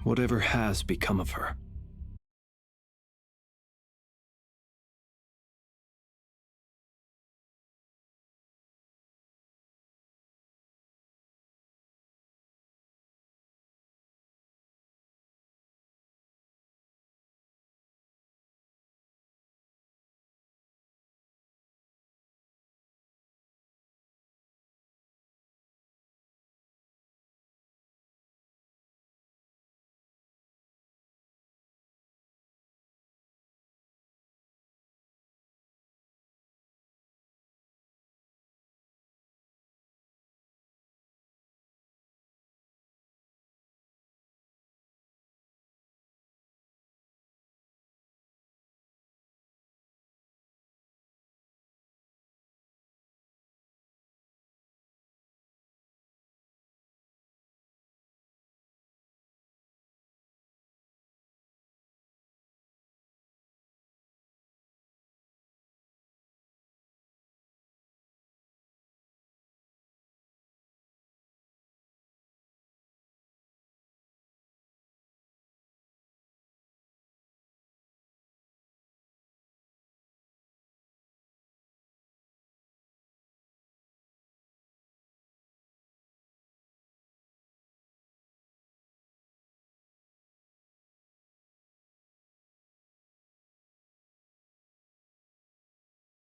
Whatever has become of her.